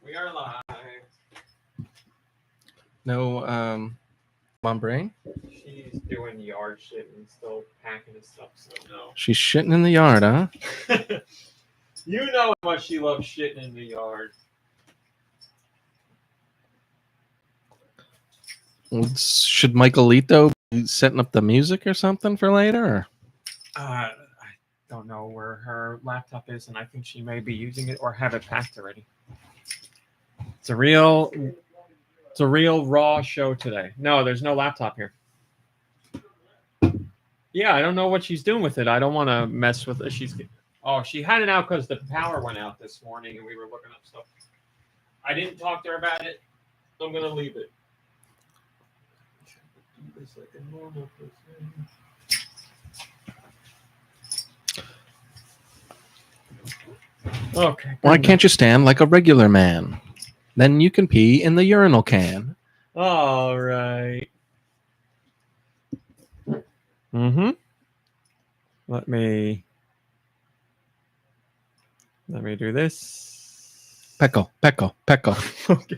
We are live. No, Mom Brain? She's doing yard shit and still packing and stuff, so no. She's shitting in the yard, huh? You know how much she loves shitting in the yard. Should Michaelito be setting up the music or something for later? Or? I don't know where her laptop is, and I think she may be using it or have it packed already. It's a real raw show today. No, there's no laptop here. Yeah, I don't know what she's doing with it. I don't want to mess with it. She had it out because the power went out this morning and we were looking up stuff. I didn't talk to her about it. So I'm gonna leave it. Do this like a normal person. Okay. Why can't you stand like a regular man? Then you can pee in the urinal can. All right. Mm-hmm. Let me do this. Peckle. Okay.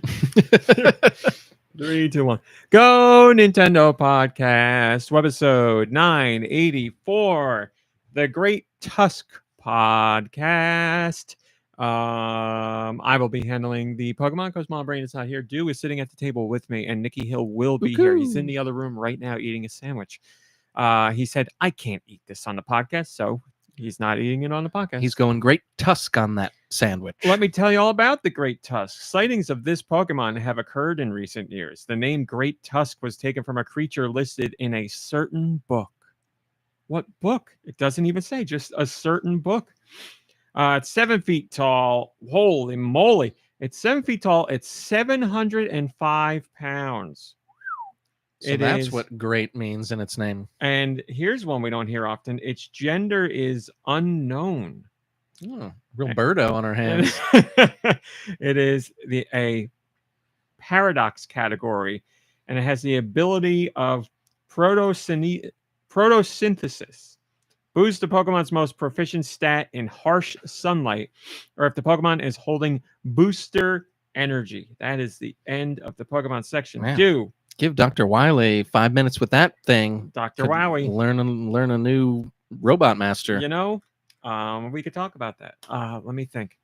3, 2, 1. Go Nintendo Podcast, webisode 984, the Great Tusk Podcast. I will be handling the Pokemon because Mom Brain is not here. Deux is sitting at the table with me, and Nicky Hill will be here. He's in the other room right now eating a sandwich. He said, I can't eat this on the podcast, so he's not eating it on the podcast. He's going Great Tusk on that sandwich. Let me tell you all about the Great Tusk. Sightings of this Pokemon have occurred in recent years. The name Great Tusk was taken from a creature listed in a certain book. What book? It doesn't even say, just a certain book. It's 7 feet tall. Holy moly. It's 7 feet tall. It's 705 pounds. So that's what great means in its name. And here's one we don't hear often. Its gender is unknown. Oh, real birdo on our hands. It is a paradox category, and it has the ability of photosynthesis. Boost the Pokemon's most proficient stat in harsh sunlight, or if the Pokemon is holding booster energy. That is the end of the Pokemon section. Man. Give Dr. Wily 5 minutes with that thing. Dr. Wily. Learn a new robot master. You know, we could talk about that. Let me think.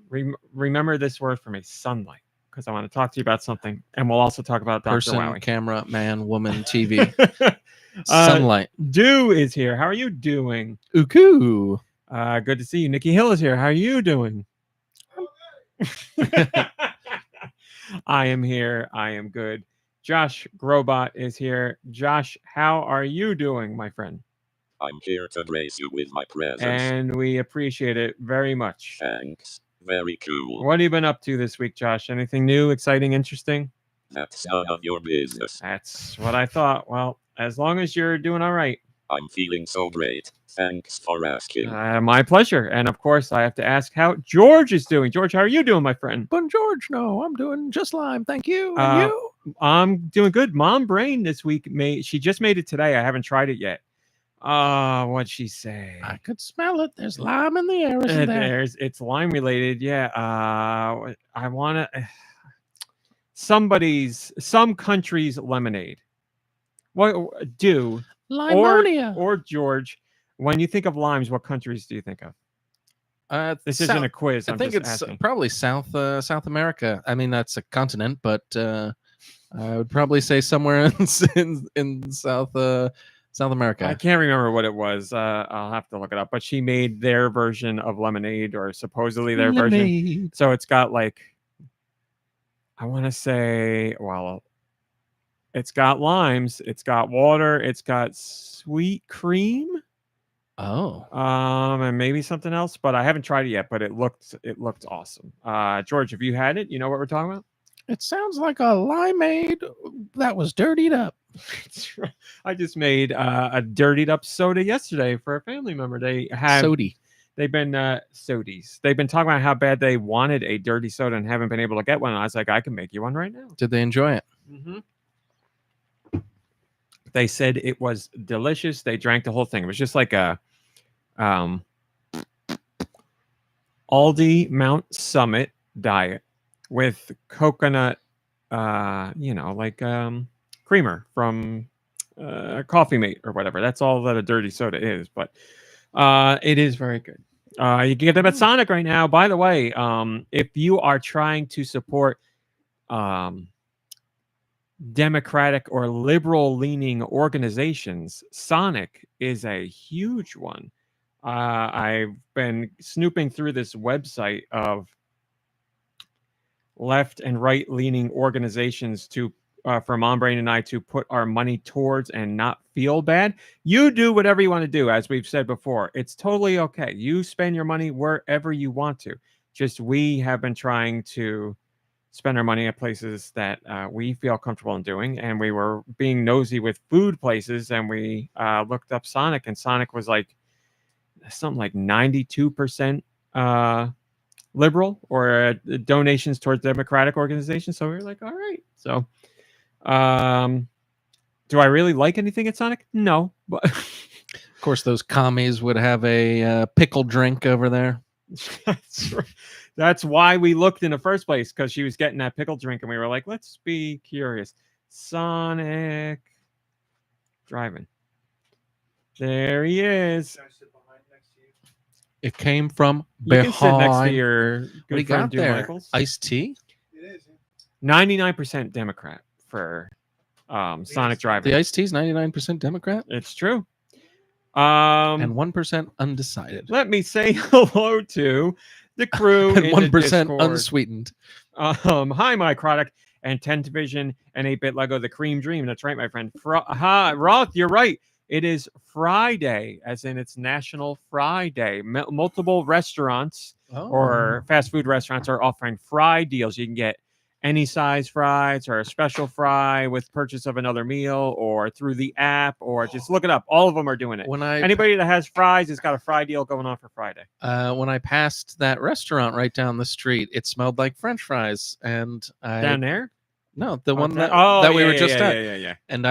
Remember this word for me, sunlight, because I want to talk to you about something. And we'll also talk about Dr. Person, Wily. Camera, man, woman, TV. Sunlight. Deux is here. How are you doing? Uku. Good to see you. Nicky Hill is here. How are you doing? I am here. I am good. Josh Grobot is here. Josh, how are you doing, my friend? I'm here to grace you with my presence. And we appreciate it very much. Thanks. Very cool. What have you been up to this week, Josh? Anything new, exciting, interesting? That's none of your business. That's what I thought. Well, as long as you're doing all right. I'm feeling so great. Thanks for asking. My pleasure. And of course, I have to ask how George is doing. George, how are you doing, my friend? But George, no, I'm doing just fine. Thank you. And you? I'm doing good. Mom Brain this week she just made it today. I haven't tried it yet. What'd she say? I could smell it. There's lime in the air, isn't there? It's lime related. Yeah. I want to some country's lemonade. What do Limonia or George? When you think of limes, what countries do you think of? This isn't a quiz. I think it's asking. Probably South America. I mean, that's a continent, but I would probably say somewhere in South America. I can't remember what it was. I'll have to look it up. But she made their version of lemonade, or supposedly their version. So it's got I want to say, well, it's got limes, it's got water, it's got sweet cream. Oh. And maybe something else, but I haven't tried it yet. But it looked awesome. George, have you had it? You know what we're talking about? It sounds like a limeade that was dirtied up. I just made a dirtied up soda yesterday for a family member. They have Sody. They've been sodies. They've been talking about how bad they wanted a dirty soda and haven't been able to get one. And I was like, I can make you one right now. Did they enjoy it? Mm-hmm. They said it was delicious. They drank the whole thing. It was just like a Aldi Mount Summit diet with coconut, like creamer from Coffee Mate or whatever. That's all that a dirty soda is, but it is very good. You can get them at Sonic right now. By the way, if you are trying to support democratic or liberal leaning organizations, Sonic is a huge one. I've been snooping through this website of left and right leaning organizations to for Mom Brain and I to put our money towards and not feel bad. You do whatever you want to do, as we've said before. It's totally okay. You spend your money wherever you want to. Just we have been trying to spend our money at places that we feel comfortable in doing. And we were being nosy with food places, and we looked up Sonic, and Sonic was like something like 92% liberal or donations towards democratic organizations. So we were like, all right. So do I really like anything at Sonic? No. But Of course, those commies would have a pickle drink over there. that's right. That's why we looked in the first place, because she was getting that pickle drink, and we were like, let's be curious. Sonic driving. There he is. It came from You behind. can sit next to your What do you good friend got Dude there? Michaels. Iced tea? 99% Democrat for Sonic driving. The iced tea's 99% Democrat It's true. and 1% undecided. Let me say hello to the crew And in 1% the Discord. unsweetened. Hi, my Croc, and 10 Division and 8-Bit Lego, the Cream Dream. That's right, my friend. Roth, you're right. It is Friday, as in it's National Friday. Multiple restaurants or fast food restaurants are offering fry deals. You can get any size fries or a special fry with purchase of another meal, or through the app, or just look it up. All of them are doing it. Anybody that has fries has got a fry deal going on for Friday. When I passed that restaurant right down the street, it smelled like French fries, and Down there? No, the one that we were just at. Yeah. And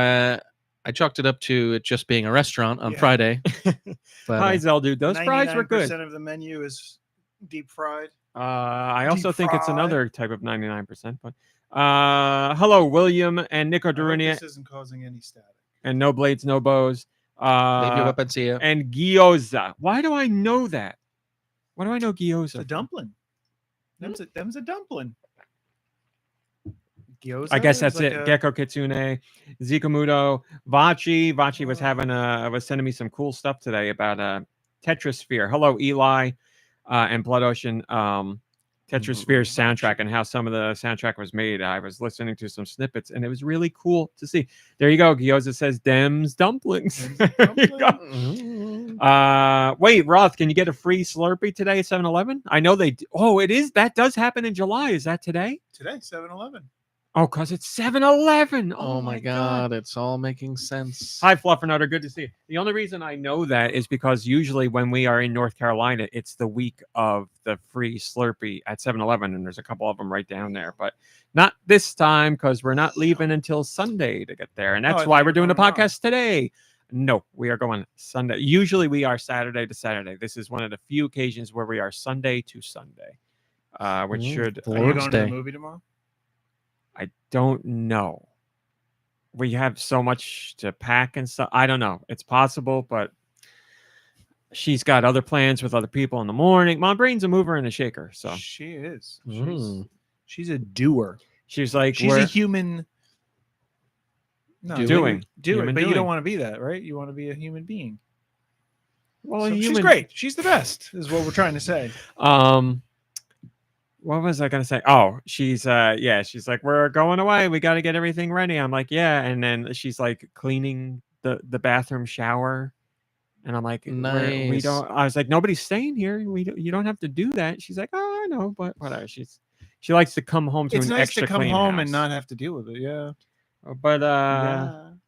I chalked it up to it just being a restaurant on Friday. But, Hi, Zeldude. Those fries were good. 99% of the menu is deep fried. I also Deep think it's fried. another type of 99%. But hello, William and Nico I hope Darunia, this isn't causing any static. and No Blades, No Bows. leave you up and see you. And gyoza. Why do I know that? Why do I know gyoza? It's a dumpling. Them's a dumpling. Gyoza I guess is that's like it. Gecko Kitsune, Zikamudo, Vachi. Vachi was sending me some cool stuff today about Tetrasphere. Hello, Eli, and Blood Ocean. Tetrasphere's soundtrack and how some of the soundtrack was made. I was listening to some snippets, and it was really cool to see. There you go. Gyoza says Dems dumplings. There you go. Wait, Roth, can you get a free Slurpee today at 7-Eleven? I know they do. Oh, it is. That does happen in July. Is that today? Today, 7-Eleven. Oh, because it's 7-Eleven. Oh my God, it's all making sense. Hi, Fluffernutter. Good to see you. The only reason I know that is because usually when we are in North Carolina, it's the week of the free Slurpee at 7-Eleven, and there's a couple of them right down there. But not this time, because we're not leaving until Sunday to get there. And that's why we're doing the podcast today. No, we are going Sunday. Usually we are Saturday to Saturday. This is one of the few occasions where we are Sunday to Sunday, which should... Are you going to the movie tomorrow? I don't know. We have so much to pack and stuff. I don't know. It's possible, but she's got other plans with other people in the morning. Mom Brain's a mover and a shaker, so She is. Mm. She's a doer. she's like, She's a human. No, Doing. do Human it, but you doing. don't want to be that, right? You want to be a human being. well, So human. she's great. She's the best, is what we're trying to say. What was I gonna say? Oh, she's she's like, we're going away. We got to get everything ready. I'm like, yeah, and then she's like cleaning the bathroom shower, and I'm like, we Nice. don't. I was like, nobody's staying here. You don't have to do that. She's like, oh, I know, but whatever. She likes to come home to It's an nice extra to come clean home house. and not have to deal with it. Yeah. But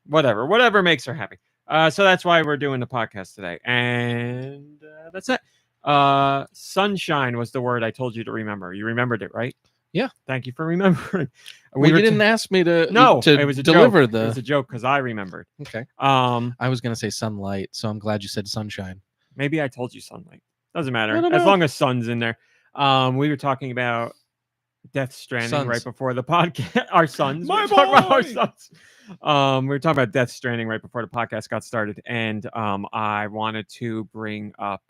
whatever makes her happy. So that's why we're doing the podcast today, and that's it. Sunshine was the word I told you to remember. You remembered it, right? Yeah. Thank you for remembering. Well, you were didn't ask me to it was a deliver joke. It was a joke because I remembered. Okay. I was gonna say sunlight, so I'm glad you said sunshine. maybe I told you sunlight. Doesn't matter I don't as know. long as sun's in there. We were talking about Death Stranding Sons. right before the podcast. Our sons. My We were talking about our boy! sons. We were talking about Death Stranding right before the podcast got started, and I wanted to bring up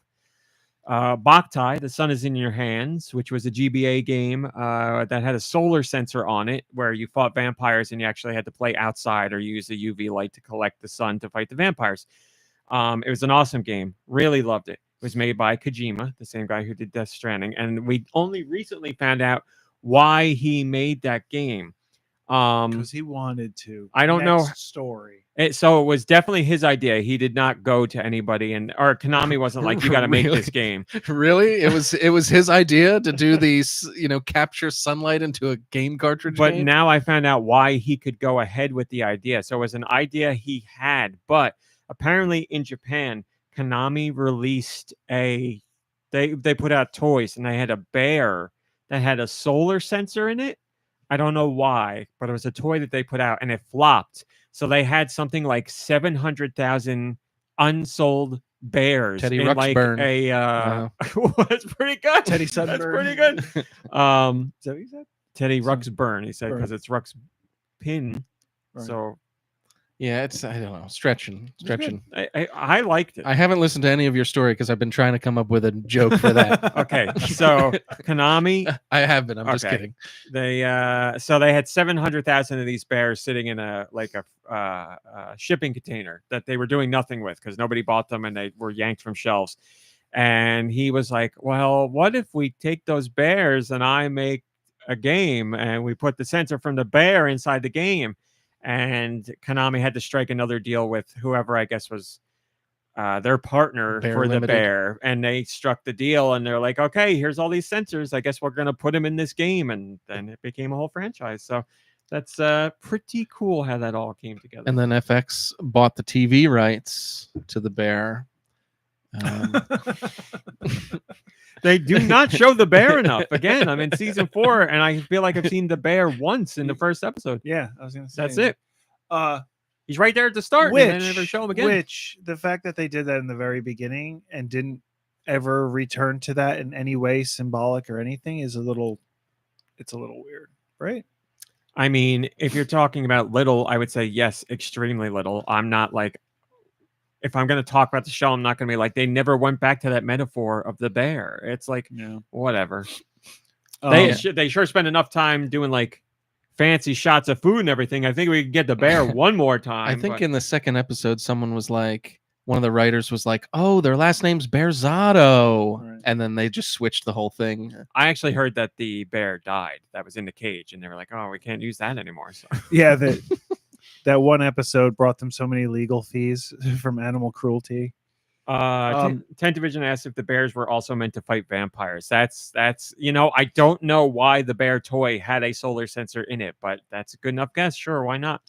Boktai, The Sun Is in Your Hands, which was a GBA game that had a solar sensor on it, where you fought vampires and you actually had to play outside or use a UV light to collect the sun to fight the vampires. It was an awesome game. Really loved it. It was made by Kojima, the same guy who did Death Stranding, and we only recently found out why he made that game. Because he wanted to. I don't know. Next story. So it was definitely his idea. He did not go to anybody, or Konami wasn't like, "You got to make Really? this game." Really? It was his idea to do these, capture sunlight into a game cartridge. But game? now I found out why he could go ahead with the idea. So it was an idea he had, but apparently in Japan, Konami released they put out toys and they had a bear that had a solar sensor in it. I don't know why, but it was a toy that they put out and it flopped. So they had something like 700,000 unsold bears. Teddy in like Ruxburn. a Wow. that's pretty good. Teddy That's Sunburn. pretty good. Is that what you said? Teddy Sun- Ruxburn, he said, Burn. because it's Rux pin. Right. So Yeah, it's I don't know, stretching. I liked it. I haven't listened to any of your story because I've been trying to come up with a joke for that. Okay, so Konami, I have been. I'm just Okay. kidding. they had 700,000 of these bears sitting in a shipping container that they were doing nothing with because nobody bought them and they were yanked from shelves. And he was like, "Well, what if we take those bears and I make a game and we put the sensor from the bear inside the game?" And Konami had to strike another deal with whoever I guess was their partner Bear for the Limited. bear, and they struck the deal. And they're like, "Okay, here's all these sensors. I guess we're gonna put them in this game." And then it became a whole franchise. So that's pretty cool how that all came together. And then FX bought the TV rights to the bear. They do not show the bear enough. Again, I'm in season 4, and I feel like I've seen the bear once in the first episode. Yeah, I was gonna say That's it. Uh, He's right there at the start, and then they never show him again. Which the fact that they did that in the very beginning and didn't ever return to that in any way, symbolic or anything, is a little weird, right? I mean, if you're talking about little, I would say yes, extremely little. I'm not like, if I'm going to talk about the show, I'm not going to be like, they never went back to that metaphor of the bear. It's like, Yeah. whatever. Um, They sure spend enough time doing like fancy shots of food and everything. I think we could get the bear one more time. I think but- in the second episode, someone was like, one of the writers was like, "Oh, their last name's Bearzado," Right. and then they just switched the whole thing. I actually heard that the bear died that was in the cage, and they were like, "Oh, we can't use that anymore." So yeah, that one episode brought them so many legal fees from animal cruelty. 10th Division asked if the bears were also meant to fight vampires. That's I don't know why the bear toy had a solar sensor in it, but that's a good enough guess. Sure, why not?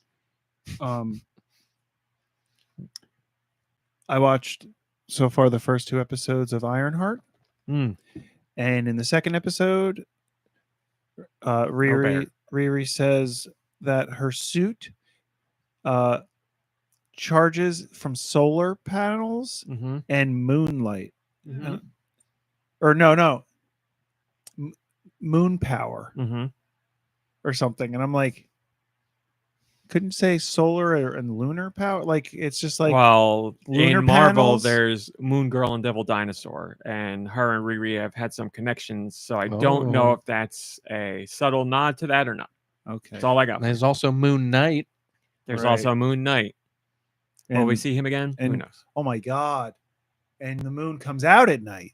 I watched so far the first 2 episodes of Ironheart, Hmm. and in the second episode, bear. Riri says that her suit charges from solar panels Mm-hmm. and moonlight. Mm-hmm. Or no, moon power Mm-hmm. or something. And I'm like, couldn't say solar and lunar power. Like, it's just like, Well, lunar in Marvel, panels? there's Moon Girl and Devil Dinosaur, and her and Riri have had some connections. So I don't know Oh. if that's a subtle nod to that or not. okay. That's all I got. There's also Moon Knight. There's Right. also Moon Knight. Will we And- see him again? Who and- knows? Oh my God. And the moon comes out at night.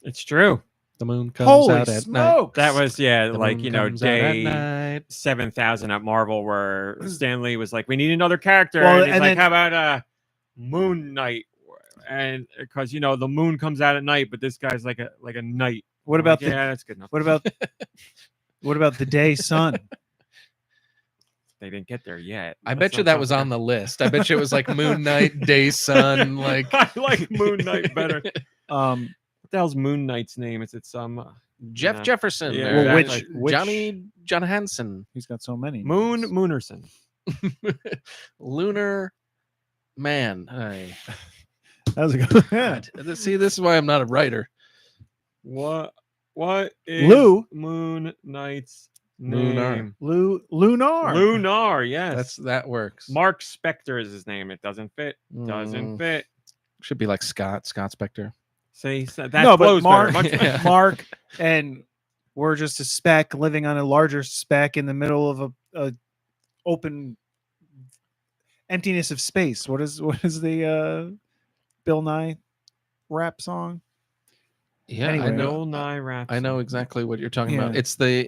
It's true. The moon comes Holy out at night. smokes. That was The like moon comes out at day night. 7,000 at Marvel, where Stan Lee was like, "We need another character," Well, and he's and like, then- "How about Moon Knight?" And because the moon comes out at night, but this guy's like a knight. What I'm about like, the yeah, that's good enough. what about the day sun? They didn't get there yet. I bet you that was on the list. I bet you it was like Moon Knight, Day Sun, like I like Moon Knight better. Um, What the hell's Moon Knight's name? Is it some Jeff Yeah. Jefferson. Yeah, or well, exactly. which John Hansen. he's got so many Moon names. Moonerson? Lunar Man. Ay, That was a good God. See, this is why I'm not a writer. What is Lou? Moon Knight? Knight's Lunar. name? Lunar. Lunar, yes. That works. Mark Spector is his name. It doesn't fit. Doesn't Mm, fit. should be like Scott Spector. See, so that No, but flows better. Mark, Much Yeah. Mark, and we're just a speck living on a larger speck in the middle of a open emptiness of space. What is the Bill Nye rap song? Yeah, Anyway. I know. Bill Nye Rap. I know exactly what you're talking about. Yeah. It's the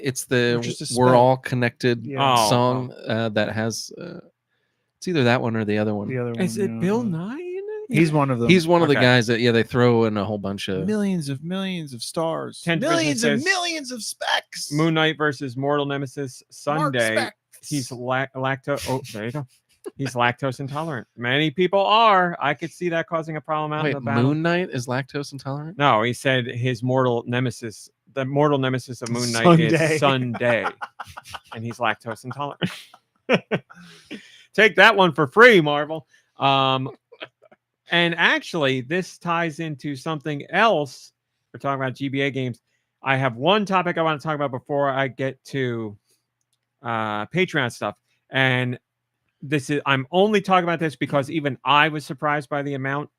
We're just a we're speck. all connected Yeah. Oh, song that has it's either that one or the other one. The other one. Is it yeah. Bill Nye in it? He's one of them. He's one of the Okay. guys that they throw in a whole bunch of millions of stars, 10th millions Vision and says millions of specks. Moon Knight versus Mortal Nemesis Mark Sunday. Specks. He's lactose. Oh, there you go. He's lactose intolerant. Many people are. I could see that causing a problem out in Wait, the battle. Moon Knight is lactose intolerant? No, he said his mortal nemesis, the mortal nemesis of Moon Knight Sunday. is Sunday, and he's lactose intolerant. Take that one for free, Marvel. And actually, this ties into something else. We're talking about GBA games. I have one topic I want to talk about before I get to Patreon stuff, and I'm only talking about this because even I was surprised by the amount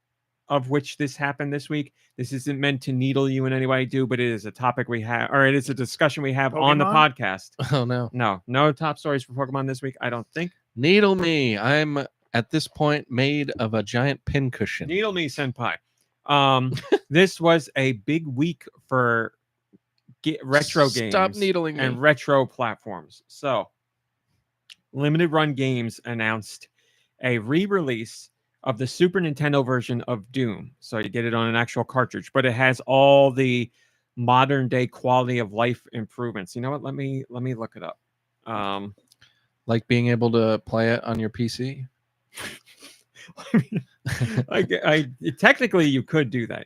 of which this happened this week. This isn't meant to needle you in any way, but it is a topic we have, or it is a discussion we have on the Pokemon? podcast. Oh no. No top stories for Pokemon this week, I don't think. Needle me. I'm at this point made of a giant pincushion. Needle me, senpai. This was a big week for retro games. Stop needling me. and retro platforms. So, Limited Run Games announced a re-release of the Super Nintendo version of Doom. So you get it on an actual cartridge, but it has all the modern day quality of life improvements. You know what? Let me look it up. Like being able to play it on your PC. I technically you could do that.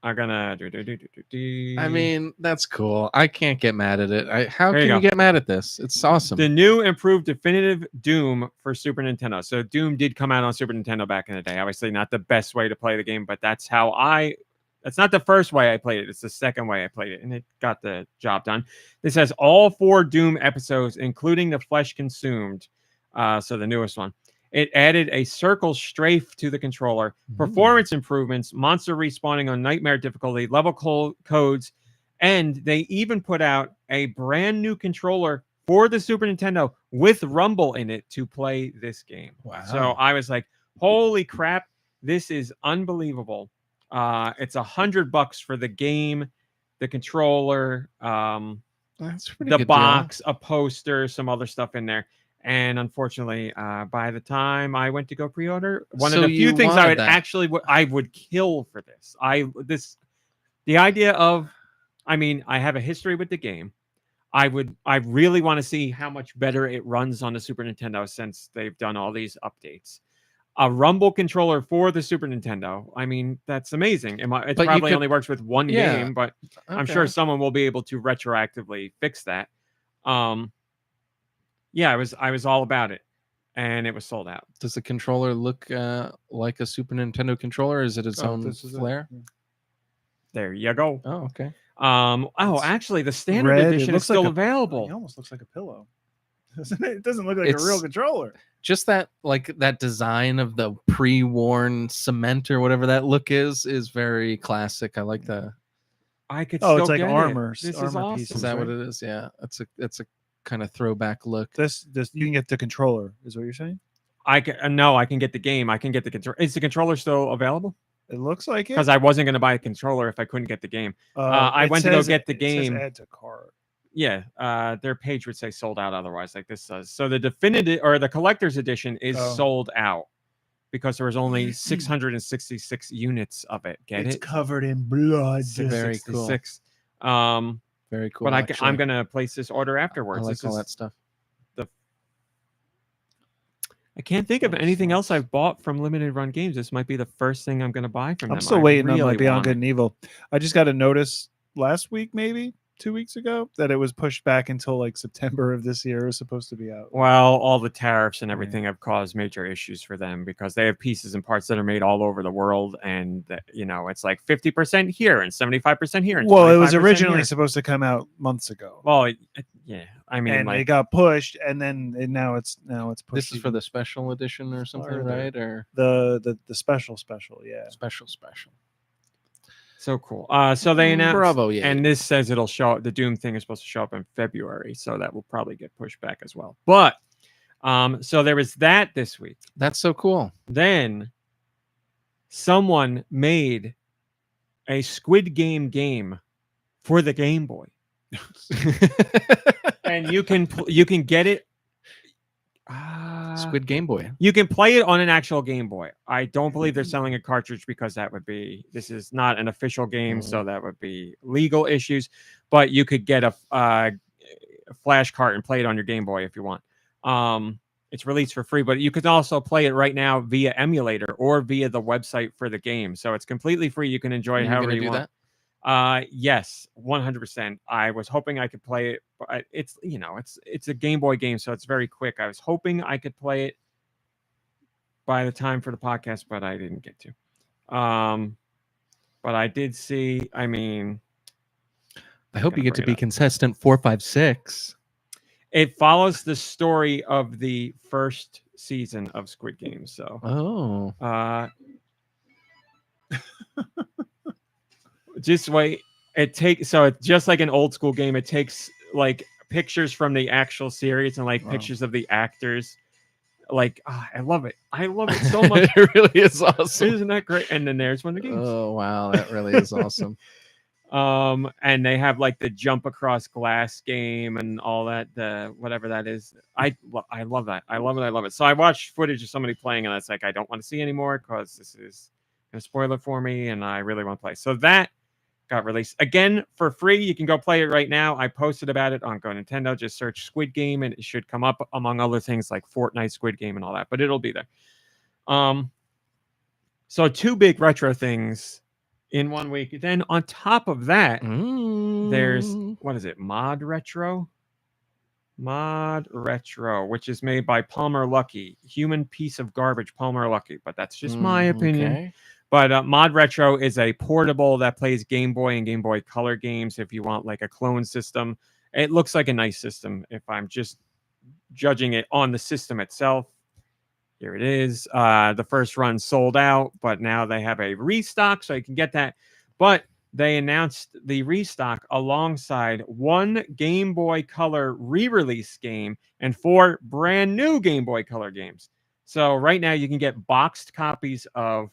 I'm gonna do. I mean, that's cool. I can't get mad at it. How There can you you go. get mad at this? It's awesome. The new improved definitive Doom for Super Nintendo. So Doom did come out on Super Nintendo back in the day. Obviously not the best way to play the game, but that's not the first way I played it. It's the second way I played it, and it got the job done. This has all 4 Doom episodes, including the Flesh Consumed, so the newest one. It added a circle strafe to the controller, performance improvements, monster respawning on nightmare difficulty, level codes, and they even put out a brand new controller for the Super Nintendo with Rumble in it to play this game. Wow. So I was like, holy crap, this is unbelievable. It's $100 for the game, the controller, That's a pretty the good box, a poster, some other stuff in there. And unfortunately, by the time I went to go pre-order, one of So the few you things I wanted would that. actually I would kill for this. The idea of, I mean, I have a history with the game. I really want to see how much better it runs on the Super Nintendo since they've done all these updates. A Rumble controller for the Super Nintendo. I mean, that's amazing. It But you probably could- only works with one Yeah. game, but I'm Okay. sure someone will be able to retroactively fix that. Yeah, I was all about it, and it was sold out. Does the controller look like a Super Nintendo controller? Or is it its own this is it. flair? There you go. Oh, okay. Actually, the standard red. It edition is looks like still a- available. It almost looks like a pillow. Doesn't it? It doesn't look like a real It's- controller. Just that design of the pre-worn cement or whatever that look is very classic. I like that. I could. Oh, still it's like get armor- It. This is armor awesome. pieces. Is that what right? it is? Yeah. It's a kind of throwback look. This you can get the controller. Is what you're saying? I can no. I can get the game. I can get the controller. Is the controller still available? It looks like it. Because I wasn't going to buy a controller if I couldn't get the game. I It went to go says- get the it says game. add to cart. Yeah, their page would say sold out otherwise, like this does. So the definitive or the collector's edition is Oh. sold out because there was only 666 units of it. Get It's it? covered in blood. Very cool. 666. Very cool. But actually. I'm gonna place this order I afterwards. like This all is- that stuff. I can't think of anything else I've bought from Limited Run Games. This might be the first thing I'm gonna buy from them. I'm still I waiting on my really Beyond want Good it. and Evil. I just got a notice last week, maybe 2 weeks ago that it was pushed back until like September of this year. It was supposed to be out. Well, all the tariffs and everything have caused major issues for them because they have pieces and parts that are made all over the world, and it's like 50% here and 75% here. And Well, it was 25% originally here. supposed to come out months ago. Well, yeah. I mean, and like, it got pushed, and then now it's pushed. This is for the special edition or something, right? Or the special, yeah. special. so cool. So they announced, Bravo, yeah. and this says it'll show up. The Doom thing is supposed to show up in February, so that will probably get pushed back as well. But so there was that this week. That's so cool. Then someone made a Squid game for the Game Boy, and you can get it. Squid Game Boy. You can play it on an actual Game Boy. I don't believe they're selling a cartridge because this is not an official game, so that would be legal issues. But you could get a flash cart and play it on your Game Boy if you want. It's released for free, but you can also play it right now via emulator or via the website for the game. So it's completely free. You can enjoy it however you want. Yes, 100%. I was hoping I could play it, but it's a Game Boy game, so it's very quick. I was hoping I could play it by the time for the podcast, but I didn't get to. But I did see. I mean, I hope you get to be contestant 456. It follows the story of the first season of Squid Game. So, just wait. It's just like an old school game. It takes like pictures from the actual series and like pictures of the actors. Like, I love it. I love it so much. It really is awesome. Isn't that great? And then there's one of the games. Oh wow, that really is awesome. And they have like the jump across glass game and all that, whatever that is. I love that. I love it. So I watched footage of somebody playing, and it's like I don't want to see anymore because this is gonna spoil it for me, and I really want to play. So that got released again for free. You can go play it right now. I posted about it on GoNintendo. Just search Squid Game, and it should come up among other things like Fortnite, Squid Game, and all that. But it'll be there. So 2 big retro things in 1 week. Then on top of that, there's what is it? ModRetro, which is made by Palmer Luckey. Human piece of garbage, Palmer Luckey. But that's just my opinion. Okay. But ModRetro is a portable that plays Game Boy and Game Boy Color games. If you want like a clone system, it looks like a nice system. If I'm just judging it on the system itself, here it is. The first run sold out, but now they have a restock, so you can get that. But they announced the restock alongside 1 Game Boy Color re-release game and 4 brand new Game Boy Color games. So right now you can get boxed copies of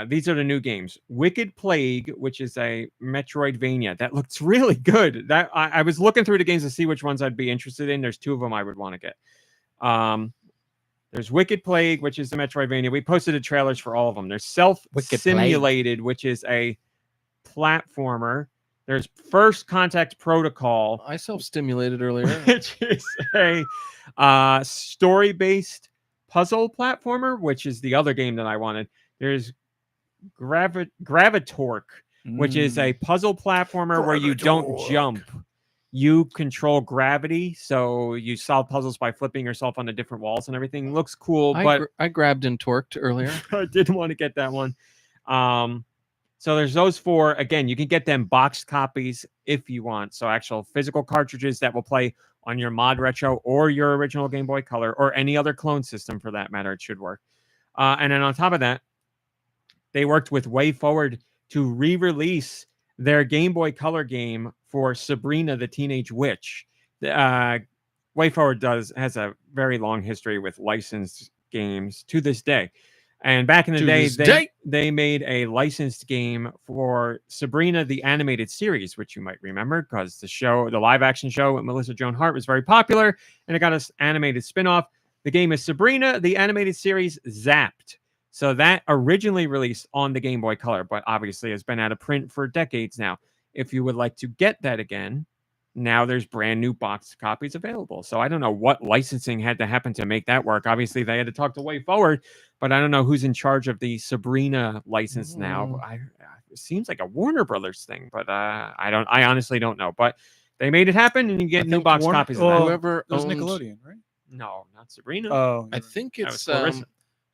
these are the new games. Wicked Plague, which is a Metroidvania that looks really good. That I was looking through the games to see which ones I'd be interested in. There's 2 of them I would want to get. There's Wicked Plague, which is the Metroidvania. We posted the trailers for all of them. There's Self-Simulated, which is a platformer. There's First Contact Protocol. I self-stimulated earlier. Which is a story-based puzzle platformer, which is the other game that I wanted. There's Gravitorque, which is a puzzle platformer where you don't jump. You control gravity, so you solve puzzles by flipping yourself onto different walls and everything. Looks cool, but I grabbed and torqued earlier. I didn't want to get that one. So there's those 4. Again, you can get them boxed copies if you want. So actual physical cartridges that will play on your ModRetro or your original Game Boy Color or any other clone system for that matter. It should work. And then on top of that, they worked with WayForward to re-release their Game Boy Color game for Sabrina the Teenage Witch. WayForward has a very long history with licensed games to this day. And back in the day, they made a licensed game for Sabrina the Animated Series, which you might remember because the live action show with Melissa Joan Hart was very popular, and it got an animated spinoff. The game is Sabrina the Animated Series Zapped. So that originally released on the Game Boy Color, but obviously has been out of print for decades now. If you would like to get that again, now there's brand new box copies available. So I don't know what licensing had to happen to make that work. Obviously, they had to talk to WayForward, but I don't know who's in charge of the Sabrina license now. It seems like a Warner Brothers thing, but I honestly don't know. But they made it happen, and you get new box copies of that. Whoever It was owned, Nickelodeon, right? No, not Sabrina. Oh, I think That was it's Clarissa.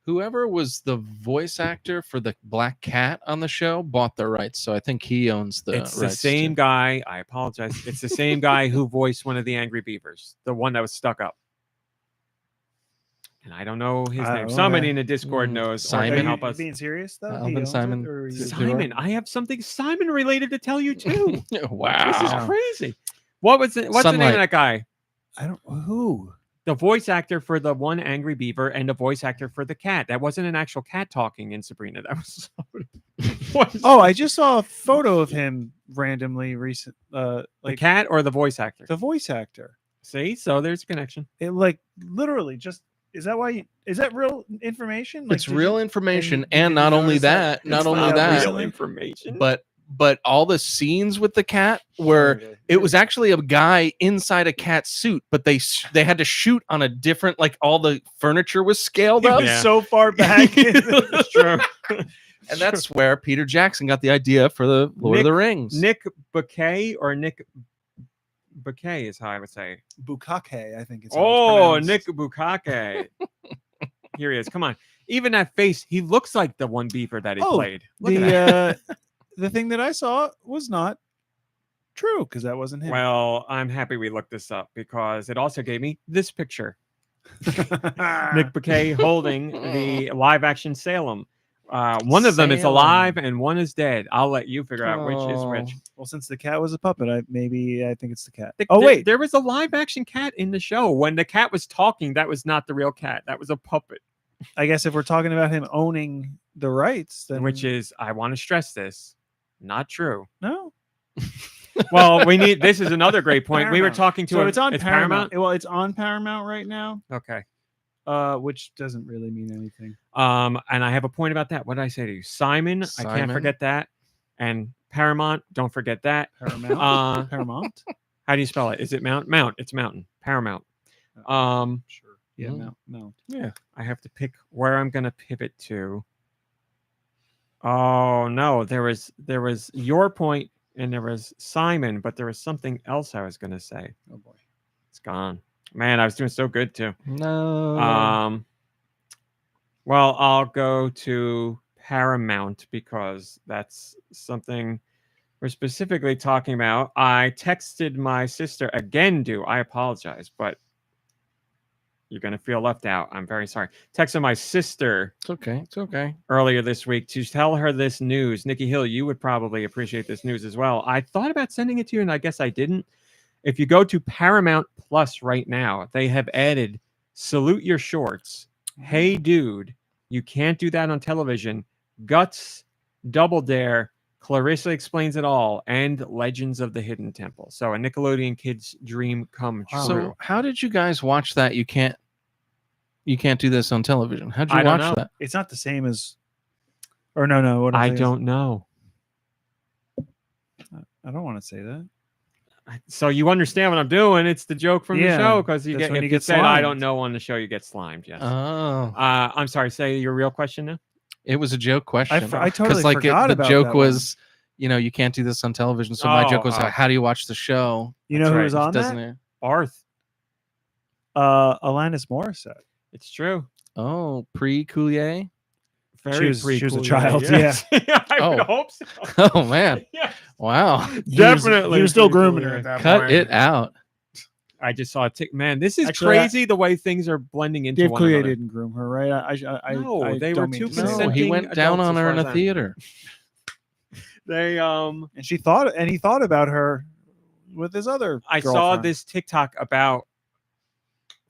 whoever was the voice actor for the black cat on the show bought the rights, so I think he owns the It's the rights same too. guy. I apologize. It's the same guy who voiced one of the Angry Beavers, the one that was stuck up. And I don't know his name. okay. Somebody in the Discord knows. Or Simon? can Are help you us. being serious though? Alvin He owns it, Simon. or are you- Simon, I have something Simon related to tell you too. Wow. This is crazy. What's the name of Sunlight. that guy? I don't who. The voice actor for the one Angry Beaver and the voice actor for the cat. That wasn't an actual cat talking in Sabrina. That was somebody. Oh, I just saw a photo of him randomly recent. The Like cat or the voice actor? the voice actor. See, so there's a connection. It like literally just. Is that why? Is that real information? Like, It's did real you- information, did and you not only notice that, It's not only not that, real Real information. but all the scenes with the cat where Okay. it was actually a guy inside a cat suit, but they had to shoot on a different, like all the furniture was scaled It up, was Yeah. so far back. It's true. and that's where Peter Jackson got the idea for the Lord of the Rings. Nick Boktai or Nick Boktai is how I would say. Bukake, I think it's. how Oh, it's Nick Bukake. Here he is. Come on. Even that face, he looks like the one beaver that he Oh, played. Look at that. The thing that I saw was not true because that wasn't him. Well, I'm happy we looked this up because it also gave me this picture. Ah. Nick Boktai holding the live action Salem. One of them is Salem. alive and one is dead. I'll let you figure out which is which. Well, since the cat was a puppet, I think it's the cat. The- Oh there- wait, there was a live action cat in the show. When the cat was talking, that was not the real cat. That was a puppet. I guess if we're talking about him owning the rights, then Which is, I want to stress this, not true. no. Well, this is another great point. We were Paramount. talking to So him. it's on Paramount. Well, it's on Paramount right now. Okay. Which doesn't really mean anything. And I have a point about that. What did I say to you? Simon, I can't Simon. forget that. And Paramount, don't forget that. Paramount. Paramount. How do you spell it? Is it Mount? Mount. It's Mountain. Paramount. Sure. Yeah. Mhm. Mount. Yeah. I have to pick where I'm gonna pivot to. Oh no, there was your point and there was Simon, but there was something else I was gonna say. Oh boy. It's gone. Man, I was doing so good too. No. Well, I'll go to Paramount because that's something we're specifically talking about. I texted my sister again, I apologize, but you're going to feel left out. I'm very sorry. Texted my sister It's okay. It's okay. earlier this week to tell her this news. Nikki Hill, you would probably appreciate this news as well. I thought about sending it to you, and I guess I didn't. If you go to Paramount Plus right now, they have added Salute Your Shorts. Hey, dude, you can't do that on television. Guts, Double Dare, Clarissa Explains It All, and Legends of the Hidden Temple. So a Nickelodeon kid's dream come true. So how did you guys watch that? You can't do this on television. How'd you I don't watch know. that? It's not the same as. Or no. What I'm I saying is- don't know. I don't want to say that. So you understand what I'm doing? It's the joke from the Yeah, show because you that's get when if you you get said I don't slimed. know on the show, you get slimed. Yes. Oh, I'm sorry. Say your real question now. it was a joke question. I totally like forgot the about joke that one. was, you can't do this on television. So my joke was, Oh. how do you watch the show? You know That's who right. was on Doesn't that? it? Barth. Alanis Morissette. It's true. Oh, pre-Coulier. Very She was a pre-cool, child, yes. I Oh. would hope so. Oh man! Yeah, Wow! definitely. He was still pre-cool, grooming her yeah. at that Cut point. it out. I just saw a tick. Man, this is Actually, crazy the way things are blending into Dave one Coulier another. didn't groom her, right? I No, they don't were mean two to say No, that. he consenting went down adults on as her far in as a I'm- theater. They And he thought about her with his other. I saw girlfriend. this TikTok about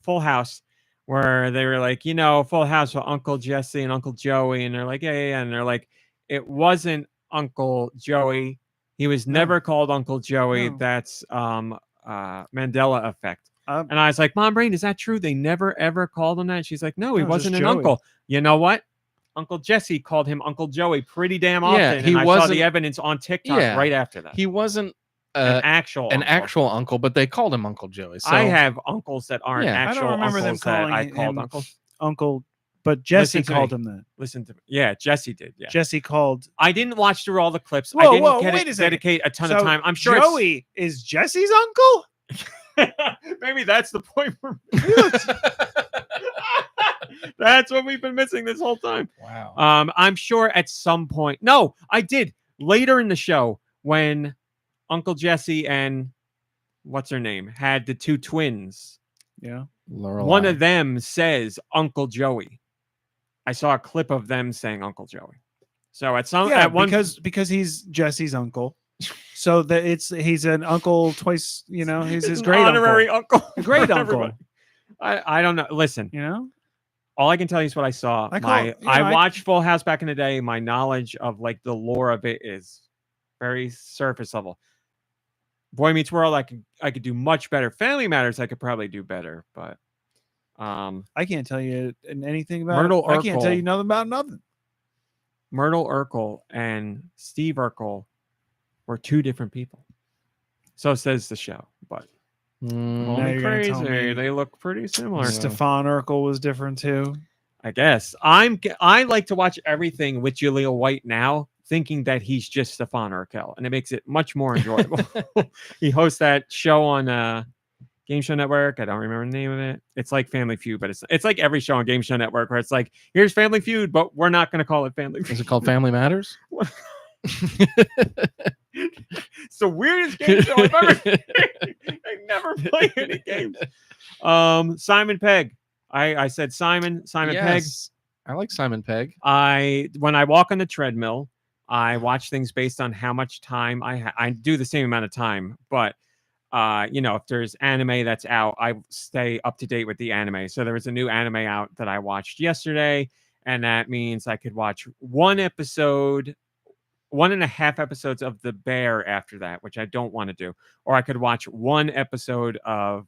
Full House where they were like, Full House with Uncle Jesse and Uncle Joey, and they're like, yeah, and they're like, it wasn't Uncle Joey. He was No. never called Uncle Joey. No. That's Mandela effect. Um, And I was like, Mom Brain, is that true? They never ever called him that. She's like, no, he No, just wasn't an Joey. uncle. You know what? Uncle Jesse called him Uncle Joey pretty damn often. Yeah, he and I saw the wasn't- evidence on TikTok Yeah. right after that. He wasn't an actual an uncle. actual uncle, but they called him Uncle Joey. So I have uncles that aren't Yeah. I don't actual remember them uncles that I calling called him uncles. Uncle, but Jesse Listen to called me. him that. Listen to me. Yeah, Jesse did. Yeah. Jesse called. I didn't watch through all the clips. Whoa, I didn't whoa, get wait it, a second. dedicate a ton So of time. I'm sure Joey is Jesse's uncle. maybe that's the point. That's what we've been missing this whole time. wow. I'm sure at some point. No, I did later in the show when Uncle Jesse and what's her name had the two twins. Yeah. One of them says Uncle Joey. I saw a clip of them saying Uncle Joey. So at one because he's Jesse's uncle. So that he's an uncle twice, he's his an great honorary uncle. uncle. A great for uncle. everybody. I don't know. Listen, all I can tell you is what I saw. I watched Full House back in the day. My knowledge of like the lore of it is very surface level. Boy Meets World, I could do much better. Family Matters, I could probably do better, but I can't tell you anything about Myrtle it. I can't tell Urkel. you nothing about nothing. Myrtle Urkel and Steve Urkel were two different people. So says the show, but Now only you're gonna tell crazy. me They look pretty similar. Stefan Urkel was different too. I guess I like to watch everything with Jaleel White now, thinking that he's just Stefan Urkel, and it makes it much more enjoyable. He hosts that show on Game Show Network. I don't remember the name of it. It's like Family Feud, but it's like every show on Game Show Network where it's like, here's Family Feud, but we're not going to call it Family Feud. Is it called Family Matters? It's the weirdest game show I've ever seen. I never play any games. Simon Pegg. I said Simon Pegg. Yes. I like Simon Pegg. When I walk on the treadmill, I watch things based on how much time I do the same amount of time, but if there's anime that's out, I stay up to date with the anime. So there was a new anime out that I watched yesterday, and that means I could watch 1.5 episodes of The Bear after that, which I don't want to do, or I could watch 1 episode of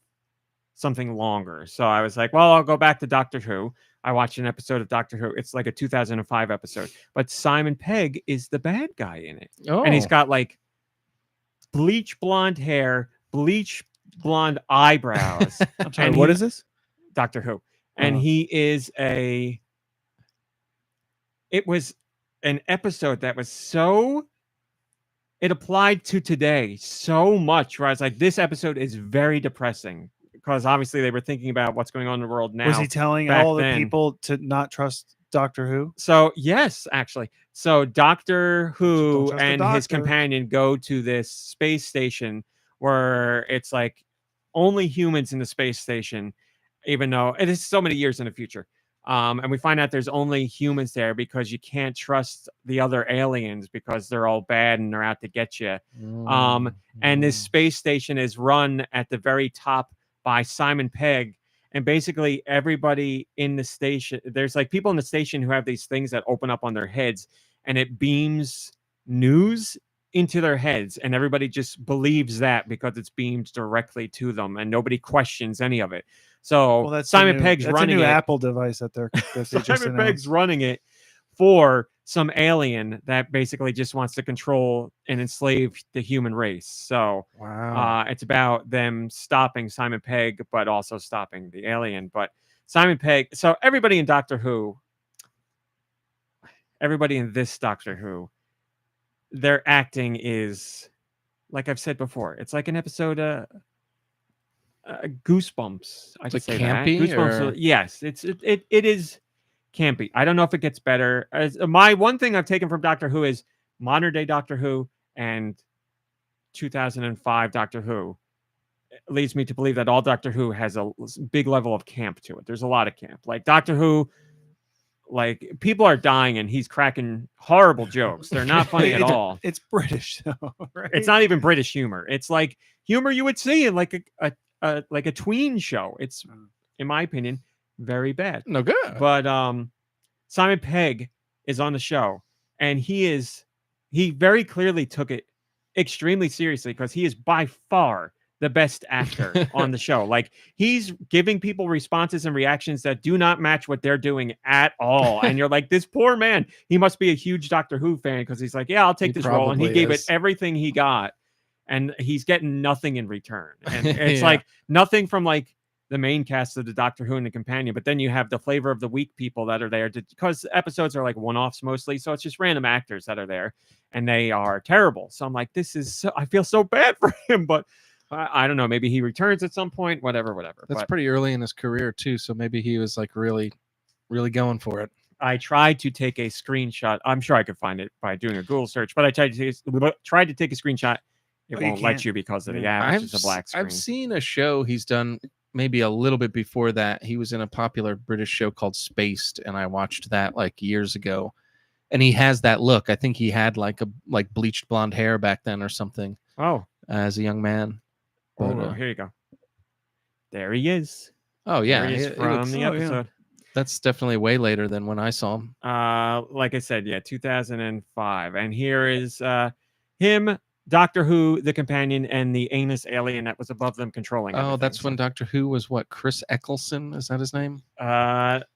something longer. So I was like, well, I'll go back to Doctor Who. I watched an episode of Doctor Who. It's like a 2005 episode, but Simon Pegg is the bad guy in it. Oh. And he's got like bleach blonde hair, bleach blonde eyebrows. I'm sorry, what is this? Doctor Who. And he is it was an episode that was it applied to today so much, where I was like, this episode is very depressing, because obviously they were thinking about what's going on in the world now. Was he telling back all the then. people to not trust Doctor Who? So yes, actually. So Doctor Who trust the and his doctor. companion go to this space station where it's like only humans in the space station, even though it is so many years in the future. And we find out there's only humans there because you can't trust the other aliens because they're all bad and they're out to get you. And this space station is run at the very top by Simon Pegg. And basically everybody in the station, there's like people in the station who have these things that open up on their heads, and it beams news into their heads, and everybody just believes that because it's beamed directly to them, and nobody questions any of it. So that's Simon Pegg's running a new it. Apple device that they just Simon Pegg's announced. running it for some alien that basically just wants to control and enslave the human race. So wow. it's about them stopping Simon Pegg, but also stopping the alien. But Simon Pegg, so everybody in Doctor Who, everybody in this Doctor Who, their acting is, like I've said before, it's like an episode of Goosebumps. I It's could like say campy, that. Goosebumps. or- Yes, it is campy. I don't know if it gets better. My one thing I've taken from Doctor Who is modern day Doctor Who and 2005 Doctor Who leads me to believe that all Doctor Who has a big level of camp to it. There's a lot of camp. Like Doctor Who, like people are dying and he's cracking horrible jokes. They're not funny at all. It's British though, right? It's not even British humor. It's like humor you would see in like a tween show. It's, in my opinion, very bad. No good. But Simon Pegg is on the show, and he very clearly took it extremely seriously, because he is by far the best actor on the show. Like, he's giving people responses and reactions that do not match what they're doing at all. And you're like, this poor man, he must be a huge Doctor Who fan, because he's like, yeah, I'll take He this role. And he probably gave is. it everything he got. and he's getting nothing in return. And it's Yeah. like nothing from like the main cast of the Doctor Who and the Companion, but then you have the flavor of the week people that are there because episodes are like one-offs mostly, so it's just random actors that are there, and they are terrible. So I'm like, I feel so bad for him, but I don't know. Maybe he returns at some point. Whatever. That's But pretty early in his career too, so maybe he was like really going for it. I tried to take a screenshot. I'm sure I could find it by doing a Google search, but I tried to take a screenshot. It Oh, you won't let can't. you because of the Yeah. app. It's just a black screen. I've seen a show he's done maybe a little bit before that. He was in a popular British show called Spaced, and I watched that like years ago. And he has that look. I think he had like bleached blonde hair back then or something Oh, as a young man. But, here you go. There he is. oh yeah, There he is it from looks- the oh, yeah. episode. that's definitely way later than when I saw him. Like I said, 2005. And here is him, Doctor Who, the Companion, and the anus alien that was above them controlling. Oh, everything. that's when Doctor Who was what? Chris Eccleston? Is that his name? That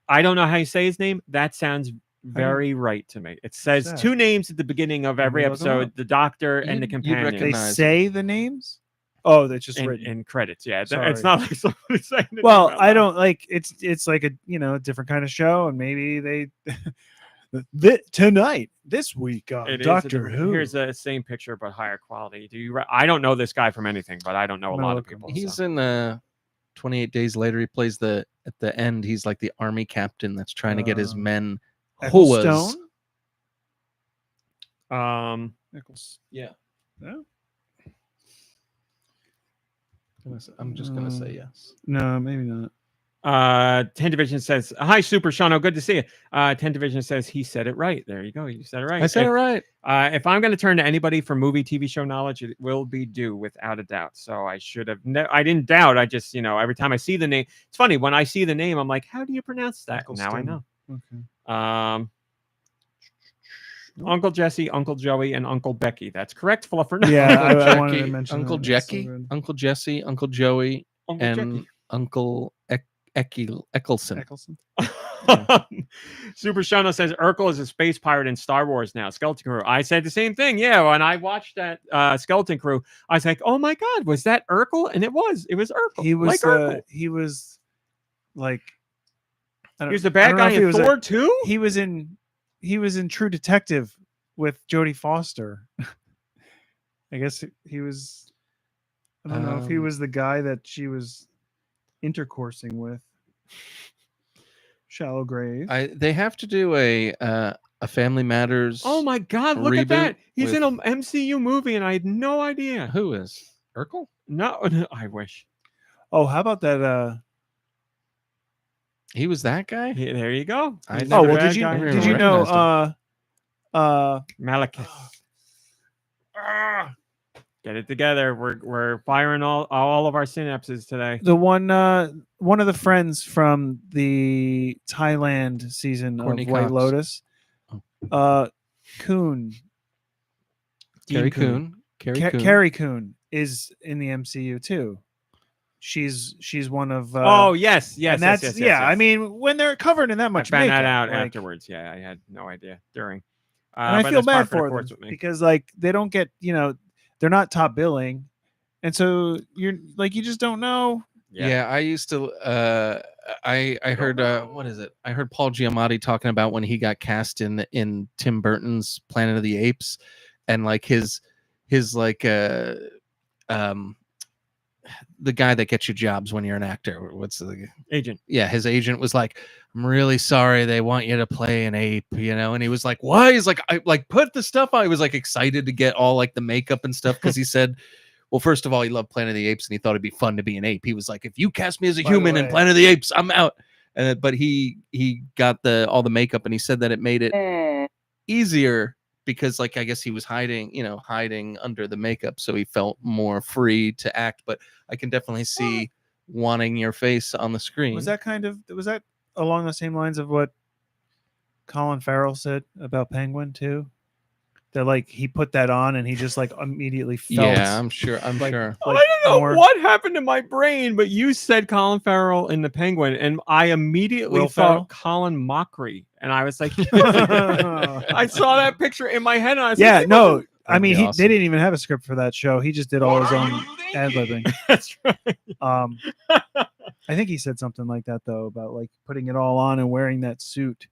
I don't know how you say his name. That sounds very right to me. It says that? two names at the beginning of every Let me look 'em episode: up. the Doctor and the You'd Companion. They recognize- say the names. Oh, that's just in, written. in credits. Yeah, it's Sorry. not like somebody saying it Well, out I loud. don't like it's like a different kind of show, and maybe they tonight this week on It is Doctor Who. Here's the same picture but higher quality. I don't know this guy from anything, but I don't know a I'm lot gonna of look him people. up. He's so. in 28 Days Later. He plays at the end. He's like the army captain that's trying to get his men. Ecclestone? Yeah. No? I'm just gonna say yes. No, maybe not. 10 Division says, "Hi, Super Shano, good to see you." 10 Division says he said it right. There you go. You said it right. I said it right. If I'm going to turn to anybody for movie, TV show knowledge, it will be Deux without a doubt. So I should have. I didn't doubt. I just, every time I see the name, it's funny when I see the name, I'm like, how do you pronounce that? Now I know. Okay. Uncle Jesse, Uncle Joey, and Uncle Becky. That's correct, Fluffer. Yeah, Uncle I wanted to Jackie, mention Uncle that. That's so Jackie, good. Uncle Jesse, Uncle Joey, Uncle and Uncle Eccleston. Eccleston. Super Shano says Urkel is a space pirate in Star Wars now. Skeleton Crew. I said the same thing. Yeah, when I watched that Skeleton Crew, I was like, "Oh my God, was that Urkel?" And it was. It was Urkel. He was like Urkel. he was like He was the bad guy in Thor 2. He was in True Detective with Jodie Foster. I guess he was. I don't know if he was the guy that she was intercoursing with. Shallow Grave. They have to do a Family Matters. Oh my God, look at Reboot that. He's with- in an MCU movie, and I had no idea. Who is Urkel? No, I wish. Oh, how about that? He was that guy. Yeah, there you go. I He's never- the Well, bad did you guy in never did Thor. you know recognized Malekith. Get it together. We're firing all of our synapses today. the one of the friends from the Thailand season Courtney of White Cox. Lotus, Kuhn, Carrie Dean Coon. Carrie Coon. Carrie Coon is in the MCU too. She's one of Oh yes, and that's I mean, when they're covered in that I much found that makeup, out like, afterwards. Yeah, I had no idea during. and I but feel that's par bad for the for course them with me. because like they don't get they're not top billing, and so you're like you just don't know. Yeah. I used to. I heard. What is it? I heard Paul Giamatti talking about when he got cast in Tim Burton's Planet of the Apes, and like his like the guy that gets you jobs when you're an actor. What's the Agent. Yeah, his agent was like, "I'm really sorry, they want you to play an ape," and he was like, "Why?" He's like, "I like put the stuff on." He was like excited to get all like the makeup and stuff because he said, well, first of all, he loved Planet of the Apes and he thought it'd be fun to be an ape. He was like, "If you cast me as a By the human in way- Planet of the Apes, I'm out." But he got all the makeup and he said that it made it easier because like I guess he was hiding under the makeup, so he felt more free to act. But I can definitely see wanting your face on the screen. Was that along the same lines of what Colin Farrell said about Penguin too? That like he put that on and he just like immediately felt. Yeah, I'm sure. I'm like- sure. I don't know more- what happened to my brain, but you said Colin Farrell in The Penguin, and I immediately Will thought Ferrell? Colin Mockery, and I was like, I saw that picture in my head, and I was Yeah, like, no, I mean, That'd be they didn't even have a script for that show. He just did all his own ad-libbing. That's right. I think he said something like that though about like putting it all on and wearing that suit.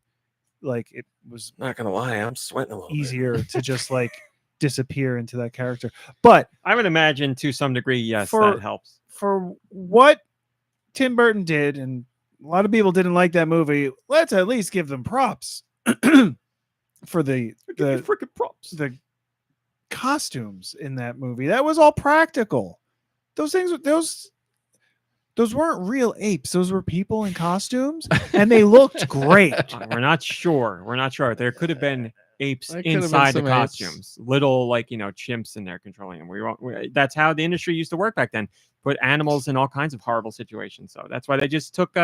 Like it was Not gonna lie, I'm sweating a little easier to just like disappear into that character. But I would imagine to some degree, yes, For- that helps. for what Tim Burton did, and a lot of people didn't like that movie, let's at least give them props for the Freaking props. the costumes in that movie. That was all practical. Those weren't real apes. Those were people in costumes, and they looked great. We're not sure. We're not sure. There could have been apes There could have been inside the some apes. costumes, little like chimps in there controlling them. That's how the industry used to work back then. Put animals in all kinds of horrible situations. So that's why they just took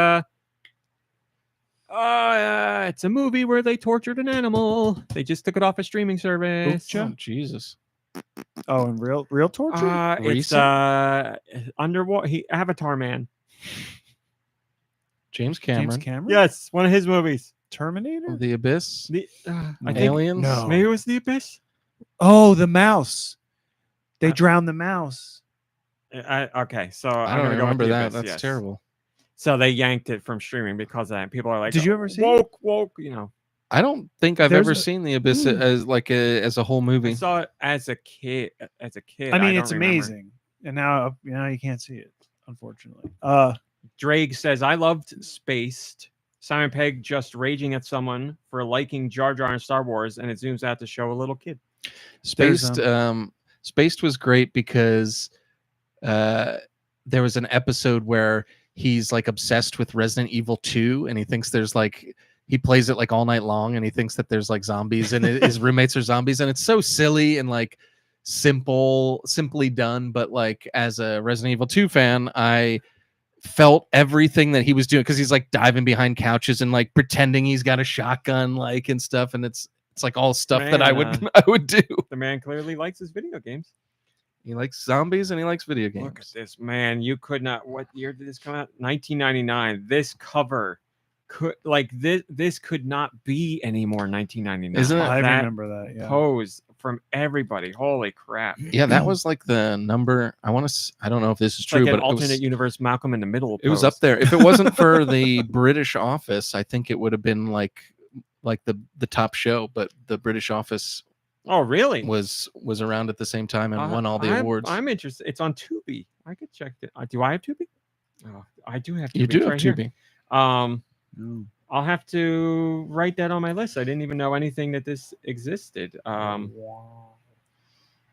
it's a movie where they tortured an animal. They just took it off a streaming service. Oh, Jesus. Oh, and real torture? It's underwater. Avatar Man. James Cameron. James Cameron? Yes, one of his movies. Terminator? The Abyss. I think Aliens. no. maybe it was The Abyss. Oh, the mouse. They Uh, drowned the mouse. Okay, so I I'm don't gonna go with remember The that. Abyss, That's yes. terrible. So they yanked it from streaming because of that. People are like, Did you ever see it? woke? I don't think I've There's ever a- seen The Abyss as like as a whole I movie. saw it as a kid. I mean, don't it's remember. amazing. And now you can't see it, unfortunately. Drake says, I loved Spaced. Simon Pegg just raging at someone for liking Jar Jar in Star Wars, and it zooms out to show a little kid. Spaced Spaced was great because there was an episode where he's like obsessed with Resident Evil 2 and he thinks there's like he plays it like all night long and he thinks that there's like zombies and his roommates are zombies, and it's so silly and like simply done. But like as a Resident Evil 2 fan, I felt everything that he was doing because he's like diving behind couches and like pretending he's got a shotgun like and stuff, and it's like all stuff that I would Man, I would do. The man clearly likes his video games. He likes zombies and he likes video games. Look at this, man. You could not. What year did this come out? 1999. This cover could this could not be anymore. 1999. Isn't it? I That remember that. Yeah. pose from everybody. Holy crap! Yeah, that was like the number. I don't know if this is It's true, like an but alternate universe Malcolm in the Middle. it was pose. up there. If it wasn't for the British Office, I think it would have been like the top show. But the British Office Oh, really? was around at the same time and won all the awards. I'm interested. It's on Tubi. I could check it. Do I have Tubi? Oh, I do have Tubi. You do It's have right here. Tubi. I'll have to write that on my list. I didn't even know anything that this existed.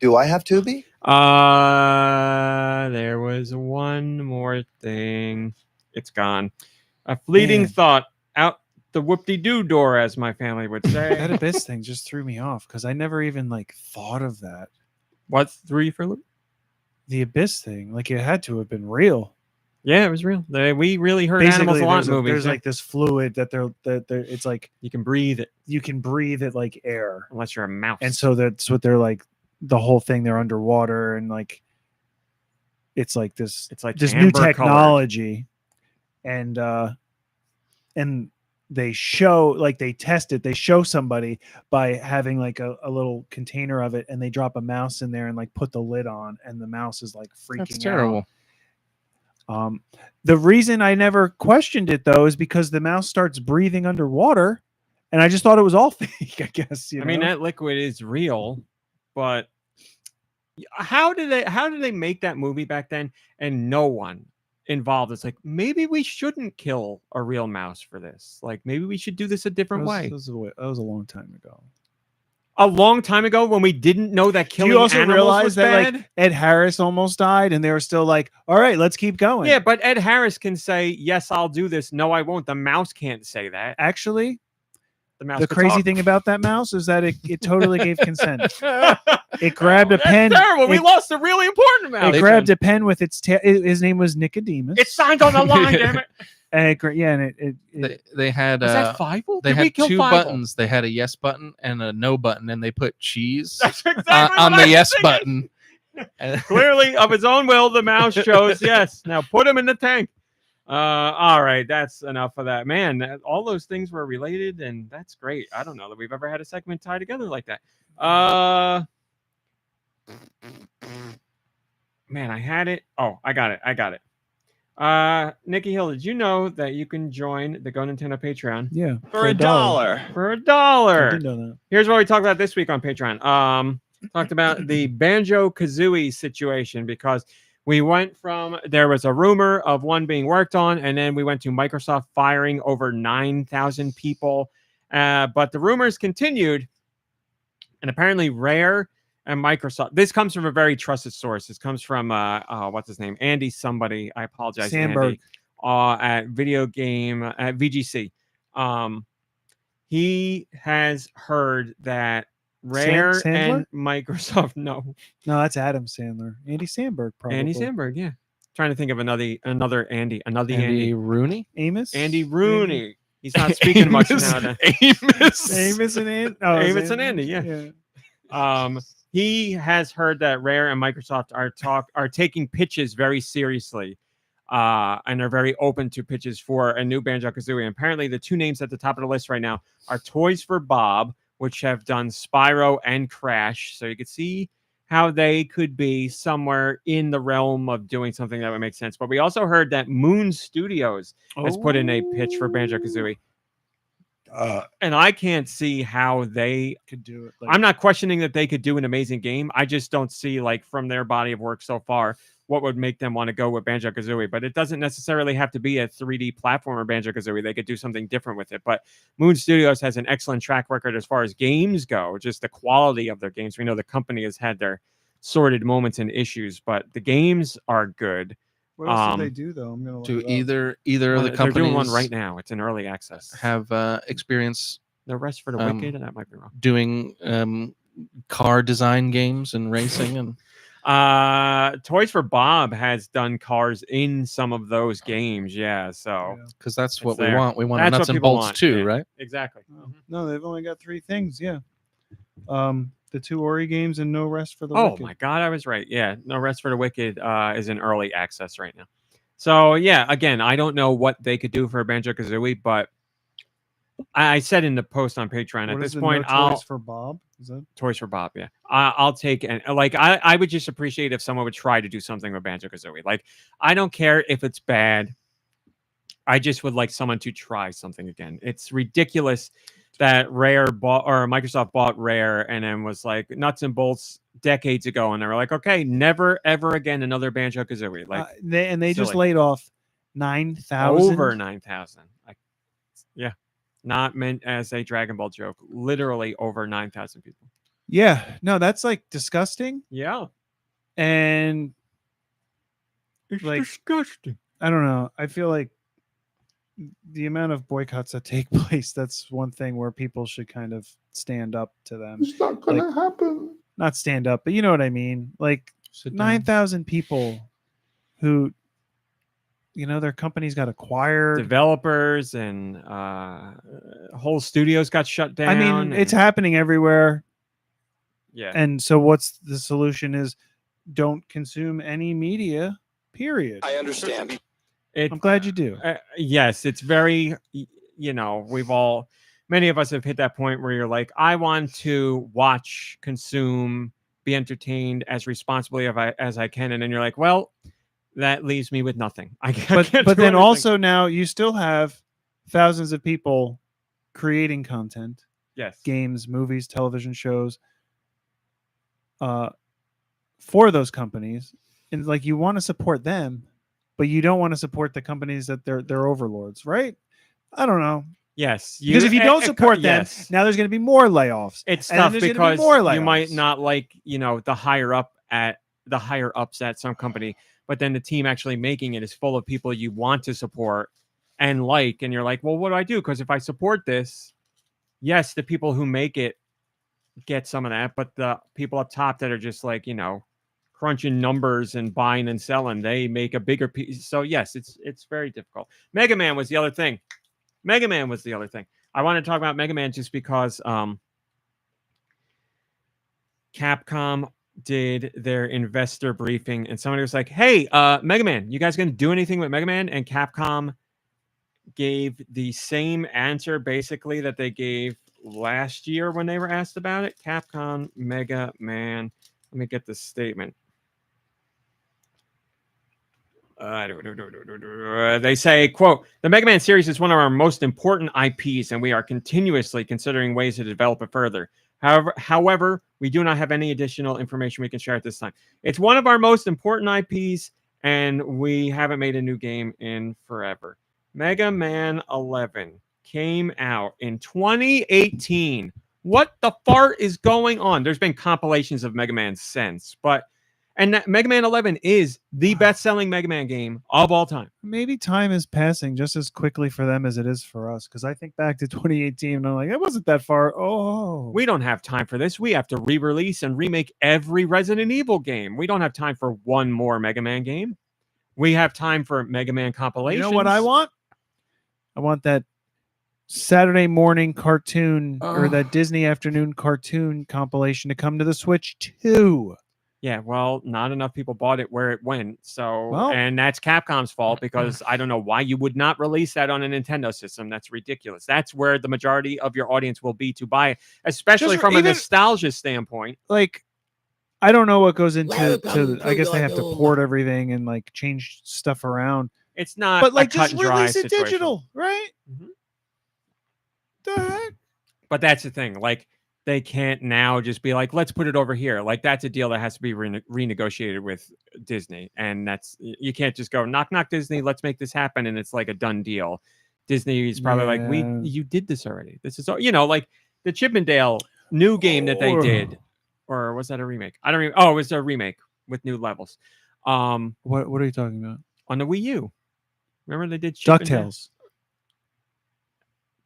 Do I have Tubi? There was one more thing. It's gone. A fleeting Man. thought out the whoop-de-doo door, as my family would That say. Abyss thing just threw me off because I never even like thought of that. What threw you for a loop? The Abyss thing, like it had to have been real. Yeah, it was real. We really heard animals a lot in movies. there's yeah. like this fluid that they're it's like You can breathe it you can breathe it like air, unless you're a mouse. and so that's what they're like. The whole thing, they're underwater, and like it's like this it's like this new amber-colored. technology, and they show like they test it. They show somebody by having like a little container of it, and they drop a mouse in there and like put the lid on, and the mouse is like freaking That's terrible. out. The reason I never questioned it though is because the mouse starts breathing underwater, and I just thought it was all fake. I guess I mean, that liquid is real, but how did they make that movie back then and no one involved? It's like, maybe we shouldn't kill a real mouse for this. Like, maybe we should do this a different way. that was a long time ago. A long time ago when we didn't know that Do killing you also animals realize was that bad? like Ed Harris almost died, and they were still like, "All right, let's keep going." Yeah, but Ed Harris can say, yes, I'll do this. No, I won't. The mouse can't say that. Actually, The mouse the could crazy talk. thing about that mouse is that it totally gave consent. It grabbed a That's pen. terrible. We It, lost a really important mouse. it grabbed a pen with its tail. His name was Nicodemus. It's signed on the line, damn it. and it They had Was that Fievel? they Did we had kill two Fievel? buttons. They had a yes button and a no button, and they put cheese That's exactly on what I the was yes thinking. button. And- Clearly, of his own will, the mouse chose yes. Now put him in the tank. All right, that's enough of that. Man, all those things were related, and that's great. I don't know that we've ever had a segment tied together like that. Man, I had it. Oh, I got it. Nicky Hill, did you know that you can join the GoNintendo Patreon Yeah. For $1. for I $1? did know that. Here's what we talked about this week on Patreon. Talked about the Banjo-Kazooie situation because we went from there was a rumor of one being worked on, and then we went to Microsoft firing over 9,000 people. But the rumors continued, and apparently Rare and Microsoft. This comes from a very trusted source. This comes from what's his name? Andy somebody. I apologize, Sandberg. Andy. At video game at VGC. He has heard that Rare Sandler? and Microsoft. No, that's Adam Sandler. Andy Sandberg, probably. Andy Sandberg. Yeah, trying to think of another Andy. Andy Rooney? Amos? Andy Rooney. He's not speaking much now. Amos. and Andy. Amos and Andy. Yeah. He has heard that Rare and Microsoft are taking pitches very seriously, and are very open to pitches for a new Banjo-Kazooie. Apparently, the two names at the top of the list right now are Toys for Bob, which have done Spyro and Crash. So you could see how they could be somewhere in the realm of doing something that would make sense. But we also heard that Moon Studios has put in a pitch for Banjo-Kazooie. And I can't see how they could do it. I'm not questioning that they could do an amazing game. I just don't see, like, from their body of work so far, what would make them want to go with Banjo-Kazooie. But it doesn't necessarily have to be a 3D platformer Banjo-Kazooie. They could do something different with it. But Moon Studios has an excellent track record as far as games go, just the quality of their games. We know the company has had their sordid moments and issues, but the games are good. What else do they do, though? I'm gonna look Do it up. either of the They're companies doing one right now. It's in early access. have experience The Rest for the Wicked, and that might be wrong. doing car design games and racing and Toys for Bob has done cars in some of those games. Yeah, so because that's It's what we there. want. We want That's nuts what and people bolts want, too, yeah. right? exactly. No, they've only got 3 things. Yeah. The 2 Ori games and No Rest for the Oh Wicked. my God, I was right. Yeah, No Rest for the Wicked is in early access right now. So yeah, again, I don't know what they could do for Banjo-Kazooie, but I said in the post on Patreon at What is this the point, No Toys for Bob? Is that? Toys for Bob, yeah. I'll take and like I would just appreciate if someone would try to do something with Banjo-Kazooie. Like, I don't care if it's bad. I just would like someone to try something again. It's ridiculous that Rare bought or Microsoft bought Rare and then was like nuts and bolts decades ago, and they were like, okay, never ever again another Banjo-Kazooie. Like They just silly. laid off 9,000. over 9,000. Yeah. Not meant as a Dragon Ball joke. Literally over 9,000 people. Yeah. No, that's like disgusting. Yeah. And It's Like- disgusting. I don't know. I feel like the amount of boycotts that take place, that's one thing where people should kind of stand up to them. It's not gonna happen. Not stand up, but you know what I mean. Like Sit down. 9,000 people who, their companies got acquired. Developers and whole studios got shut down. I mean, it's happening everywhere. yeah. And so what's the solution is don't consume any media, period. I understand. I'm glad you do. Yes, it's very, many of us have hit that point where you're like, I want to watch, consume, be entertained as responsibly as I can. And then you're like, well, that leaves me with nothing. I can't But do then anything. also now you still have thousands of people creating content, yes. games, movies, television shows, for those companies. And like you want to support them, but you don't want to support the companies that they're overlords, right? I don't know. Yes. Because if you don't support them, yes. now there's going to be more layoffs. It's and then tough there's gonna be because more you might layoffs. not like, the higher ups at some company, but then the team actually making it is full of people you want to support and like, and you're like, well, what do I do? Because if I support this, yes, the people who make it get some of that, but the people up top that are just like, crunching numbers and buying and selling, they make a bigger piece. So yes, it's very difficult. Mega Man was the other thing. I want to talk about Mega Man just because Capcom did their investor briefing and somebody was like, hey, Mega Man, you guys gonna do anything with Mega Man? And Capcom gave the same answer basically that they gave last year when they were asked about it. Capcom Mega Man Let me get this statement. They say, quote, the Mega Man series is one of our most important IPs, and we are continuously considering ways to develop it further. However, we do not have any additional information we can share at this time. It's one of our most important IPs, and we haven't made a new game in forever. Mega Man 11 came out in 2018. What the fart is going on? There's been compilations of Mega Man since, and that Mega Man 11 is the best-selling Mega Man game of all time. Maybe time is passing just as quickly for them as it is for us. Because I think back to 2018, and I'm like, it wasn't that far. Oh, We don't have time for this. We have to re-release and remake every Resident Evil game. We don't have time for one more Mega Man game. We have time for Mega Man compilations. you know what I want? I want that Saturday morning cartoon or that Disney afternoon cartoon compilation to come to the Switch too. Yeah, well, not enough people bought it where it went. So, Well- and that's Capcom's fault because I don't know why you would not release that on a Nintendo system. That's ridiculous. That's where the majority of your audience will be to buy it, especially Just from a even- nostalgia standpoint. Like, I don't know what goes into. Welcome I guess they have to to port everything and like change stuff around. It's not But like, a cut just and dry release it situation. digital, right? Mhm. The heck? But that's the thing. Like, they can't now just be like, let's put it over here. Like, that's a deal that has to be renegotiated with Disney. And you can't just go, knock, knock, Disney, let's make this happen. And it's like a done deal. Disney is probably like, Yeah. you did this already. This is, like the Chippendale new game that they did. Or was that a remake? I don't remember. Oh, it was a remake with new levels. What are you talking about? On the Wii U. Remember they did Chippendale? DuckTales.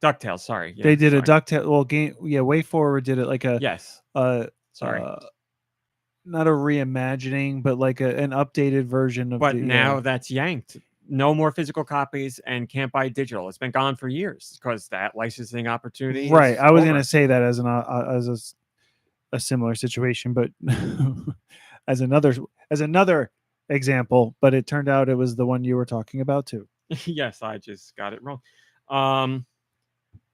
DuckTales, sorry. Yeah, They did a sorry. DuckTales. Well, game. Yeah, WayForward did it like a. Yes. Sorry. Not a reimagining, but like an updated version of. But the, now that's yanked. No more physical copies and can't buy digital. It's been gone for years because that licensing opportunity. is right. I was over. going to say that as a similar situation, but as another example. But it turned out it was the one you were talking about too. Yes, I just got it wrong.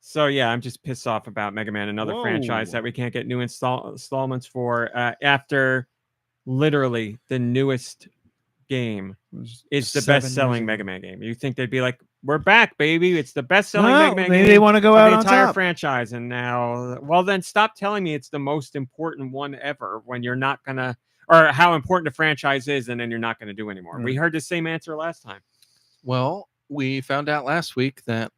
So yeah, I'm just pissed off about Mega Man, another franchise Whoa. that we can't get new installments for after literally the newest game is the 7 years best-selling ago. Mega Man game. You think they'd be like, "We're back, baby! It's the best-selling No, Mega Man maybe game." they want to go of out the on entire top. franchise, and now, well, then stop telling me it's the most important one ever when you're not gonna, or how important the franchise is, and then you're not gonna do anymore. We Right. heard the same answer last time. Well, we found out last week that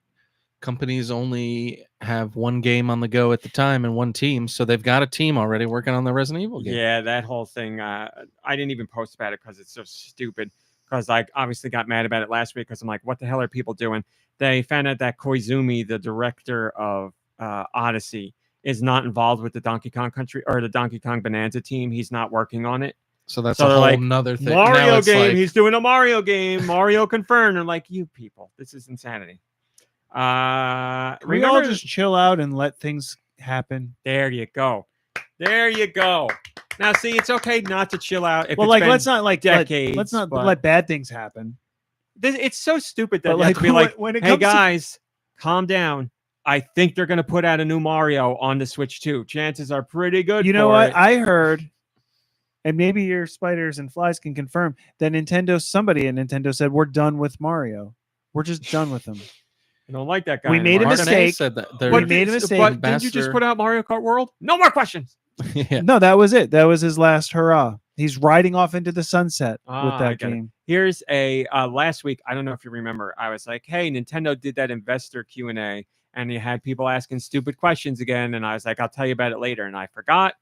companies only have one game on the go at the time and one team, so they've got a team already working on the Resident Evil game. Yeah, that whole thing. I didn't even post about it because it's so stupid. Because I obviously got mad about it last week because I'm like, what the hell are people doing? They found out that Koizumi, the director of Odyssey, is not involved with the Donkey Kong Country or the Donkey Kong Bonanza team. He's not working on it. So that's So a they're whole like, nother thing. Now Mario it's game. like- He's doing a Mario game. Mario confirmed. I'm like, you people, this is insanity. We all Remember, just chill out and let things happen. there you go. There you go. Now, see, it's okay not to chill out. If Well, it's like been let's not like decades, let's not but- let bad things happen. It's so stupid that But you have like to be like, when it hey comes to guys, calm down. I think they're going to put out a new Mario on the Switch too. Chances are pretty good. you know for what it. I heard, and maybe your spiders and flies can confirm that somebody at Nintendo said we're done with Mario. We're just done with them. I don't like that guy. We made a anymore. Martin mistake. said that. We made a mistake. But didn't you just Ambassador- put out Mario Kart World? No more questions. Yeah. No, that was it. That was his last hurrah. He's riding off into the sunset with I that get it. game. Here's a last week. I don't know if you remember. I was like, hey, Nintendo did that investor Q&A, and you had people asking stupid questions again. And I was like, I'll tell you about it later. And I forgot.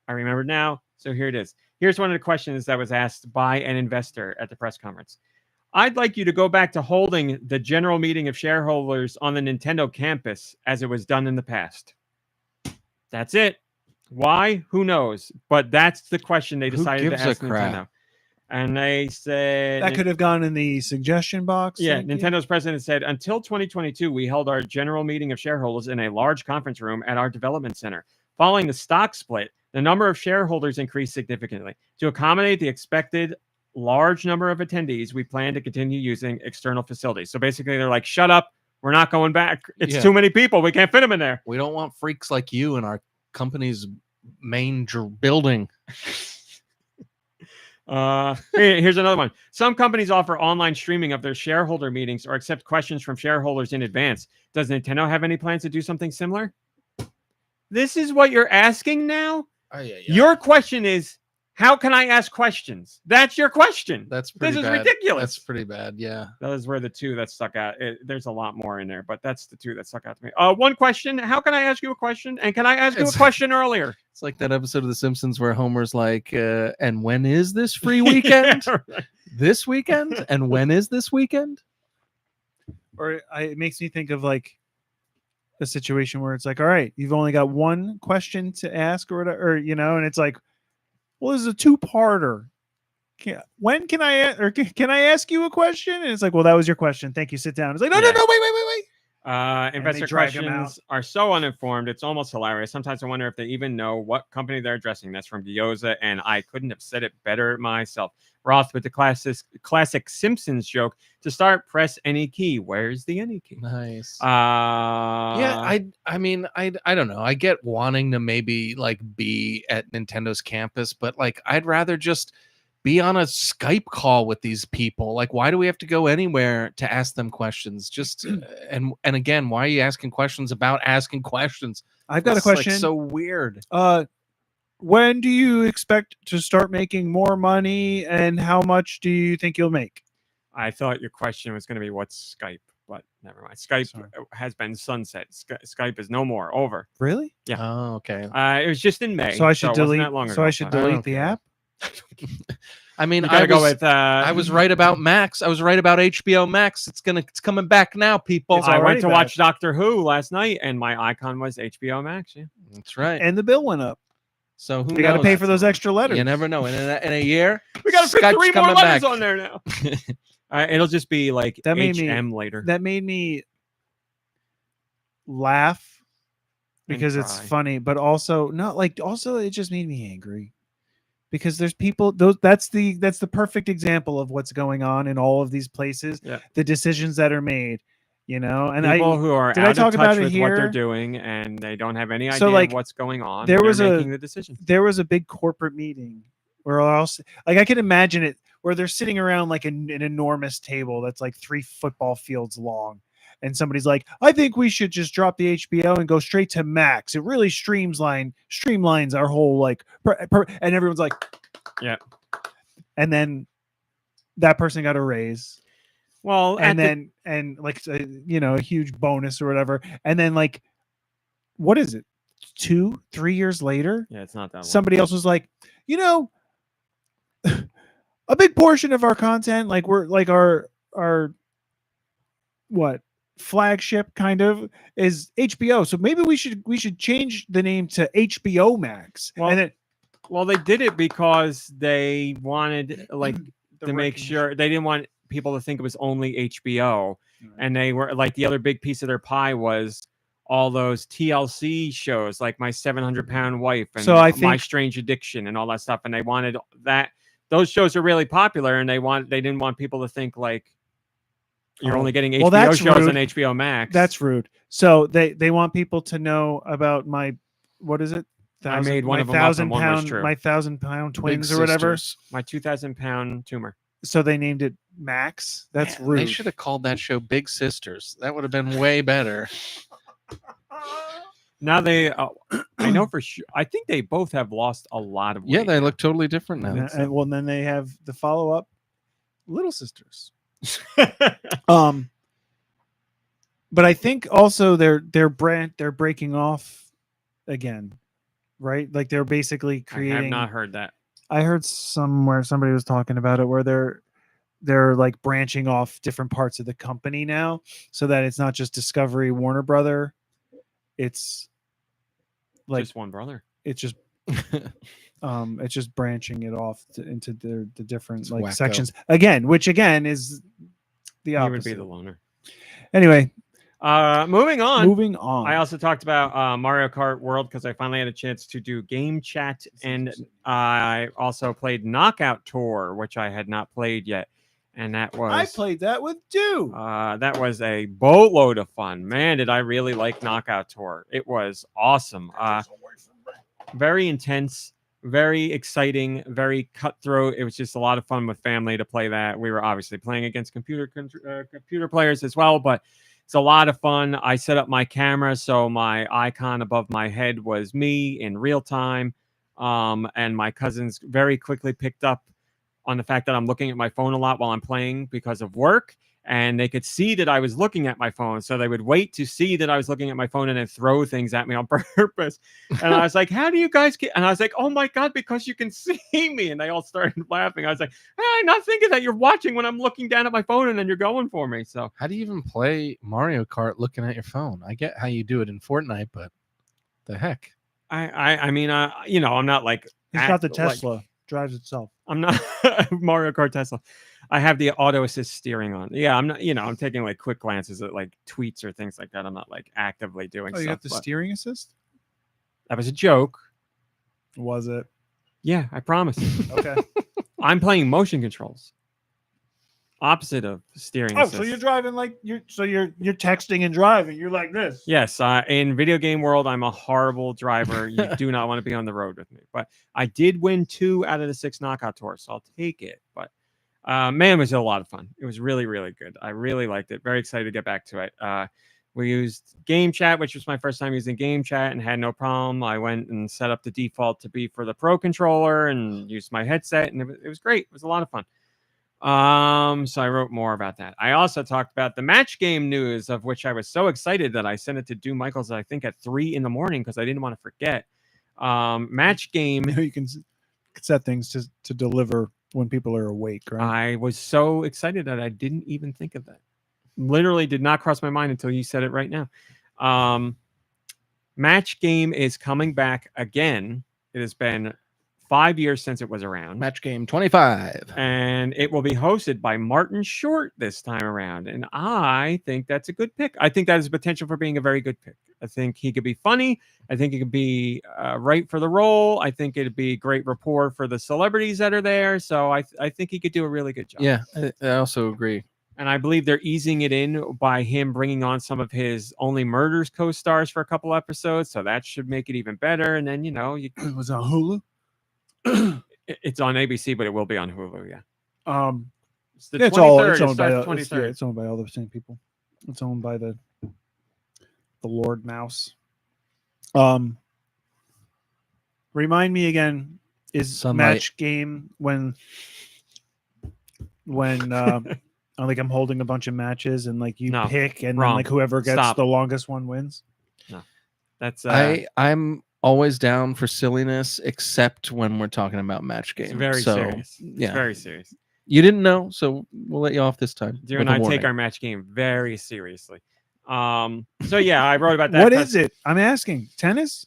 I remember now. So here it is. Here's one of the questions that was asked by an investor at the press conference. I'd like you to go back to holding the general meeting of shareholders on the Nintendo campus as it was done in the past. That's it. Why? Who knows? But that's the question they Who decided to gives a ask crap? Nintendo. And they said That could have gone in the suggestion box. yeah, thank you. Nintendo's president said, until 2022, we held our general meeting of shareholders in a large conference room at our development center. Following the stock split, the number of shareholders increased significantly. To accommodate the expected large number of attendees, we plan to continue using external facilities. So basically, they're like, shut up. We're not going back. It's Yeah. too many people. We can't fit them in there. We don't want freaks like you in our company's main building. Here's another one. Some companies offer online streaming of their shareholder meetings or accept questions from shareholders in advance. Does Nintendo have any plans to do something similar? This is what you're asking now? Oh, yeah. Your question is, how can I ask questions? That's your question. That's pretty This is bad. ridiculous. That's pretty bad. Yeah. Those were the two that stuck out. There's a lot more in there, but that's the two that stuck out to me. One question. How can I ask you a question? And can I ask you a question earlier? It's like that episode of The Simpsons where Homer's like, and when is this free weekend? Yeah, right. This weekend? And when is this weekend? Or it makes me think of like a situation where it's like, all right, you've only got one question to ask or whatever, or, and it's like, well, this is a two-parter. When can I ask you a question? And it's like, well, that was your question. Thank you. Sit down. It's like, no, wait. Investor questions are so uninformed. It's almost hilarious. Sometimes I wonder if they even know what company they're addressing. That's from Gyoza, and I couldn't have said it better myself. Roth with the classic Simpsons joke. To start, press any key. Where's the any key? Nice. Yeah, I mean, I don't know. I get wanting to maybe like be at Nintendo's campus, but like I'd rather just be on a Skype call with these people. Like, why do we have to go anywhere to ask them questions? Just and again, why are you asking questions about asking questions? I've got a question. Like, so weird. When do you expect to start making more money, and how much do you think you'll make? I thought your question was going to be what's Skype, but never mind. Skype has been sunset. Skype is no more. Over. Really? Yeah. Oh, okay. It was just in May. So I should delete. That long So ago, I should delete the app. I mean, I was right about Max. I was right about HBO Max. It's coming back now, people. I went to watch Doctor Who last night, and my icon was HBO Max. Yeah, that's right. And the bill went up. So who you got to pay for those extra letters. You never know. In a year, we got to put 3 more letters on there now. It'll just be like that HM later. That made me laugh because it's funny, but also it just made me angry. Because there's people, that's the perfect example of what's going on in all of these places. Yeah. The decisions that are made, and people who are did out I talk of touch about with it what they're here? doing, and they don't have any idea of what's going on. There was making the decision. There was a big corporate meeting where I can imagine it where they're sitting around like an enormous table that's like 3 football fields long. And somebody's like, I think we should just drop the HBO and go straight to Max. It really streamlines our whole and everyone's like, yeah. And then that person got a raise. Well, and then a huge bonus or whatever. And then what is it? 2-3 years later? Yeah, it's not that long. Somebody else was like, a big portion of our content, we're like our flagship kind of is HBO. So maybe we should change the name to HBO Max. Well, and then, they did it because they wanted to make sure they didn't want people to think it was only HBO. Right. And they were the other big piece of their pie was all those TLC shows like My 700-Pound Wife and My Strange Addiction and all that stuff. And they wanted that. Those shows are really popular, and they didn't want people to think you're only getting HBO shows on HBO Max. That's rude. So they want people to know about my, what is it? I made one of them up, and one was true. My 1,000-pound twins or whatever. My 2,000-pound tumor. So they named it Max. That's rude. They should have called that show Big Sisters. That would have been way better. Now I know for sure. I think they both have lost a lot of weight. Yeah, they look totally different now. And then they have the follow-up, Little Sisters. But I think also they're breaking off again, right? Like they're basically creating. I have not heard that. I heard somewhere somebody was talking about it where they're branching off different parts of the company now, so that it's not just Discovery Warner Brother. It's just one brother. It's just it's just branching it off into the different sections again, which again is the opposite. He would be the loner. Anyway, moving on. I also talked about Mario Kart World because I finally had a chance to do game chat, and I also played Knockout Tour, which I had not played yet. And I played that with Deux. That was a boatload of fun. Man, did I really like Knockout Tour. It was awesome. very intense, very exciting, very cutthroat. It was just a lot of fun with family to play that. We were obviously playing against computer players as well, but it's a lot of fun. I set up my camera so my icon above my head was me in real time, and my cousins very quickly picked up on the fact that I'm looking at my phone a lot while I'm playing because of work. And they could see that I was looking at my phone. So they would wait to see that I was looking at my phone and then throw things at me on purpose. And I was like, how do you guys get? And I was like, oh my God, because you can see me. And they all started laughing. I was like, hey, I'm not thinking that you're watching when I'm looking down at my phone and then you're going for me. So How do you even play Mario Kart looking at your phone? I get how you do it in Fortnite, but the heck? I mean, you know, I'm not like, He's got the like- Tesla, drives itself. I'm not Mario Kart Tesla. I have the auto assist steering on. Yeah, I'm not, you know, I'm taking like quick glances at like tweets or things like that. I'm not like actively doing Oh, you stuff. got the but steering assist? that was a joke. Was it? Yeah, I promise. Okay. I'm playing motion controls. Opposite of steering Oh, assist. so you're driving like you're texting and driving. You're like this. Yes, in video game world, I'm a horrible driver. You do not want to be on the road with me. But I did win 2 out of the 6 knockout tours, so I'll take it. But man, it was a lot of fun. It was really, really good. I really liked it. Very excited to get back to it. We used Game Chat, which was my first time using Game Chat, and had no problem. I went and set up the default to be for the Pro controller and used my headset, and it was great. It was a lot of fun. So I wrote more about that. I also talked about the match game news, of which I was so excited that I sent it to Do Michaels, I think, at 3 in the morning because I didn't want to forget. Match game. You can set things to deliver when people are awake, right? I was so excited that I didn't even think of that. Literally did not cross my mind until you said it right now. Match game is coming back again. It has been 5 years since it was around. Match game 25. And it will be hosted by Martin Short this time around. And I think that's a good pick. I think that has potential for being a very good pick. I think he could be funny. I think he could be right for the role. I think it'd be great rapport for the celebrities that are there. So I think he could do a really good job. Yeah, I also agree. And I believe they're easing it in by him bringing on some of his Only Murders co-stars for a couple episodes. So that should make it even better. And then, you know, It was on Hulu. It's on ABC, but it will be on Hulu. Yeah. It's the Yeah, it's 23rd. it's It owned by starts the, it's, 23rd. it's owned by all the same people. It's owned by the Lord Mouse. Remind me again, is Sunlight. match game when like I'm holding a bunch of matches and like you No, pick and then wrong. like whoever gets Stop. the longest one wins? That's I'm always down for silliness, except when we're talking about match game. it's very so, serious. Yeah, It's very serious. you didn't know, so we'll let you off this time. Drew with and a I take warning. our match game very seriously. So yeah, I wrote about that. What 'cause is it? I'm asking. Tennis?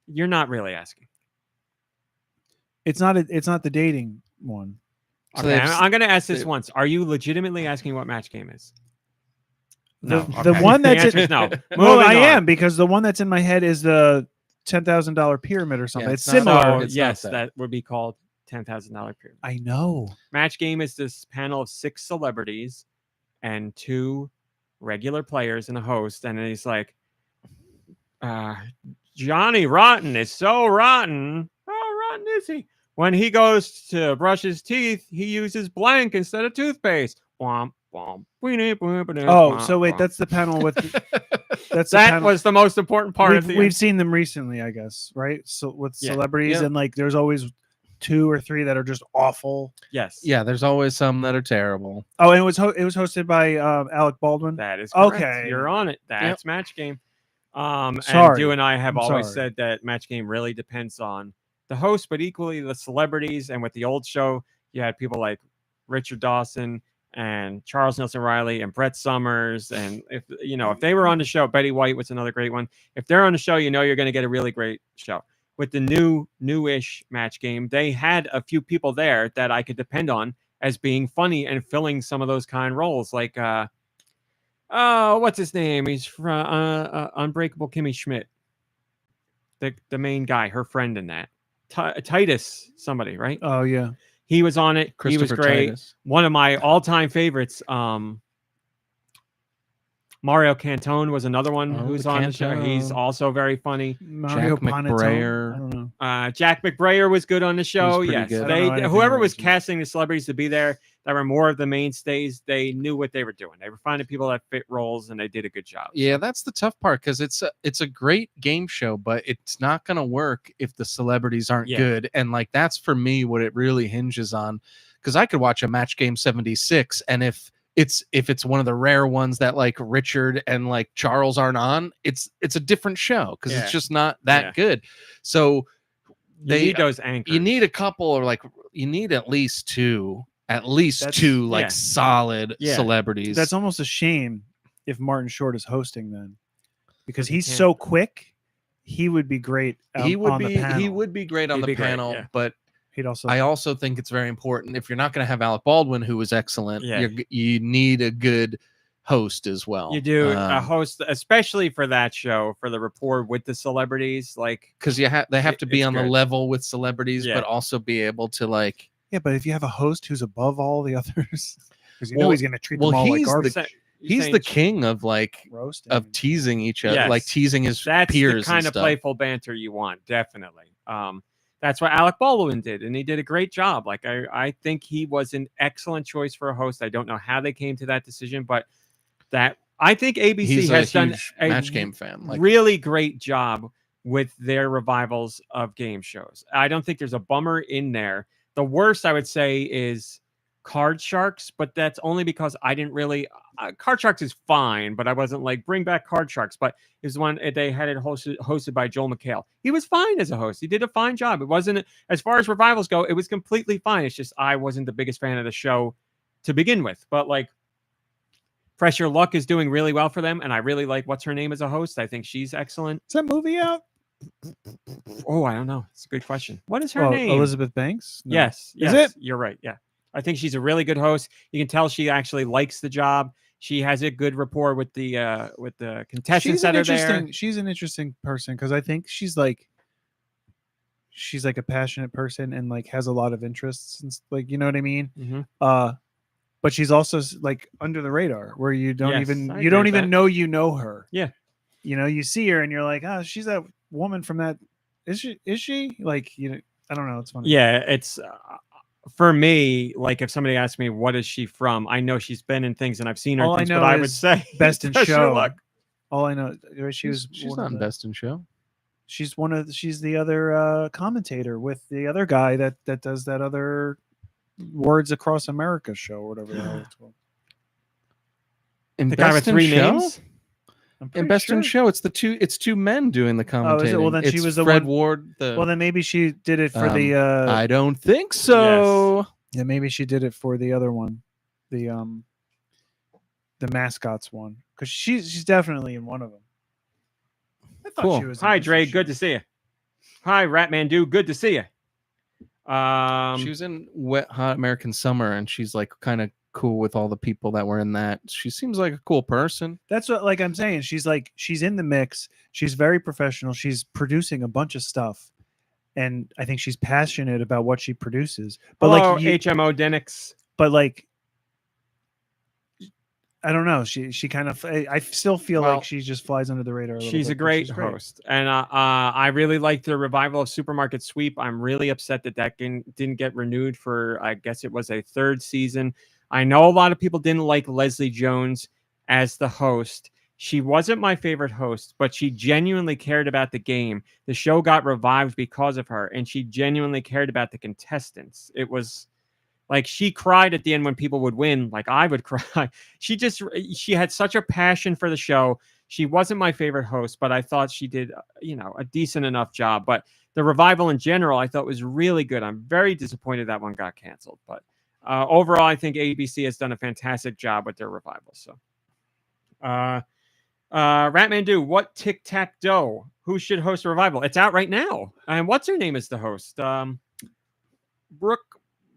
You're not really asking. It's not the dating one. So Okay, they've- I'm going to ask this they- once. Are you legitimately asking what match game is? The Okay. one that's the answer is no. Well, Moving I on. am, because the one that's in my head is the $10,000 pyramid or something. Yeah, it's it's not- similar. So It's not yes, that. that would be called $10,000 period. I know. Match game is this panel of 6 celebrities and 2 regular players and a host, and he's like, Johnny Rotten is so rotten. How rotten is he? When he goes to brush his teeth, he uses blank instead of toothpaste. Womp, womp, Oh, so wait, that's the panel with that's the that panel. was the most important part of the We've seen them recently, I guess, right? So with Yeah. celebrities, Yeah. and like there's always 2 or 3 that are just awful. yes. Yeah, there's always some that are terrible. Oh, and it was hosted by Alec Baldwin. That is correct. Okay. You're on it. That's match game. And Sorry. you and I have I'm always sorry. said that match game really depends on the host, but equally the celebrities. And with the old show, you had people like Richard Dawson and Charles Nelson Riley and Brett Summers. And if they were on the show, Betty White was another great one. If they're on the show, you're going to get a really great show. With the newish match game, they had a few people there that I could depend on as being funny and filling some of those kind roles. Like, what's his name? He's from Unbreakable Kimmy Schmidt. The main guy, her friend in that. Titus, somebody, right? Oh yeah. He was on it. He was Christopher great. Titus. One of my all-time favorites. Mario Cantone was another one Oh, who's on the show. He's Cantone. also very funny. Mario Jack Panettone? McBrayer. I don't know. Jack McBrayer was good on the show. pretty Yes, good. I don't know anything whoever about was these. casting the celebrities to be there that were more of the mainstays, they knew what they were doing. They were finding people that fit roles, and they did a good job. Yeah, that's the tough part because it's a great game show, but it's not gonna work if the celebrities aren't Yeah. good. And like that's for me what it really hinges on. Because I could watch a Match Game 76, and if it's one of the rare ones that like Richard and like Charles aren't on, it's a different show because Yeah. it's just not that Yeah. good. So You need those anchors. you need a couple, or like you need at least two That's- like yeah. solid Yeah. celebrities. That's almost a shame if Martin Short is hosting then, because he he's can't. so quick. He would be great. he would on be the panel. he would be great on He'd the be great, panel, yeah. but He'd also. I also think it's very important if you're not going to have Alec Baldwin, who was excellent. Yeah. You need a good host as well. You do a Um, host, especially for that show, for the rapport with the celebrities. Like, because they have to be It's on the good. level with celebrities, Yeah. but also be able to like. yeah, but if you have a host who's above all the others, because you know Well- he's going to treat well, them all like he's the- garbage. you're He's saying the king of like roasting. of teasing each other, Yes. like teasing his that's peers. the kind and of stuff. playful banter you want, definitely. That's what Alec Baldwin did, and he did a great job. Like, I think he was an excellent choice for a host. I don't know how they came to that decision, but that I think ABC He's has a done huge a Match Game fan. Like, really great job with their revivals of game shows. I don't think there's a bummer in there. The worst I would say is Card Sharks, but that's only because I didn't really. Card Sharks is fine, but I wasn't like bring back Card Sharks. But it was one they had it hosted by Joel McHale. He was fine as a host. He did a fine job. It wasn't as far as revivals go. It was completely fine. It's just I wasn't the biggest fan of the show to begin with. But like Fresh Your Luck is doing really well for them, and I really like what's her name as a host. I think she's excellent. Is that movie out? Oh, I don't know. It's a good question. What is her Well, name? Elizabeth Banks. No. Yes. Is Yes. it? You're right. Yeah. I think she's a really good host. You can tell she actually likes the job. She has a good rapport with the contestants She's that an are there. interesting. She's an interesting person because I think she's like a passionate person and like has a lot of interests and like you know what I mean. Mhm. But she's also like under the radar where you don't Yes, I even agree with that. know you know her. Yeah. You know, you see her and you're like, oh, she's that woman from that. Is she like you know? I don't know. It's funny. Yeah, it's for me. Like if somebody asks me what is she from, I know she's been in things and I've seen her. All in I things, know but I would is say Best in Fresh Your Show. Luck. All I know, she was. she's one not of in the- Best in Show. She's one of. She's the other commentator with the other guy that does that other Words Across America show or whatever the hell it's called. In The guy with Best in three Show? names. I'm In pretty Best in sure. Show, it's two men doing the commentating. Oh, is it? Well, then she It's was the Fred one- Ward. Well, then maybe she did it for the. I don't think so. Yeah, maybe she did it for the other one, the mascots one, because she's definitely in one of them. I thought Cool. she was. in Hi, Best in Dre. Show. Good to see you. Hi, Ratman. Good to see you. She was in Wet Hot American Summer, and she's like kind of cool with all the people that were in that. She seems like a cool person. That's what, like I'm saying, she's in the mix. She's very professional. She's producing a bunch of stuff, and I think she's passionate about what she produces. But hello, like, HMO Denix. but like, I don't know. She kind of. I still feel Well, like she just flies under the radar. little She's a bit, but great she's host, and I really liked the revival of Supermarket Sweep. I'm really upset that didn't get renewed for. I guess it was a third season. I know a lot of people didn't like Leslie Jones as the host. She wasn't my favorite host, but she genuinely cared about the game. The show got revived because of her, and she genuinely cared about the contestants. It was. Like she cried at the end when people would win, like I would cry. She had such a passion for the show. She wasn't my favorite host, but I thought she did, a decent enough job. But the revival in general, I thought was really good. I'm very disappointed that one got canceled. But overall, I think ABC has done a fantastic job with their revival. So, Ratman, what tic-tac-toe? Who should host a revival? It's out right now. And what's her name is the host? Brooke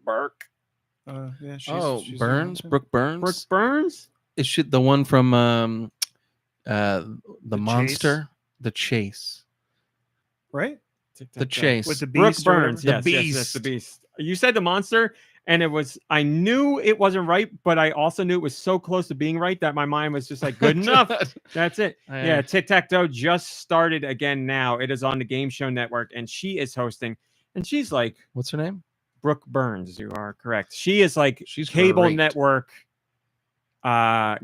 Burke. Yeah, she's Burns, Burns. Brooke Burns. Brooke Burns? Is she the one from the Chase? Monster, the Chase, Right? the Chase With the Brooke Beast or whatever? Burns. The Yes, yes, Beast. yes, the Beast. You said the Monster, And I knew it wasn't right, but I also knew it was so close to being right that my mind was just like, good enough. That's it. Yeah, Tic-Tac-Toe just started again now. It is on the Game Show Network, and she is hosting. And she's like, what's her name? Brooke Burns. You are correct. She is like She's cable great. network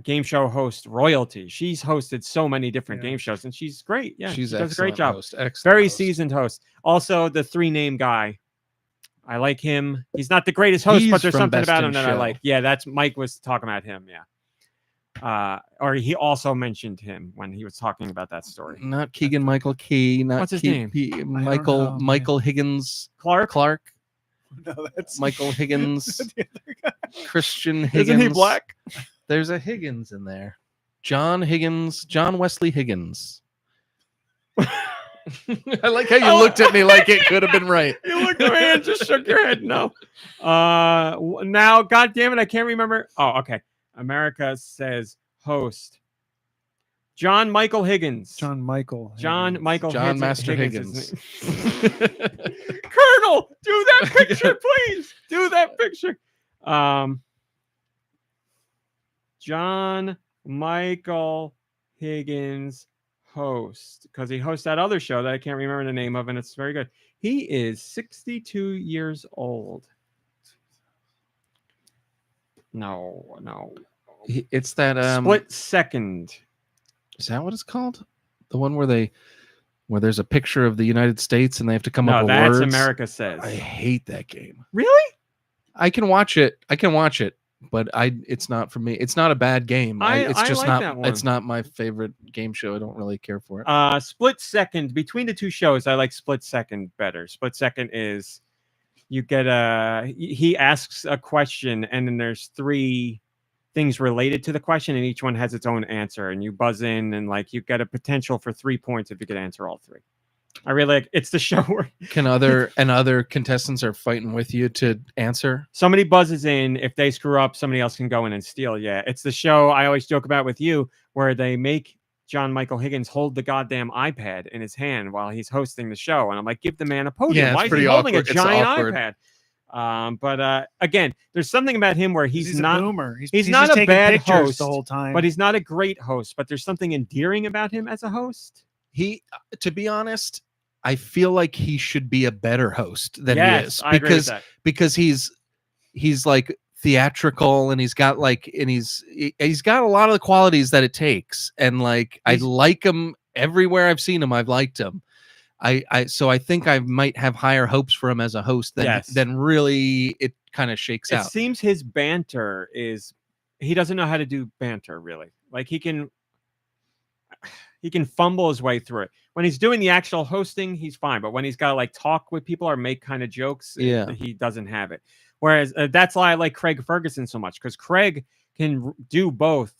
game show host royalty. She's hosted so many different game shows, and she's great. Yeah, she's she does a great job. Host. Excellent Very host. seasoned host. Also, the 3-name guy. I like him. He's not the greatest host, but there's something about him that I like. Yeah, that's Mike was talking about him. Yeah. Or he also mentioned him when he was talking about that story. Not Keegan Michael Key. Not What's his name? Michael Higgins Clark. No, that's Michael Higgins. the other guy. Christian Higgins. Isn't he black? There's a Higgins in there. John Wesley Higgins. I like how you looked at me like it could have been right. You looked at me and just shook your head. No. Now, God damn it, I can't remember. Oh, okay. America says host. John Michael Higgins. John Master Higgins. Colonel, do that picture, please. Do that picture. John Michael Higgins host, because he hosts that other show that I can't remember the name of, and it's very good. He is 62 years old. No. It's that Split Second. Is that what it's called? The one where there's a picture of the United States and they have to come up with words? No, that's America Says. I hate that game. Really? I can watch it, but it's not for me. It's not a bad game. It's just like that one. It's not my favorite game show. I don't really care for it. Split Second. Between the two shows, I like Split Second better. Split Second is you get he asks a question and then there's 3 things related to the question and each one has its own answer, and you buzz in and like you get a potential for 3 points if you could answer all 3. I really like it's the show where other contestants are fighting with you to answer. Somebody buzzes in. If they screw up, somebody else can go in and steal. Yeah, it's the show I always joke about with you where they make John Michael Higgins hold the goddamn iPad in his hand while he's hosting the show, and I'm like, give the man a podium. Yeah, why is he holding a giant iPad? But again, there's something about him where he's not a boomer. He's not a bad host the whole time, but he's not a great host. But there's something endearing about him as a host. To be honest, I feel like he should be a better host than he is, I agree with that. because he's like theatrical and he's got a lot of the qualities that it takes, and like I like him everywhere I've seen him. I've liked him. So I think I might have higher hopes for him as a host than really it kind of shakes out. It seems his banter he doesn't know how to do banter really. Like he can fumble his way through it. When he's doing the actual hosting, he's fine. But when he's got to like talk with people or make kind of jokes, he doesn't have it. Whereas that's why I like Craig Ferguson so much, because Craig can do both.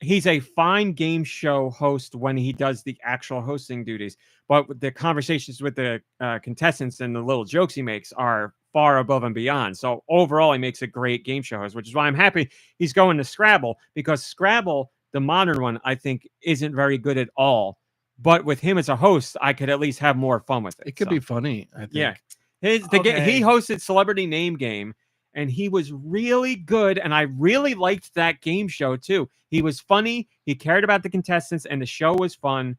He's a fine game show host when he does the actual hosting duties, but the conversations with the contestants and the little jokes he makes are far above and beyond. So overall, he makes a great game show host, which is why I'm happy he's going to Scrabble, because Scrabble, the modern one, I think isn't very good at all. But with him as a host, I could at least have more fun with it. It could be funny, I think. Yeah. He hosted Celebrity Name Game, and he was really good, and I really liked that game show too. He was funny, he cared about the contestants, and the show was fun.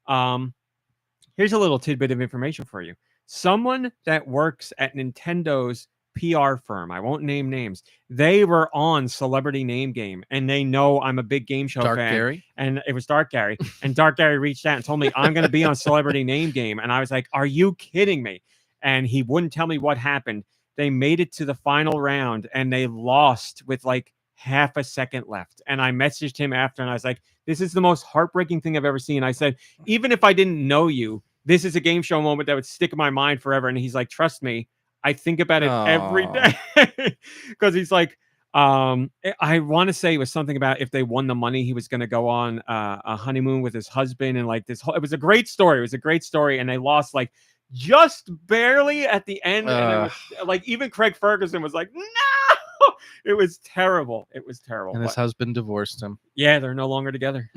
Here's a little tidbit of information for you. Someone that works at Nintendo's PR firm, I won't name names, they were on Celebrity Name Game, and they know I'm a big game show fan. Gary? And it was Dark Gary. And Dark Gary reached out and told me I'm going to be on Celebrity Name Game. And I was like, are you kidding me? And he wouldn't tell me what happened. They made it to the final round, and they lost with like half a second left. And I messaged him after, and I was like, this is the most heartbreaking thing I've ever seen. I said, even if I didn't know you, this is a game show moment that would stick in my mind forever. And he's like, trust me, I think about it every day. Because he's like, I want to say it was something about if they won the money, he was going to go on a honeymoon with his husband. And like it was a great story. It was a great story. And they lost like just barely at the end. And it was, like even Craig Ferguson was like, no, it was terrible. It was terrible. And his husband divorced him. Yeah, they're no longer together.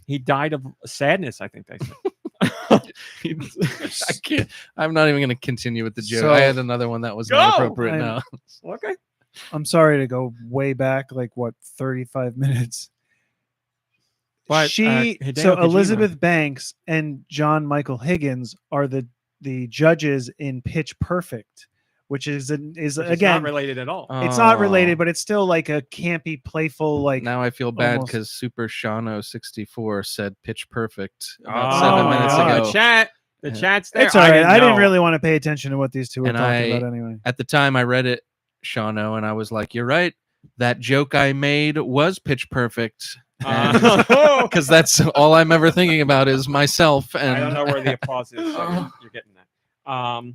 He died of sadness, I think they said. I can't. I'm not even going to continue with the joke. So- I had another one that was not Go! appropriate. I'm- No. Okay. I'm sorry to go way back, like what, 35 minutes. But, Hideo Kojima- Elizabeth Banks and John Michael Higgins are the judges in Pitch Perfect, which is Which is again not related at all. it's not Oh. related, but it's still like a campy, playful, like Now I feel bad almost- because Super Shano 64 said Pitch Perfect Oh, about 7 minutes God. ago. The chat. The Yeah. chat's there. it's all right. I didn't know. really want to pay attention to what these two were And talking I- about anyway. At the time I read it, Shano, and I was like, "You're right. That joke I made was Pitch Perfect." Because that's all I'm ever thinking about is myself. And I don't know where the applause is. So you're getting that.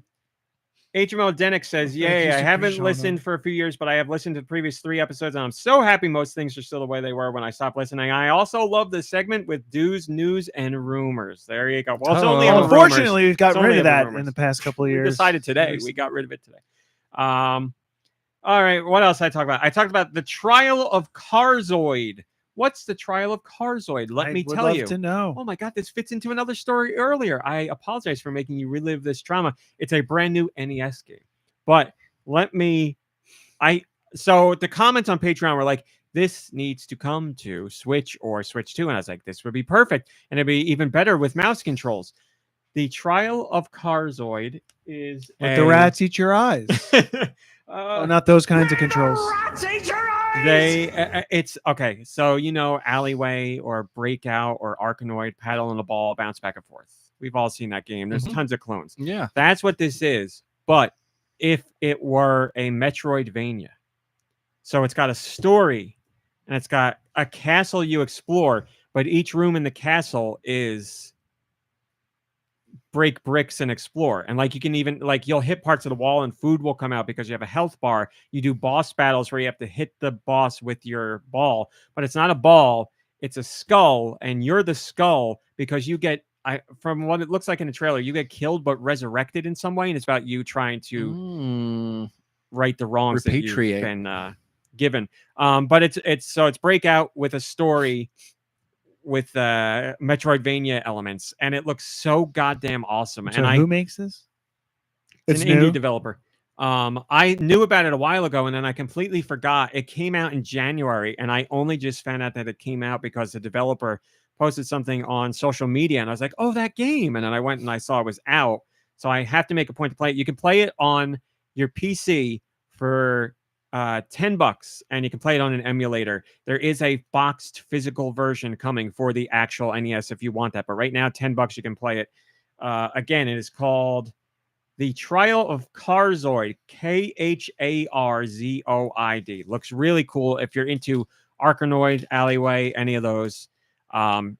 HMO Denick says, Well, thank "Yay! you, I Super haven't Shauna. listened for a few years, but I have listened to the previous 3 episodes, and I'm so happy most things are still the way they were when I stopped listening. I also love the segment with Deux, news, and rumors. There you go. Well, it's only Oh. ever rumors. Unfortunately, we've got It's only rid of ever that rumors. in the past couple of We years. decided today. We got rid of it today. All right. What else I talk about? I talked about the trial of Carzoid. What's the trial of Carzoid? Let I me would tell love you. to know. Oh my God, this fits into another story earlier. I apologize for making you relive this trauma. It's a brand new NES game. But so the comments on Patreon were like, this needs to come to Switch or Switch 2. And I was like, this would be perfect. And it'd be even better with mouse controls. The trial of Carzoid is Let the rats eat your eyes. uh, Oh, not those kinds of controls. it's okay. So Alleyway or Breakout or Arkanoid, paddle in the ball, bounce back and forth. We've all seen that game. There's Mhm. tons of clones. yeah. That's what this is. But if it were a Metroidvania, so it's got a story and it's got a castle you explore, but each room in the castle is break bricks and explore. And like you can even you'll hit parts of the wall and food will come out because you have a health bar. You do boss battles where you have to hit the boss with your ball, but it's not a ball, it's a skull, and you're the skull because you get from what it looks like in the trailer, you get killed but resurrected in some way, and it's about you trying to right the wrongs that you've Repatriate. been given. But it's Breakout with a story with Metroidvania elements, and it looks so goddamn awesome. So and who makes this? it's an indie developer. I knew about it a while ago, and then I completely forgot. It came out in January, and I only just found out that it came out because the developer posted something on social media, and I was like, "Oh, that game!" And then I went and I saw it was out, so I have to make a point to play it. You can play it on your PC for $10, and you can play it on an emulator. There is a boxed physical version coming for the actual NES if you want that, but right now, $10 you can play it. Again, it is called The Trial of Carzoid, Kharzoid. Looks really cool if you're into Arkanoid, Alleyway, any of those. I'm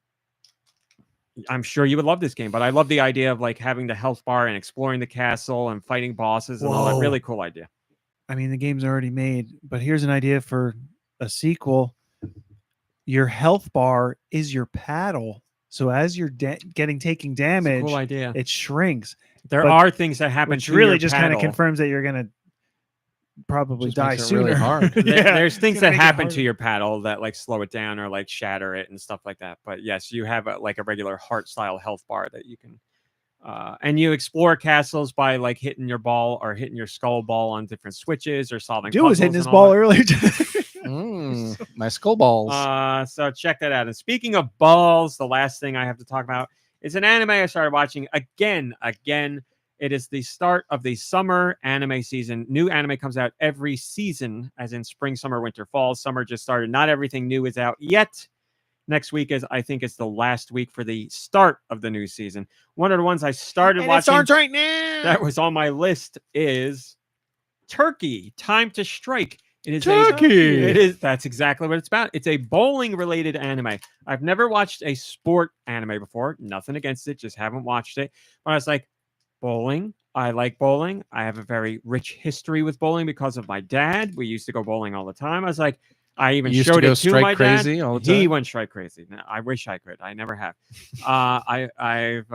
sure you would love this game, but I love the idea of having the health bar and exploring the castle and fighting bosses and all that. Whoa. Really cool idea. I mean, the game's already made, but here's an idea for a sequel. Your health bar is your paddle. So as you're taking It's a damage, cool idea. it shrinks, There but- are things that happen which to really your just kind of paddle. confirms that you're going to probably Just die makes it sooner. really hard. There's things It's that gonna make it happen to harder. your paddle that slow it down or shatter it and stuff like that. But yes, you have a regular heart style health bar that you can, and you explore castles by hitting your ball or hitting your skull ball on different switches or solving. Dude was hitting puzzles his and all ball that. earlier. My skull balls. So check that out. And speaking of balls, the last thing I have to talk about is an anime I started watching again. It is the start of the summer anime season. New anime comes out every season, as in spring, summer, winter, fall. Summer just started. Not everything new is out yet. Next week I think it's the last week for the start of the new season. One of the ones I started And it watching starts right now. that was on my list is Turkey, Time to Strike. It is Turkey! That's exactly what it's about. It's a bowling related anime. I've never watched a sport anime before. Nothing against it, just haven't watched it. But I was like, bowling. I like bowling. I have a very rich history with bowling because of my dad. We used to go bowling all the time. I was like, I even You used to showed go it to strike my crazy dad. all the He time? went strike crazy. No, I wish I could. I never have. I've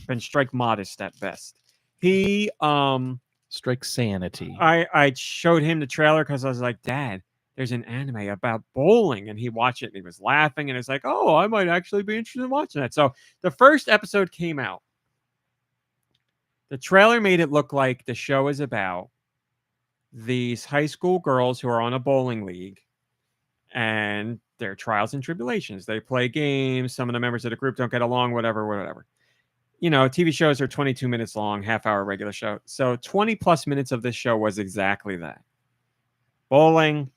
been strike modest at best. He Strike sanity. I showed him the trailer because I was like, Dad, there's an anime about bowling, and he watched it and he was laughing and it's like, oh, I might actually be interested in watching that. So the first episode came out. The trailer made it look like the show is about these high school girls who are on a bowling league and their trials and tribulations. They play games. Some of the members of the group don't get along, whatever. You know, TV shows are 22 minutes long, half-hour regular show. So 20 plus minutes of this show was exactly that. Bowling.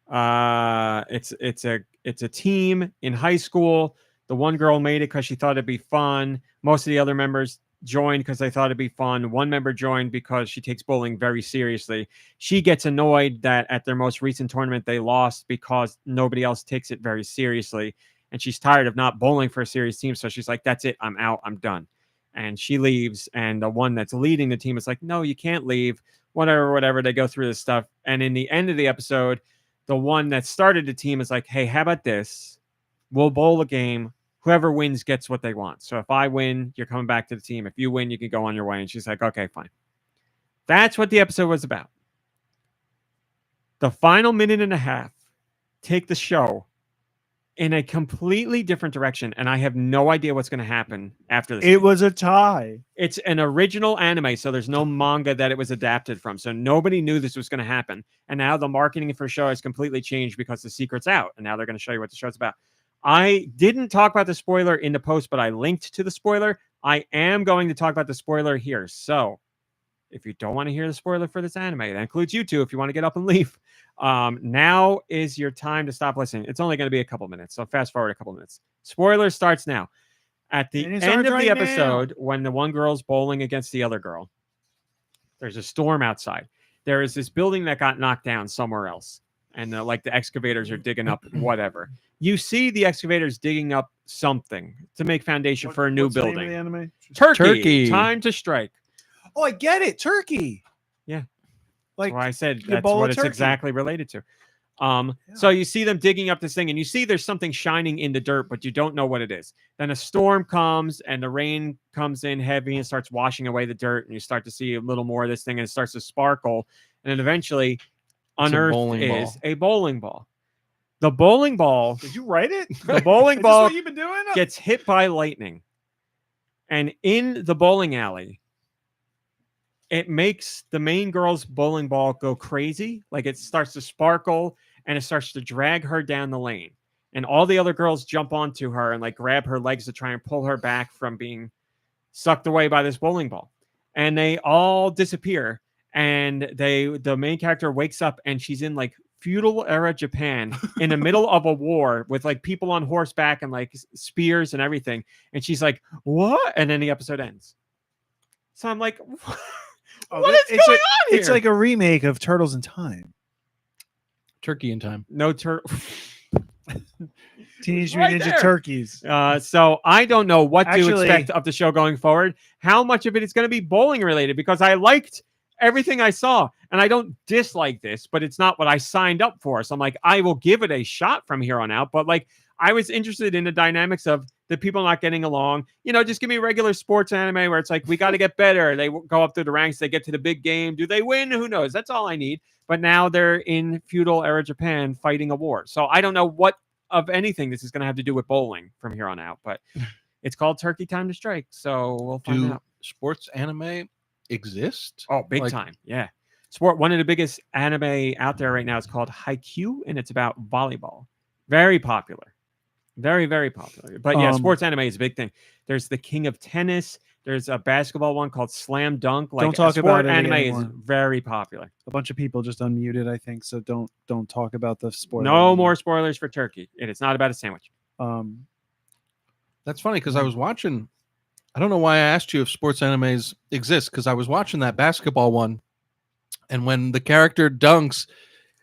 It's a team in high school. The one girl made it because she thought it'd be fun. Most of the other members joined because they thought it'd be fun. One member joined because she takes bowling very seriously. She gets annoyed that at their most recent tournament they lost because nobody else takes it very seriously. And she's tired of not bowling for a serious team. So she's like, that's it. I'm out. I'm done. And she leaves. And the one that's leading the team is like, no, you can't leave. Whatever. They go through this stuff. And in the end of the episode, the one that started the team is like, hey, how about this? We'll bowl a game. Whoever wins gets what they want. So if I win, you're coming back to the team. If you win, you can go on your way. And she's like, okay, fine. That's what the episode was about. The final minute and a half take the show in a completely different direction. And I have no idea what's going to happen after this. It was a tie. It's an original anime, so there's no manga that it was adapted from. So nobody knew this was going to happen. And now the marketing for the show has completely changed because the secret's out. And now they're going to show you what the show's about. I didn't talk about the spoiler in the post, but I linked to the spoiler. I am going to talk about the spoiler here. So if you don't want to hear the spoiler for this anime, that includes you two if you want to get up and leave. Now is your time to stop listening. It's only going to be a couple minutes, so fast forward a couple minutes. Spoiler starts now. At the end of the episode, when the one girl's bowling against the other girl, there's a storm outside. There is this building that got knocked down somewhere else. And like the excavators are digging up whatever. You see the excavators digging up something to make foundation for a new building. The name of the anime? Turkey. Time to strike. Oh, I get it. Turkey. Yeah. Like I said that's what it's exactly related to. So you see them digging up this thing and you see there's something shining in the dirt, but you don't know what it is. Then a storm comes and the rain comes in heavy and starts washing away the dirt. And you start to see a little more of this thing and it starts to sparkle. And then eventually unearthed is a bowling ball. The bowling ball. Did you write it? The bowling ball what you've been doing? Gets hit by lightning. And in the bowling alley, it makes the main girl's bowling ball go crazy. Like it starts to sparkle and it starts to drag her down the lane. And all the other girls jump onto her and like grab her legs to try and pull her back from being sucked away by this bowling ball. And they all disappear. And the main character wakes up and she's in like feudal era Japan in the middle of a war with like people on horseback and like spears and everything. And she's like, what? And then the episode ends. So I'm like, what is going on here? It's like a remake of Turtles in Time. Turkey in Time. No Teenage Mutant Ninja Turkeys. So I don't know what to expect of the show going forward. How much of it is going to be bowling related? Because I liked everything I saw. And I don't dislike this, but it's not what I signed up for. So I'm like, I will give it a shot from here on out. But like, I was interested in the dynamics of the people not getting along. You know, just give me regular sports anime where it's like, we got to get better. They go up through the ranks. They get to the big game. Do they win? Who knows? That's all I need. But now they're in feudal era Japan fighting a war. So I don't know what of anything this is going to have to do with bowling from here on out. But it's called Turkey Time to Strike. So we'll find out. Sports anime exist? Oh, big time. Yeah. One of the biggest anime out there right now is called Haikyuu, and it's about volleyball. Very popular. Very, very popular. But yeah, sports anime is a big thing. There's the King of Tennis. There's a basketball one called Slam Dunk. Like, don't talk about it anime anymore. is very popular. A bunch of people just unmuted, I think. So don't talk about the spoilers. No more spoilers for Turkey. It's not about a sandwich. That's funny because I was watching. I don't know why I asked you if sports animes exist because I was watching that basketball one. And when the character dunks,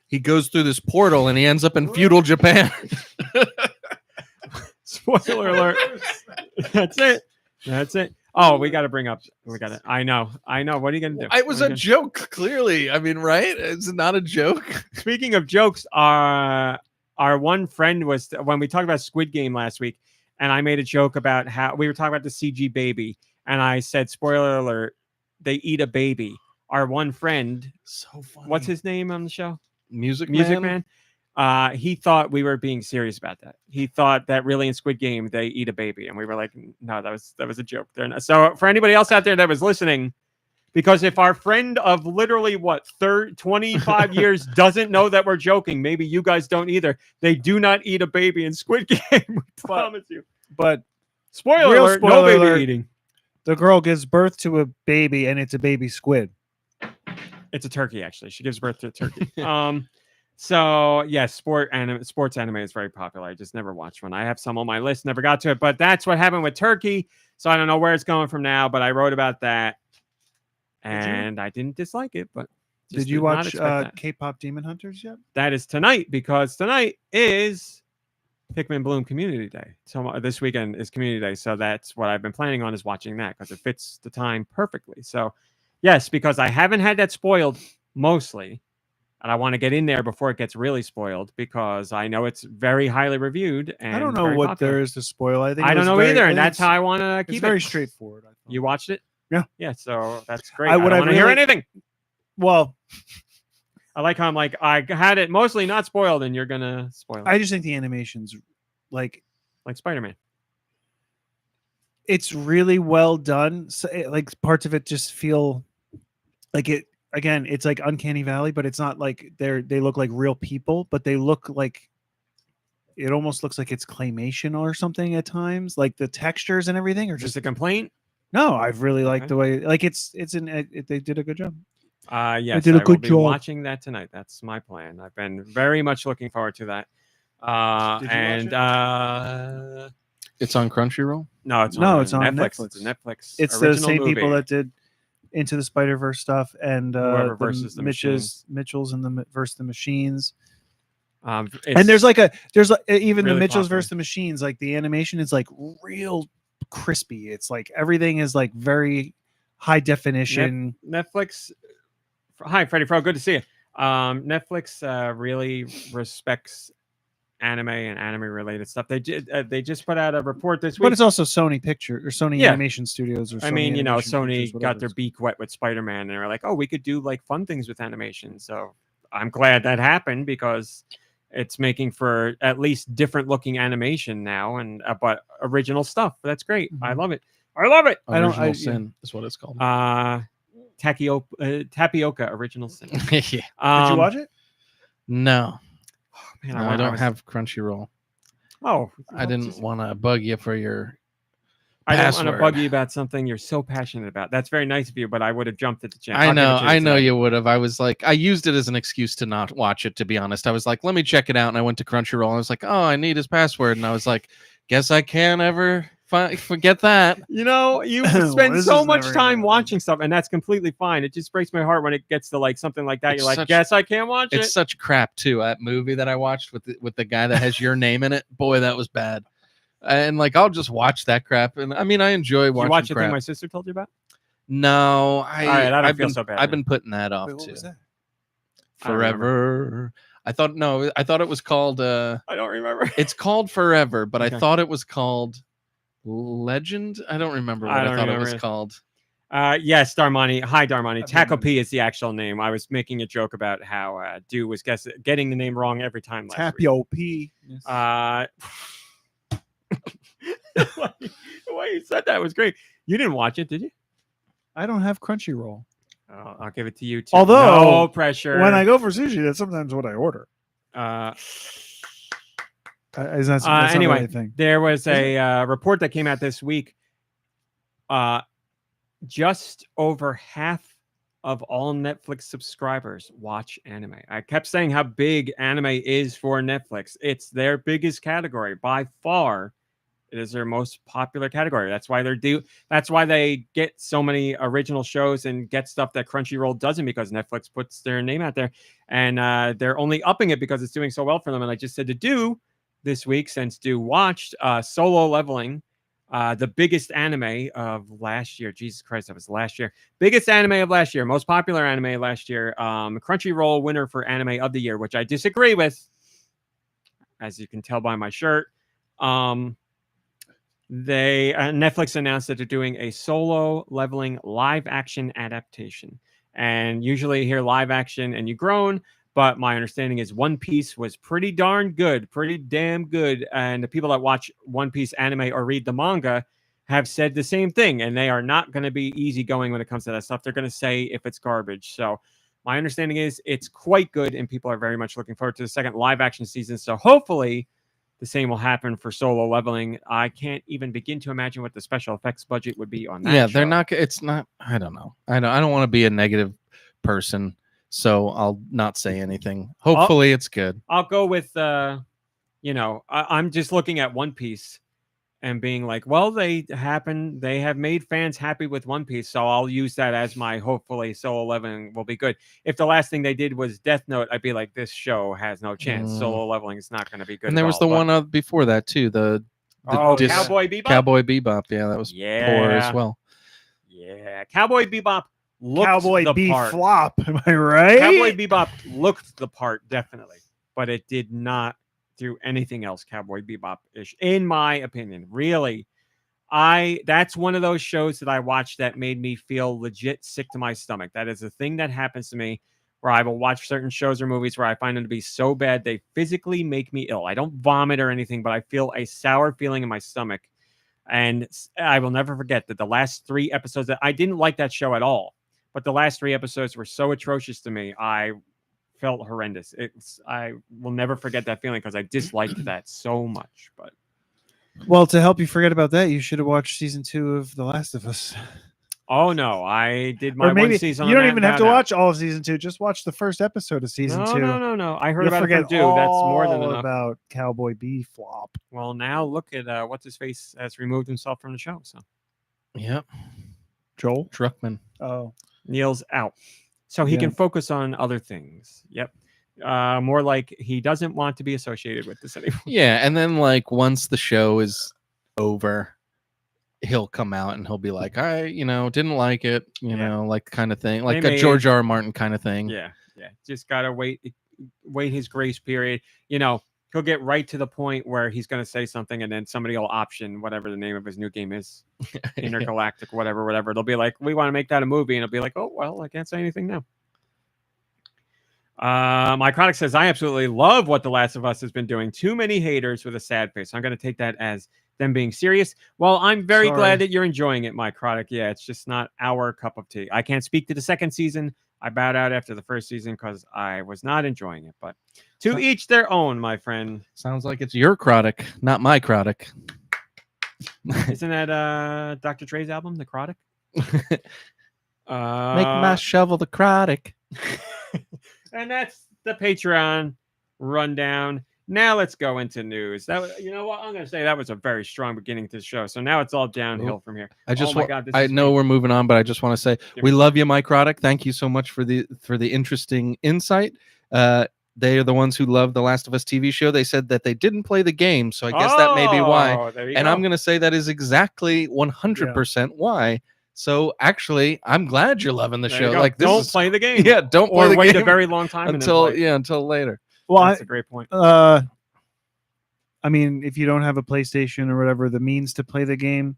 he goes through this portal and he ends up in feudal Japan. Spoiler alert. That's it. Oh, we got to bring up. I know. What are you going to do? It was a joke, clearly. I mean, right? It's not a joke. Speaking of jokes, our one friend was, when we talked about Squid Game last week, and I made a joke about how we were talking about the CG baby. And I said, spoiler alert, they eat a baby. Our one friend, so funny. What's his name on the show? Music Man. He thought we were being serious about that. He thought that really in Squid Game they eat a baby, and we were like, no, that was a joke. So for anybody else out there that was listening, because if our friend of literally 25 years doesn't know that we're joking, maybe you guys don't either. They do not eat a baby in Squid Game. We promise you. But Spoiler real alert, no spoiler baby alert. eating. The girl gives birth to a baby, and it's a baby squid. It's a turkey, actually. She gives birth to a turkey. So yes, sports anime is very popular. I just never watched one. I have some on my list, never got to it, but that's what happened with Turkey. So I don't know where it's going from now, but I wrote about that, and I didn't dislike it. But Did you watch K-pop Demon Hunters yet? That is tonight, because tonight is Pikmin Bloom Community Day. So this weekend is Community Day, so that's what I've been planning on, is watching that because it fits the time perfectly. So yes, because I haven't had that spoiled mostly. And I want to get in there before it gets really spoiled, because I know it's very highly reviewed. And I don't know what popular. there is to spoil. I think I don't know either, and that's how I want to keep it. Very straightforward. I thought. You watched it? Yeah. Yeah, so that's great. I don't want to hear anything. Well, I like how I'm like, I had it mostly not spoiled, and you're going to spoil it. I just think the animation's like Spider-Man. It's really well done. So parts of it just feel like it. Again, it's like Uncanny Valley, but it's not like they look like real people, but they look like, it almost looks like it's claymation or something at times. Like the textures and everything are Just a complaint? No, I've really liked the way, like they did a good job. Yes, they did a good will be job. watching that tonight. That's my plan. I've been very much looking forward to that. It's on Crunchyroll? No, it's on Netflix. It's a Netflix. It's the same people that did Into the Spider-Verse stuff, and versus the Mitchells and the versus the Machines. And there's even really the Mitchells popular. versus the Machines, like the animation is like real crispy. It's like everything is like very high definition. Netflix. Hi, Freddie Pro. Good to see you. Netflix really respects anime and anime related stuff. They just put out a report this week. But it's also Sony Animation Studios. Or Sony got their beak wet with Spider-Man, and they were like, "Oh, we could do like fun things with animation." So I'm glad that happened, because it's making for at least different looking animation now, and but original stuff. That's great. I love it. Original Sin is what it's called. Tapioca Original Sin. Yeah. Did you watch it? No. Man, No, I don't have Crunchyroll. Oh, I didn't want to bug you for your I don't password. want to bug you about something you're so passionate about. That's very nice of you, but I would have jumped at the chance. I know you would have. I was like, I used it as an excuse to not watch it, to be honest. I was like, let me check it out. And I went to Crunchyroll, and I was like, oh, I need his password. And I was like, guess I can't ever forget that. You know, you spend so much time watching stuff, and that's completely fine. It just breaks my heart when it gets to like something like that. You're like, guess I can't watch it. It's such crap too. That movie that I watched with the guy that has your name in it, boy, that was bad. And like, I'll just watch that crap. And I mean, I enjoy watching. You watch the crap. thing my sister told you about? No, I feel so bad. I've been putting that off What too. was that? Forever. I thought it was called. I don't remember. It's called Forever, but Okay. I thought it was called Legend. I don't remember what I thought it was called. Yes, Darmani. Hi, Darmani. Taco P is the actual name. I was making a joke about how Deux was getting the name wrong every time last week. Tapio P. Yes. The way you said that was great. You didn't watch it, did you? I don't have Crunchyroll. Oh, I'll give it to you too. Although, no pressure. When I go for sushi, that's sometimes what I order. That's anyway, not thing. there was a report that came out this week. Just over half of all Netflix subscribers watch anime. I kept saying how big anime is for Netflix. It's their biggest category by far. It is their most popular category. That's why That's why they get so many original shows and get stuff that Crunchyroll doesn't, because Netflix puts their name out there, and they're only upping it because it's doing so well for them. And I just said to Deux this week, since Deux watched Solo Leveling, the biggest anime of last year. Jesus Christ, that was last year. Biggest anime of last year, most popular anime last year. Crunchyroll winner for anime of the year, which I disagree with, as you can tell by my shirt. Netflix announced that they're doing a Solo Leveling live action adaptation. And usually you hear live action and you groan, But my understanding is One Piece was pretty darn good, pretty damn good. And the people that watch One Piece anime or read the manga have said the same thing. And they are not going to be easygoing when it comes to that stuff. They're going to say if it's garbage. So my understanding is it's quite good. And people are very much looking forward to the second live action season. So hopefully the same will happen for Solo Leveling. I can't even begin to imagine what the special effects budget would be on that. Yeah, show. they're not. It's not. I don't know. I don't want to be a negative person, so I'll not say anything. Hopefully, it's good. I'll go with, I'm just looking at One Piece and being like, well, they have made fans happy with One Piece, so I'll use that as my hopefully Solo Leveling will be good. If the last thing they did was Death Note, I'd be like, this show has no chance. Solo Leveling is not going to be good. And there was the one before that too. The Cowboy Bebop. Cowboy Bebop. Yeah, that was poor as well. Yeah, Cowboy Bebop looked Cowboy the B part. flop. Am I right? Cowboy Bebop looked the part, definitely, but it did not do anything else Cowboy Bebop-ish, in my opinion. Really, that's one of those shows that I watched that made me feel legit sick to my stomach. That is a thing that happens to me where I will watch certain shows or movies where I find them to be so bad they physically make me ill. I don't vomit or anything, but I feel a sour feeling in my stomach. And I will never forget that the last 3 episodes, that I didn't like that show at all. But the last 3 episodes were so atrocious to me. I felt horrendous. I will never forget that feeling because I disliked that so much. But well, to help you forget about that, you should have watched season 2 of The Last of Us. Oh no, I did my or maybe one season. You don't even have to watch all of season 2. Just watch the first episode of season 2. No. I heard You'll about it forget from Deux. That's more than all enough. about Cowboy B flop. Well, now look at what's his face has removed himself from the show. So, yep, Joel Druckmann. Oh, Neil's out, so he can focus on other things. Yep. More like he doesn't want to be associated with this anymore. Yeah, and then like once the show is over, he'll come out and he'll be like, I didn't like it, like kind of thing, like a George R. R. Martin kind of thing. Yeah. Just gotta wait his grace period. He'll get right to the point where he's going to say something and then somebody will option whatever the name of his new game is. Intergalactic, whatever. They'll be like, we want to make that a movie. And it'll be like, oh, well, I can't say anything now. My Chronic says, I absolutely love what The Last of Us has been doing. Too many haters with a sad face. I'm going to take that as them being serious. Well, I'm very glad that you're enjoying it, my Chronic. Yeah, it's just not our cup of tea. I can't speak to the second season. I bowed out after the first season because I was not enjoying it. But to each their own, my friend. Sounds like it's your Crotic, not my Crotic. Isn't that Dr. Dre's album, The Crotic? Make my shovel the Crotic. And that's the Patreon rundown. Now let's go into news. You know what? I'm going to say that was a very strong beginning to the show. So now it's all downhill from here. I know we're moving on, but I just want to say we love you, Mike Roddick. Thank you so much for the interesting insight. They are the ones who love the Last of Us TV show. They said that they didn't play the game, so I guess that may be why. And I'm going to say that is exactly 100% why. So actually, I'm glad you're loving the show. Like, don't play the game. Yeah, don't play the wait game a very long time until later. Well, that's a great point. I mean, if you don't have a PlayStation or whatever, the means to play the game,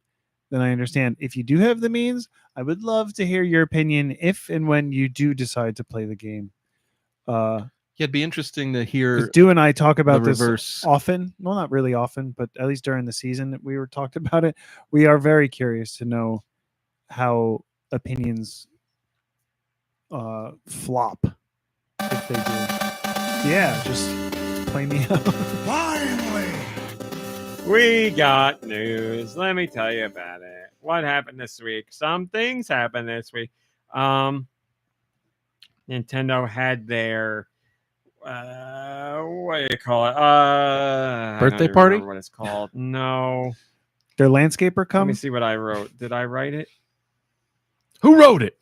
then I understand. If you do have the means, I would love to hear your opinion if and when you do decide to play the game. It'd be interesting to hear. Stu and I talk about the this reverse. Often. Well, not really often, but at least during the season that we were talked about it. We are very curious to know how opinions flop if they do. Yeah, just play me out. Finally, we got news. Let me tell you about it. What happened this week? Some things happened this week. Nintendo had their what do you call it? Birthday party? What it's called? No. Their landscaper Let me comes. see what I wrote. Did I write it? Who wrote it?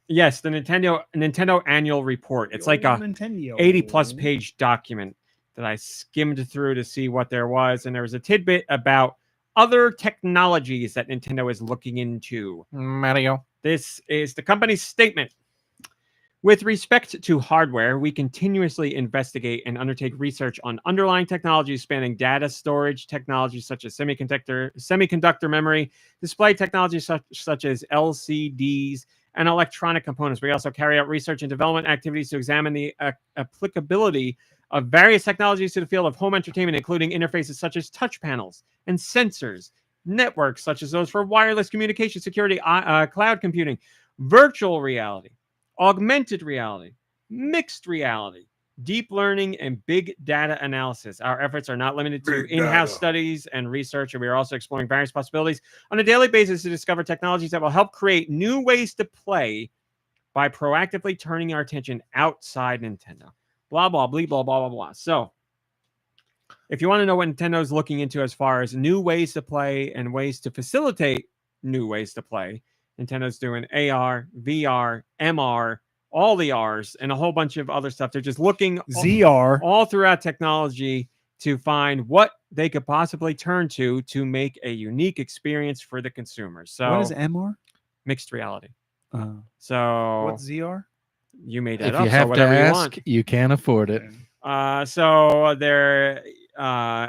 Yes, the Nintendo annual report. It's like a 80-plus page document that I skimmed through to see what there was, and there was a tidbit about other technologies that Nintendo is looking into. Mario. This is the company's statement. With respect to hardware, we continuously investigate and undertake research on underlying technologies spanning data storage technologies such as semiconductor memory, display technologies such as LCDs, and electronic components. We also carry out research and development activities to examine the applicability of various technologies to the field of home entertainment, including interfaces such as touch panels and sensors, networks such as those for wireless communication, security, cloud computing, virtual reality, augmented reality, mixed reality, deep learning, and big data analysis. Our efforts are not limited to in-house studies and research, and we are also exploring various possibilities on a daily basis to discover technologies that will help create new ways to play by proactively turning our attention outside Nintendo. Blah, blah, blah, blah, blah, blah, blah. So, if you want to know what Nintendo's looking into as far as new ways to play and ways to facilitate new ways to play, Nintendo's doing AR, VR, MR, all the R's, and a whole bunch of other stuff. They're just looking ZR. all throughout technology to find what they could possibly turn to make a unique experience for the consumers. So, What is MR? mixed reality. So what's ZR? You made that If up. you have so whatever to you ask, want. you can't afford it. So they're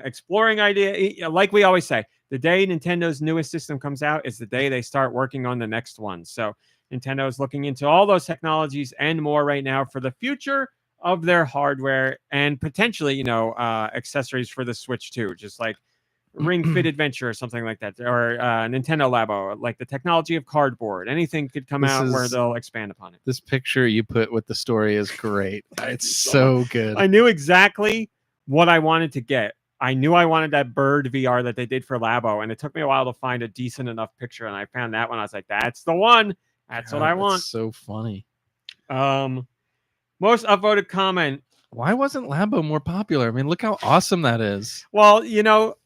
exploring idea. Like we always say, the day Nintendo's newest system comes out is the day they start working on the next one. So Nintendo is looking into all those technologies and more right now for the future of their hardware and potentially, accessories for the Switch too, just like Ring Fit Adventure or something like that, or Nintendo Labo, like the technology of cardboard. Anything could come out where they'll expand upon it. This picture you put with the story is great. It's so good. I knew exactly what I wanted to get. I knew I wanted that bird VR that they did for Labo, and it took me a while to find a decent enough picture, and I found that one. I was like, that's the one. That's what I want. So funny. Most upvoted comment. Why wasn't Labo more popular? I mean, look how awesome that is. Well,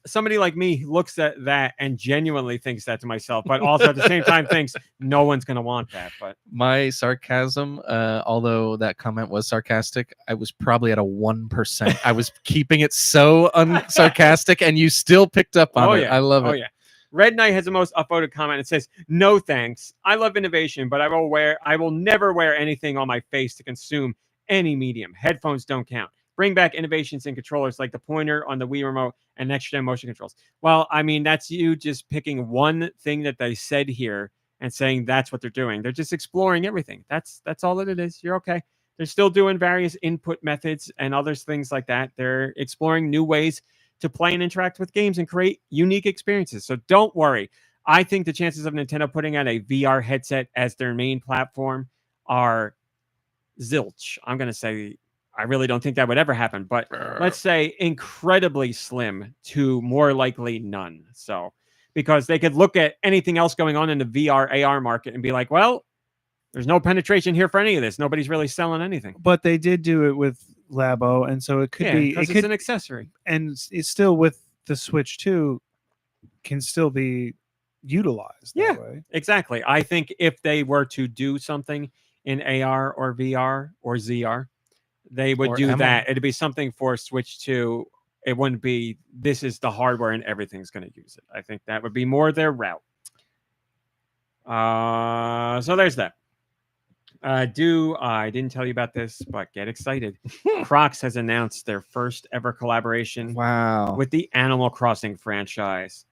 somebody like me looks at that and genuinely thinks that to myself, but also at the same time thinks no one's going to want that. But my sarcasm, although that comment was sarcastic, I was probably at a 1%. I was keeping it so unsarcastic, and you still picked up on it. Yeah. I love it. Oh, yeah. Red Knight has the most upvoted comment. It says, "No thanks. I love innovation, but I will never wear anything on my face to consume any medium. Headphones don't count. Bring back innovations in controllers like the pointer on the Wii remote and next-gen motion controls." Well, I mean, that's you just picking one thing that they said here and saying that's what they're doing. They're just exploring everything. That's all that it is. You're okay. They're still doing various input methods and other things like that. They're exploring new ways to play and interact with games and create unique experiences. So don't worry. I think the chances of Nintendo putting out a VR headset as their main platform are zilch. I'm going to say I really don't think that would ever happen, but let's say incredibly slim to more likely none. So, because they could look at anything else going on in the VR AR market and be like, well, there's no penetration here for any of this. Nobody's really selling anything. But they did do it with Labo, and so it could be it's an accessory, and it's still with the Switch 2 can still be utilized that way. Exactly. I think if they were to do something in AR or VR or ZR, they would do that. It'd be something for Switch 2. It wouldn't be, this is the hardware and everything's going to use it. I think that would be more their route. So there's that. I didn't tell you about this, but get excited. Crocs has announced their first ever collaboration with the Animal Crossing franchise.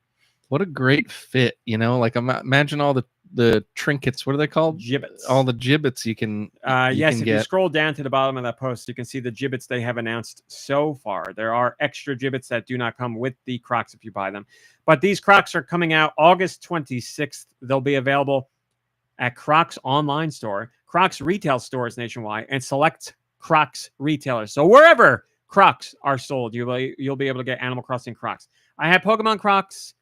What a great fit, like imagine all the trinkets. What are they called? Gibbets. All the gibbets you can if you scroll down to the bottom of that post, you can see the gibbets they have announced so far. There are extra gibbets that do not come with the Crocs if you buy them. But these Crocs are coming out August 26th. They'll be available at Crocs online store, Crocs retail stores nationwide, and select Crocs retailers. So wherever Crocs are sold, you'll be able to get Animal Crossing Crocs. I had Pokemon Crocs.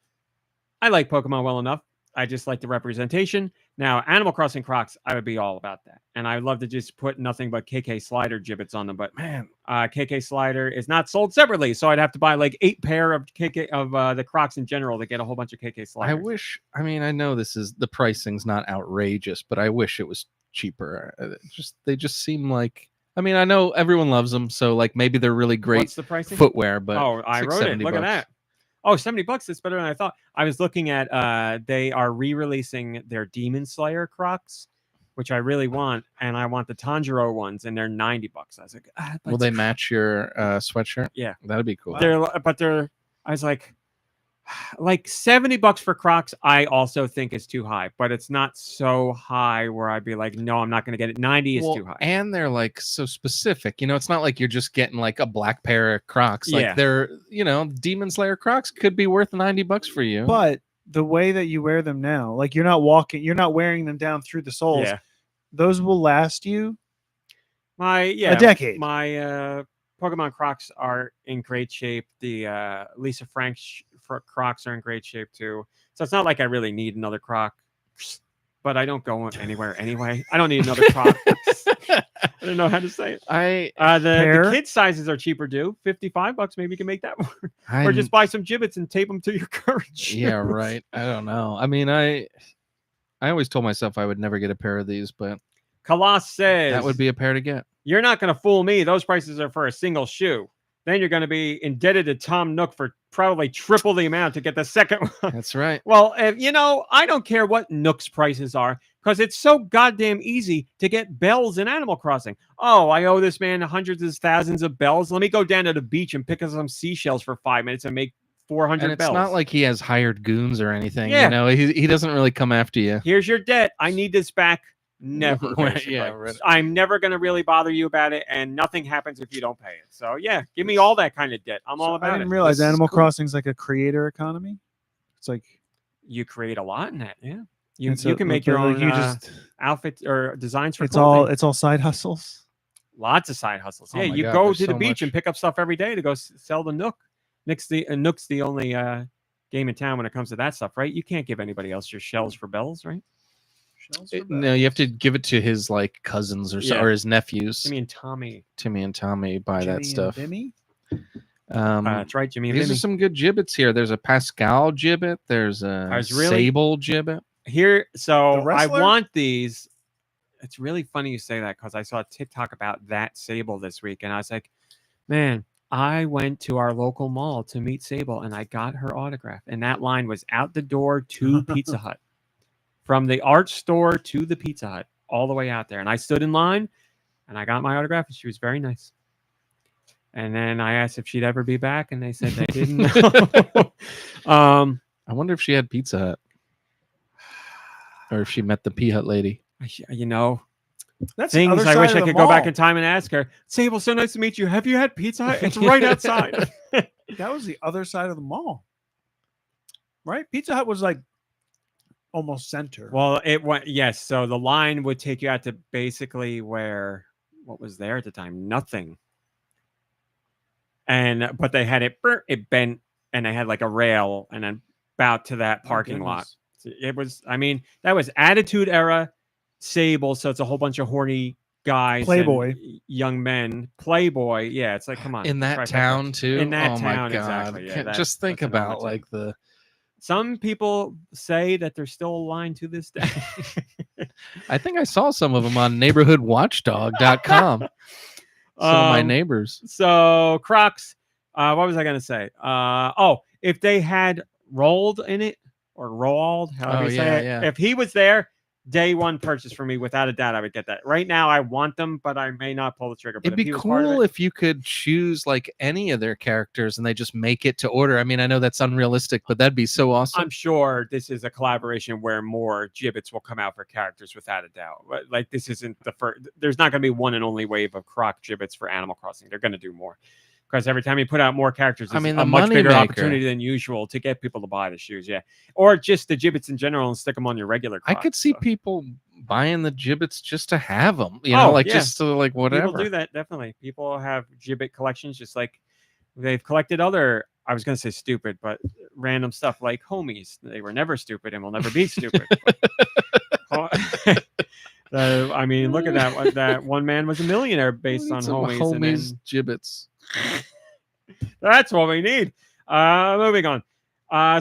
I like Pokemon well enough. I just like the representation. Now, Animal Crossing Crocs, I would be all about that. And I would love to just put nothing but KK Slider gibbets on them. But man, KK Slider is not sold separately. So I'd have to buy like 8 pair of the Crocs in general to get a whole bunch of KK Sliders. I know the pricing's not outrageous, but I wish it was cheaper. They just seem like, I know everyone loves them. So like maybe they're really great. What's the pricing? Footwear, but I wrote it. Look at that. Oh, $70. That's better than I thought. I was looking at they are re-releasing their Demon Slayer Crocs, which I really want, and I want the Tanjiro ones, and they're $90. I was like, will they match your sweatshirt? Yeah, that'd be cool. I was like, Like $70 for Crocs, I also think is too high, but it's not so high where I'd be like, no, I'm not going to get it. 90 is Well, too high. and they're like so specific. It's not like you're just getting like a black pair of Crocs. Yeah. Like they're, Demon Slayer Crocs could be worth $90 for you. But the way that you wear them now, like you're not wearing them down through the soles. Yeah. Those will last you a decade. My Pokemon Crocs are in great shape. The Lisa Frank Crocs are in great shape too. So it's not like I really need another Croc, but I don't go anywhere anyway. I don't need another Croc. I don't know how to say it. The kid sizes are cheaper too. $55, maybe you can make that work. Or just buy some gibbets and tape them to your current shoes. Yeah, right. I don't know. I mean, I always told myself I would never get a pair of these, but Kalas says that would be a pair to get. You're not going to fool me. Those prices are for a single shoe. Then you're going to be indebted to Tom Nook for probably triple the amount to get the second one. That's right. Well, I don't care what Nook's prices are because it's so goddamn easy to get bells in Animal Crossing. Oh, I owe this man hundreds of thousands of bells. Let me go down to the beach and pick up some seashells for 5 minutes and make 400 and it's bells. Not like he has hired goons or anything. Yeah. He doesn't really come after you. Here's your debt. I need this back. Never. Yeah, right. I'm never going to really bother you about it, and nothing happens if you don't pay it. So yeah, give me all that kind of debt. I'm all about it. I didn't realize Animal Crossing's like a creator economy. It's like you create a lot in that. Yeah, you can make your own outfits or designs for. It's all side hustles. Lots of side hustles. Yeah, you go to the beach and pick up stuff every day to go sell the Nook. Nook's the only game in town when it comes to that stuff, right? You can't give anybody else your shells for bells, right? No, you have to give it to his like cousins or his nephews. Timmy and Tommy buy that stuff. That's right, Jimmy. These are some good gibbets here. There's a Pascal gibbet. There's a Sable gibbet. Here, so I want these. It's really funny you say that because I saw a TikTok about that Sable this week, and I was like, man, I went to our local mall to meet Sable, and I got her autograph, and that line was out the door to Pizza Hut. From the art store to the Pizza Hut, all the way out there. And I stood in line, and I got my autograph, and she was very nice. And then I asked if she'd ever be back, and they said they didn't know. I wonder if she had Pizza Hut. Or if she met the Pea Hut lady. That's things I wish I could go back in time and ask her. Sable, so nice to meet you. Have you had Pizza Hut? It's right outside. That was the other side of the mall. Right? Pizza Hut was like almost center. Well, it went, yes. So the line would take you out to basically what was there at the time? Nothing. But they had it bent, and they had like a rail, and then about to that parking lot. So it was, that was Attitude Era Sable. So it's a whole bunch of horny guys, Playboy, young men, Playboy. Yeah, it's like, come on, in that town too. In that my town, God. exactly. Yeah, just think about like the. Some people say that there's still a line to this day. I think I saw some of them on neighborhoodwatchdog.com. Some of my neighbors. So Crocs, what was I going to say? If they had rolled in it or rolled, however you say it. Yeah. If he was there, day one purchase for me, without a doubt, I would get that. Right now, I want them, but I may not pull the trigger. But it'd be cool if you could choose like any of their characters and they just make it to order. I know that's unrealistic, but that'd be so awesome. I'm sure this is a collaboration where more gibbets will come out for characters, without a doubt. Like, this isn't the first. There's not going to be one and only wave of Croc gibbets for Animal Crossing. They're going to do more. Because every time you put out more characters, it's a much bigger opportunity than usual to get people to buy the shoes. Yeah. Or just the gibbets in general and stick them on your regular Crocs. I could see people buying the gibbets just to have them, just to like whatever. People do that, definitely. People have gibbet collections, just like they've collected other, I was going to say stupid, but random stuff like homies. They were never stupid and will never be stupid. Look at that. That one man was a millionaire based on homies. Homies gibbets. That's what we need. Moving on.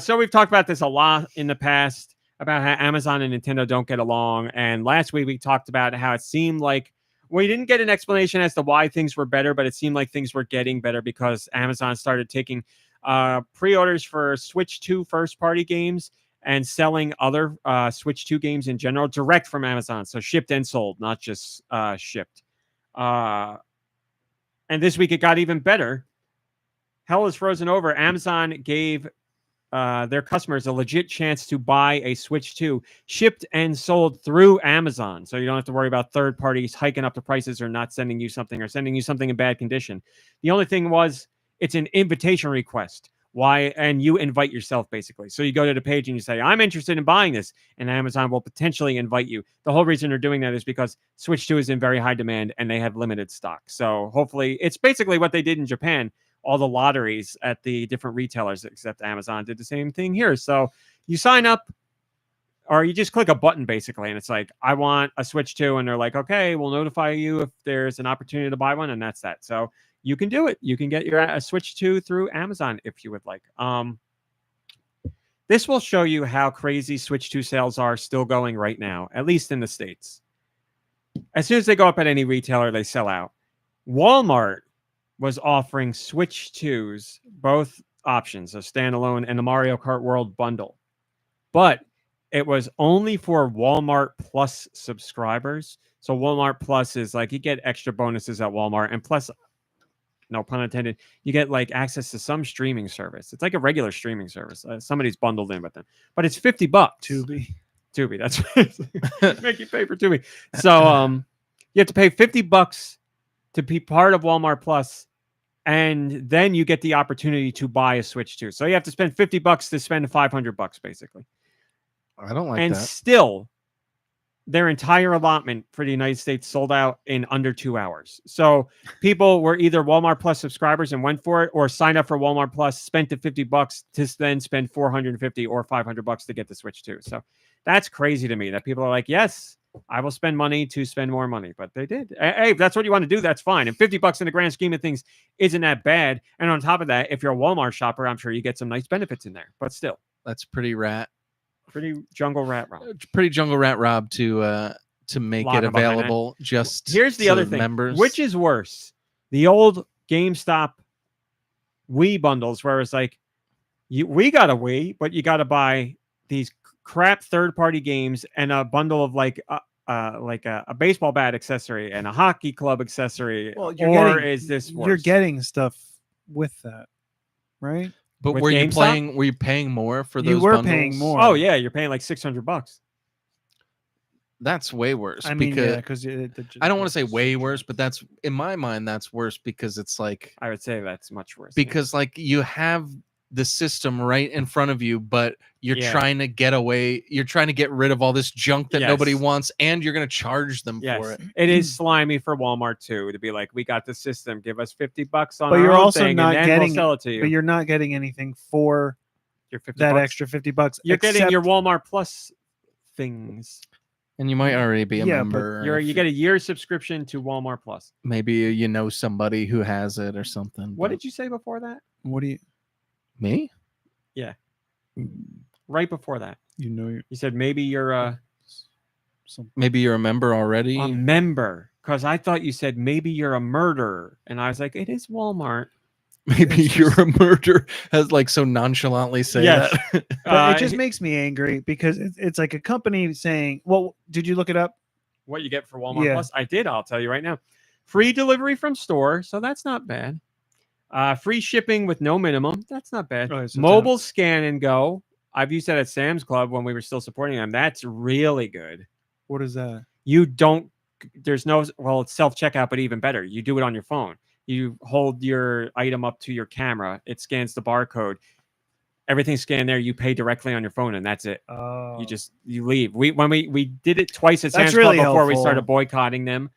So we've talked about this a lot in the past about how Amazon and Nintendo don't get along. And last week we talked about how it seemed like we didn't get an explanation as to why things were better, but it seemed like things were getting better because Amazon started taking pre-orders for Switch 2 first-party games and selling other Switch 2 games in general direct from Amazon. So shipped and sold, not just shipped. And this week it got even better. Hell is frozen over. Amazon gave their customers a legit chance to buy a Switch 2 shipped and sold through Amazon. So you don't have to worry about third parties hiking up the prices or not sending you something or sending you something in bad condition. The only thing was it's an invitation request. Why? And you invite yourself basically. So you go to the page and you say, I'm interested in buying this. And Amazon will potentially invite you. The whole reason they're doing that is because Switch 2 is in very high demand and they have limited stock. So hopefully it's basically what they did in Japan. All the lotteries at the different retailers, except Amazon did the same thing here. So you sign up or you just click a button basically. And it's like, I want a Switch 2. And they're like, okay, we'll notify you if there's an opportunity to buy one. And that's that. So you can do it. You can get your a Switch 2 through Amazon if you would like. This will show you how crazy Switch 2 sales are still going right now, at least in the States. As soon as they go up at any retailer, they sell out. Walmart was offering Switch 2s, both options, a standalone and the Mario Kart World bundle. But it was only for Walmart Plus subscribers. So Walmart Plus is like you get extra bonuses at Walmart, and plus, no pun intended, you get like access to some streaming service. It's like a regular streaming service. Somebody's bundled in with them, but it's $50. Tubi, that's what make you pay for Tubi. So you have to pay $50 to be part of Walmart Plus, and then you get the opportunity to buy a Switch 2. So you have to spend $50 to spend $500 basically. I don't like and that. Still, their entire allotment for the United States sold out in under 2 hours. So people were either Walmart Plus subscribers and went for it, or signed up for Walmart Plus, spent the $50 to then spend $450 or $500 to get the Switch 2. So that's crazy to me that people are like, yes, I will spend money to spend more money, but they did. Hey, if that's what you want to do, that's fine. And $50 in the grand scheme of things isn't that bad. And on top of that, if you're a Walmart shopper, I'm sure you get some nice benefits in there. But still, that's pretty jungle rat Rob. Pretty jungle rat Rob to make Lot it of behind available. Just here's the to other thing. members. Which is worse, the old GameStop Wii bundles, where it's like, we got a Wii, but you got to buy these crap third-party games and a bundle of like a baseball bat accessory and a hockey club accessory. Well, is this worse? You're getting stuff with that, right? But with were you GameStop? Were you paying more for those? You were bundles? paying more. Oh yeah, you're paying like $600. That's way worse. I mean, because yeah, I don't want to say way worse, but that's in my mind that's worse because it's like I would say that's much worse. because like you have the system right in front of you, but you're trying to get away. You're trying to get rid of all this junk that nobody wants, and you're going to charge them for it. It is slimy for Walmart too to be like, we got the system, give us $50 on. But our you're own also thing, not and then getting we'll sell it to you. But you're not getting anything for your $50 that extra $50. You're getting your Walmart Plus things, and you might already be a member. You get a year subscription to Walmart Plus. Maybe you know somebody who has it or something. What did you say before that? What do you? Me? Yeah. Right before that, You said maybe you're maybe you're a member already. a member, because I thought you said maybe you're a murderer, and I was like, it is Walmart. Maybe you're a murderer. Has like so nonchalantly say that. But it just makes me angry because it's like a company saying, "Well, did you look it up? What you get for Walmart Plus?" I did. I'll tell you right now. Free delivery from store, so that's not bad. Free shipping with no minimum. That's not bad. Oh, so Mobile scan and go. I've used that at Sam's Club when we were still supporting them. That's really good. What is that? It's self-checkout, but even better. You do it on your phone. You hold your item up to your camera. It scans the barcode. Everything's scanned there. You pay directly on your phone, and that's it. Oh. You leave. When we did it twice at Sam's really Club before we helpful. started boycotting them.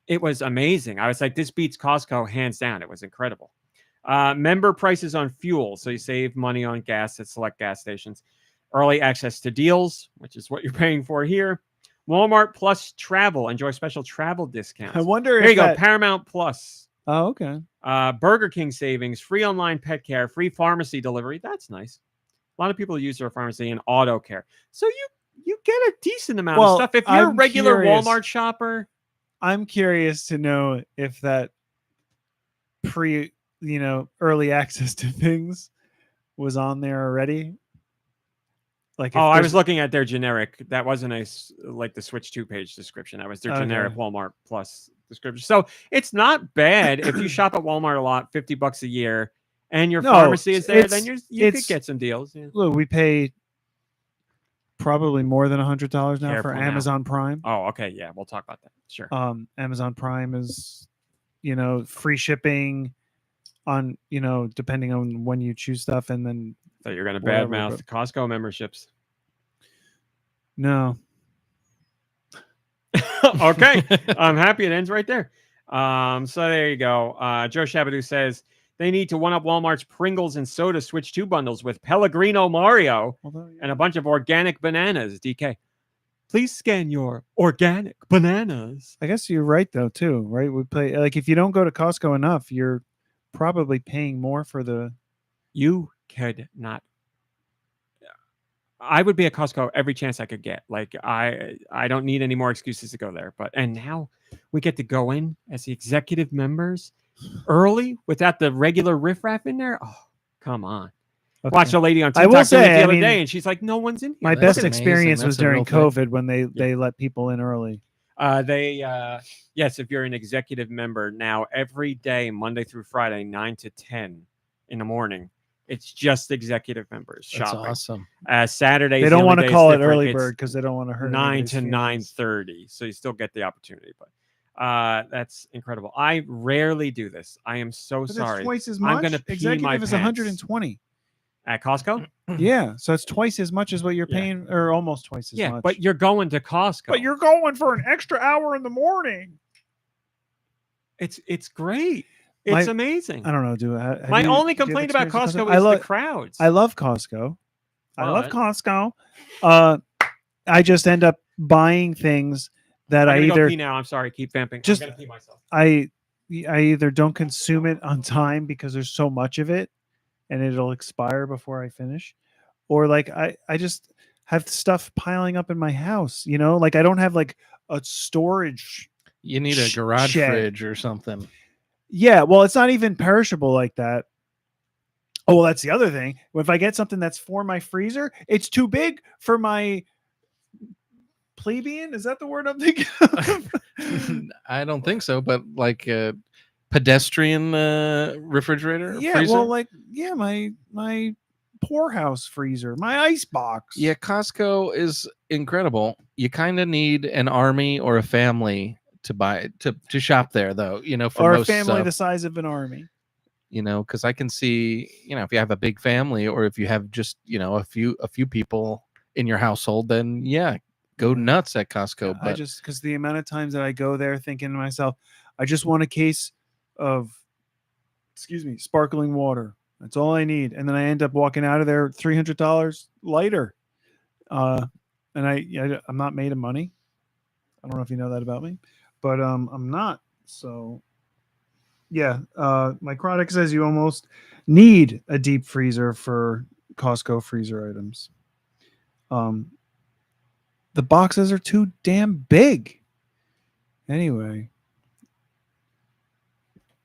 It was amazing. I was like, this beats Costco hands down. It was incredible. Member prices on fuel. So you save money on gas at select gas stations. Early access to deals, which is what you're paying for here. Walmart Plus travel. Enjoy special travel discounts. I wonder There you go. Paramount Plus. Oh, okay. Burger King savings. Free online pet care. Free pharmacy delivery. That's nice. A lot of people use their pharmacy and auto care. So you get a decent amount of stuff. If you're a regular Walmart shopper. I'm curious to know if that early access to things was on there already. Like, I was looking at their generic. That wasn't the Switch 2 page description. That was their generic Walmart Plus description. So it's not bad if you shop at Walmart a lot, $50 a year, and your No, pharmacy is there, then you could it's- get some deals. Yeah. Look, we pay probably more than $100 now Careful for now. Amazon Prime. Oh, okay. Yeah, we'll talk about that. Sure. Amazon Prime is, free shipping on, depending on when you choose stuff, and then So you're going to whatever, badmouth but- the Costco memberships. no. Okay. I'm happy it ends right there. So there you go. Joe Shabadoo says they need to one-up Walmart's Pringles and Soda Switch 2 bundles with Pellegrino Mario and a bunch of organic bananas. DK, please scan your organic bananas. I guess you're right though too, right? We pay, like, if you don't go to Costco enough, you're probably paying more for the. You could not. I would be at Costco every chance I could get. Like I don't need any more excuses to go there. And now we get to go in as the executive members early without the regular riffraff in there. Oh, come on. Okay. Watched a lady on I will TikTok doing it say, the I other mean, day, and she's like, "No one's in here." My that's best amazing. experience was That's a real during thing. COVID when they let people in early. Yes, if you're an executive member now, every day, Monday through Friday, 9 to 10 in the morning, it's just executive members That's shopping. awesome. Saturdays, They the don't only want day to it's call it different. early It's bird because they don't want to hurt 9 anybody's to feelings. 9:30, so you still get the opportunity. But that's incredible. I rarely do this. I am so But sorry. that's twice as I'm much. gonna pee Executive my is pants. 120. At Costco? Yeah, so it's twice as much as what you're Yeah. paying, or almost twice as Yeah, much. but you're going to Costco. But you're going for an extra hour in the morning. It's great. It's amazing. I don't know, dude. Have My you- only do you have complaint about experience with Costco is I the crowds. I love Costco. I love But- Costco. I just end up buying things that I'm I gonna go either pee now. I'm sorry. Keep vamping. Just- I'm gonna pee myself. I either don't consume it on time because there's so much of it and it'll expire before I finish, or like I just have stuff piling up in my house, like I don't have like a storage. You need a garage Shed. fridge or something. Yeah, well, it's not even perishable like that. Oh, well, that's the other thing. If I get something that's for my freezer, it's too big for my plebeian. Is that the word I'm thinking of? I don't think so, but like a pedestrian refrigerator. Yeah, freezer? well, like my poorhouse freezer, my ice box. Yeah, Costco is incredible. You kind of need an army or a family to buy to shop there, though. For or a most family stuff, the size of an army. because I can see, if you have a big family or if you have just, a few people in your household, then yeah, go nuts at Costco. I But just, because the amount of times that I go there thinking to myself, I just want a case of, sparkling water. That's all I need. And then I end up walking out of there $300 lighter. And I'm not made of money. I don't know if you know that about me, but I'm not. So yeah, my Chronic says you almost need a deep freezer for Costco freezer items. The boxes are too damn big. Anyway,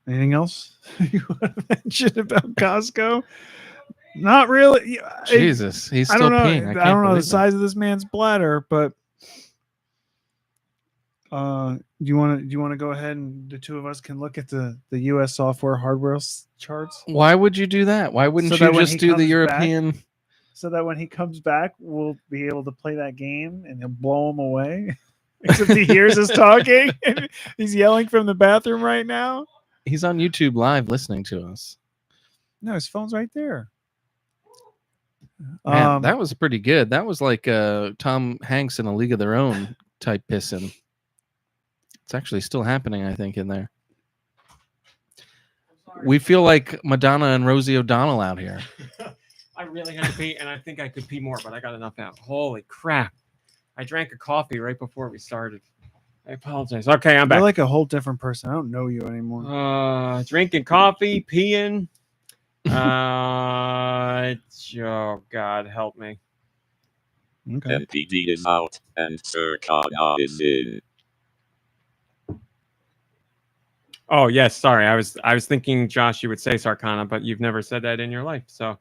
anything else you want to mention about Costco? Not really. Jesus, he's I still don't know. peeing. I don't know the size of this man's bladder, but do you want to go ahead and the two of us can look at the U.S. software hardware charts, Why would you do that? Why wouldn't So that you when just he do the comes back- European? so that when he comes back, we'll be able to play that game and he'll blow him away. Except he hears us talking. And he's yelling from the bathroom right now. He's on YouTube Live listening to us. No, his phone's right there. Man, that was pretty good. That was like Tom Hanks in A League of Their Own type pissing. It's actually still happening, I think, in there. We feel like Madonna and Rosie O'Donnell out here. I really had to pee, and I think I could pee more, but I got enough out. Holy crap. I drank a coffee right before we started. I apologize. Okay, I'm You're back. like a whole different person. I don't know you anymore. Drinking coffee, peeing. Oh, God, help me. Okay. MPD is out, and Circana is in. Oh, yes, sorry. I was thinking, Josh, you would say Sarkana, but you've never said that in your life, so.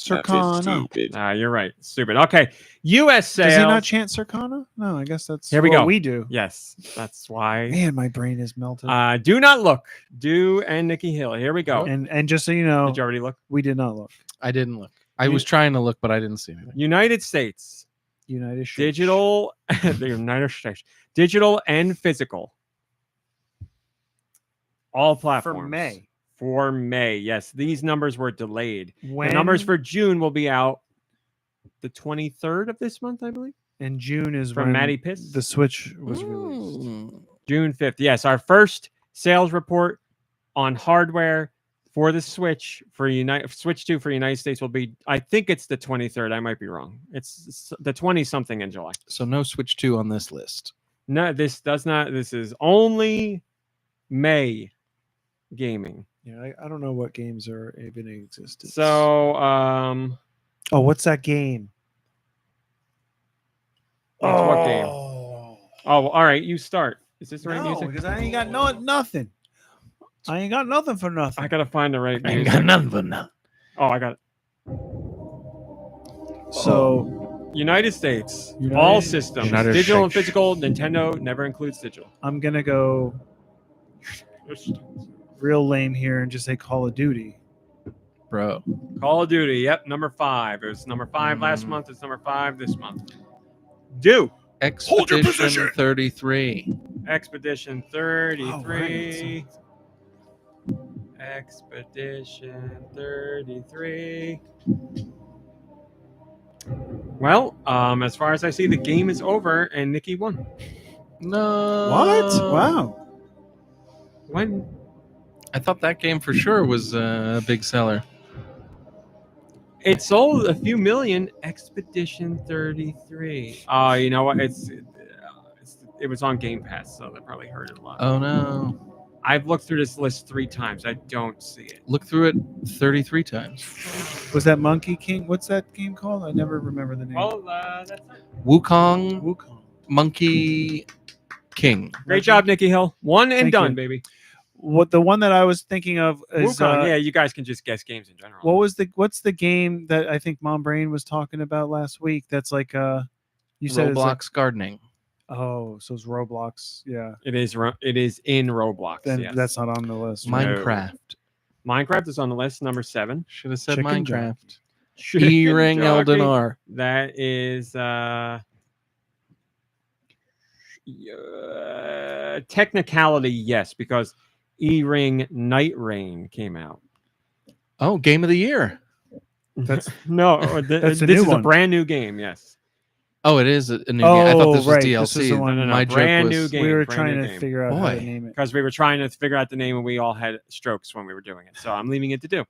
That is Circana. stupid. You're right. Stupid. Okay. U.S. sales. Does he not chant Circana? No, I guess that's Here we what go. we do. Yes, that's why. Man, my brain is melted. Do not look. Do and Nicky Hill. Here we go. and just so you know, Did you already look? we did not look. I didn't look. I was trying to look, but I didn't see anything. United States. United States. Digital. The United States. Digital and physical. All platforms. For May. Yes. These numbers were delayed. When The numbers for June will be out the 23rd of this month, I believe. in June is From when Matty Piss. the Switch was released. June 5th. Yes, our first sales report on hardware for the Switch for Switch 2 for United States will be, I think it's the 23rd. I might be wrong. It's the 20 something in July. So no Switch 2 on this list. No, this does not. This is only May gaming. Yeah, I don't know what games are even in existence. So, oh, what's that game? what game? Oh, all right. You start. Is this the right No, music? because I ain't got nothing. I ain't got nothing for nothing. I gotta find the right I ain't music. got nothing but nothing. Oh, I got it. So United States, United- all systems, United digital and States. physical. Nintendo never includes digital. I'm gonna go real lame here and just say Call of Duty. Bro. Call of Duty, yep, number 5. It was number 5 last month. It's number 5 this month. Do Expedition 33. Expedition 33. Oh, right. Expedition 33. Well, as far as I see, the game is over and Nicky won. No. What? Wow. When? I thought that game for sure was a big seller. It sold a few million. Expedition 33. You know what? It was on Game Pass, so they probably heard it a lot. Oh no. I've looked through this list 3 times. I don't see it. Look through it 33 times. Was that Monkey King? What's that game called? I never remember the name. Well, that's it. Wukong Wukong. Monkey King. Great job, Nicky Hill. One and Thank done, you. baby. What the one that I was thinking of is Wukong. Yeah, you guys can just guess games in general. what's the game that I think Mom Brain was talking about last week? That's like you said it's like, Roblox gardening. oh, so it's Roblox. Yeah. It is in Roblox. Then Yes. that's not on the list. No. Minecraft. Minecraft is on the list, number 7. Should have said Chicken Minecraft. Chicken E-ring jockey. Eldenar. That is technicality, yes, because E-ring Night Rain came out. Oh, game of the year. That's No, That's a this new is one. a brand new game. Yes, Oh, it is a new game. I thought this was right. DLC. This is the one. No, My joke brand was new game. we were brand trying new to game. figure out how to Boy. name it. because we were trying to figure out the name and we all had strokes when we were doing it. So I'm leaving it to do.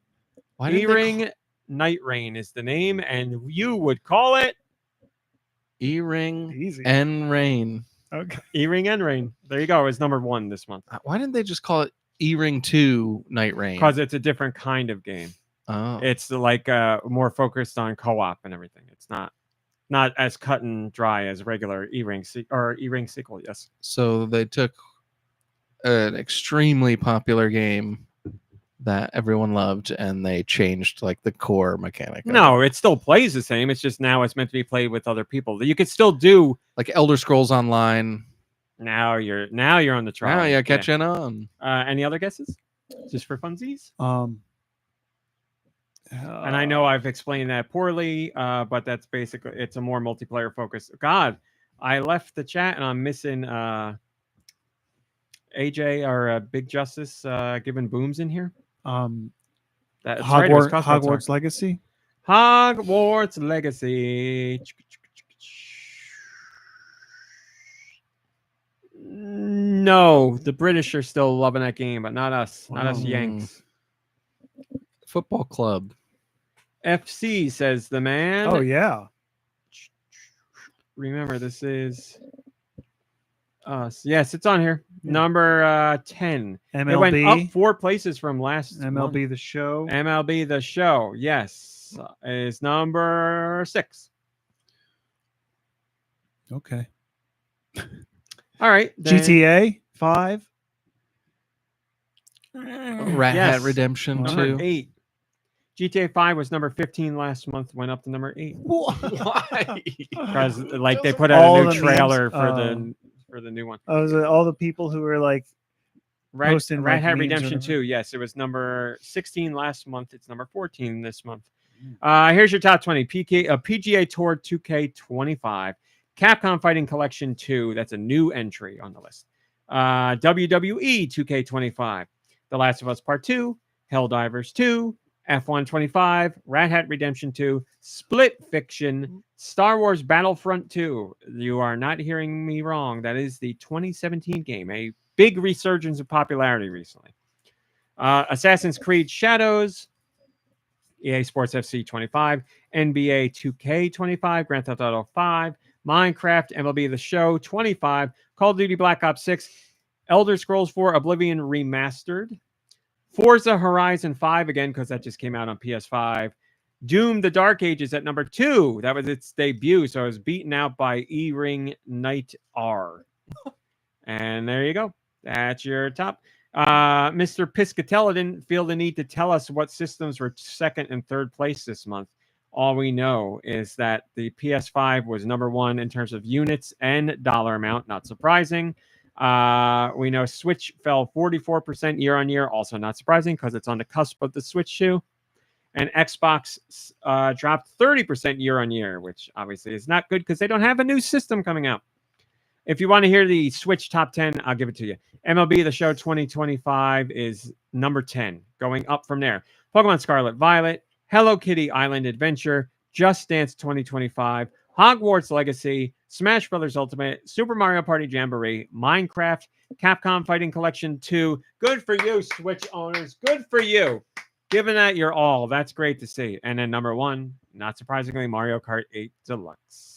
Why didn't they E-ring Night Rain is the name, and you would call it E-ring Easy. and rain. Okay. E-ring and Rain. There you go. It's number 1 this month Why didn't they just call it E-ring 2 Night Rain? because it's a different kind of game. Oh. It's like more focused on co-op and everything. It's not as cut and dry as regular E-ring or E-ring sequel. Yes. So they took an extremely popular game that everyone loved and they changed like the core mechanic. of it. No, it still plays the same. It's just now it's meant to be played with other people. You could still do. Like Elder Scrolls Online. Now you're on the trial. Now you're catching on. Any other guesses? Just for funsies. And And I know I've explained that poorly, but that's basically it's a more multiplayer focus. God, I left the chat and I'm missing AJ or Big Justice giving booms in here. That's right, it was Hogwarts Legacy. Hogwarts Legacy. No, the British are still loving that game, but not us. Not us Mm. Yanks. Football Club. FC says the man. Oh yeah. Remember, this is us. Yes, it's on here. Yeah. Number 10. It went up MLB. 4 places from last month. MLB The Show. MLB The Show. Yes, is number 6. Okay. All right. then- GTA 5. Rat Yes. Hat Redemption Number 2. 8. GTA 5 was number 15 last month, went up to number 8. Why? Because like they put out All a new the trailer memes? for the new one. Was it all the people who were like posting Rat like Hat memes or Redemption whatever? 2. Yes, it was number 16 last month. It's number 14 this month. Here's your top 20. PGA Tour 2K25. Capcom Fighting Collection 2. That's a new entry on the list. WWE 2K25. The Last of Us Part 2. Helldivers 2. F1 25. Rat Hat Redemption 2. Split Fiction. Star Wars Battlefront 2. You are not hearing me wrong. That is the 2017 game. A big resurgence of popularity recently. Assassin's Creed Shadows. EA Sports FC 25, NBA 2K 25, Grand Theft Auto 5, Minecraft, MLB The Show 25, Call of Duty Black Ops 6, Elder Scrolls 4 Oblivion Remastered, Forza Horizon 5 again because that just came out on PS5, Doom The Dark Ages at number 2. That was its debut, so it was beaten out by E-Ring Knight R. And there you go. That's your top. Mr. Piscatella didn't feel the need to tell us what systems were second and third place this month. All we know is that the PS5 was number 1 in terms of units and dollar amount. Not surprising. We know Switch fell 44% year on year. Also not surprising because it's on the cusp of the Switch 2. And Xbox dropped 30% year on year, which obviously is not good because they don't have a new system coming out. If you want to hear the Switch top 10, I'll give it to you. MLB The Show 2025 is number 10, going up from there. Pokemon Scarlet Violet, Hello Kitty Island Adventure, Just Dance 2025, Hogwarts Legacy, Smash Bros. Ultimate, Super Mario Party Jamboree, Minecraft, Capcom Fighting Collection 2. Good for you, Switch owners. Good for you. Giving that your all. That's great to see. And then number 1, not surprisingly, Mario Kart 8 Deluxe.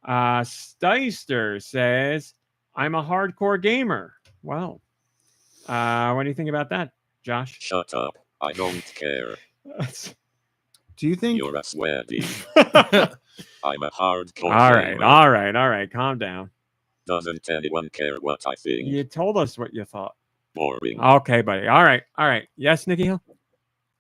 Steister says, I'm a hardcore gamer. Well, what do you think about that, Josh? Shut up. I don't care. Do you think You're a sweaty. I'm a hardcore gamer. All right. Calm down. Doesn't anyone care what I think? You told us what you thought. Boring. Okay, buddy. All right. Yes, Nicky Hill?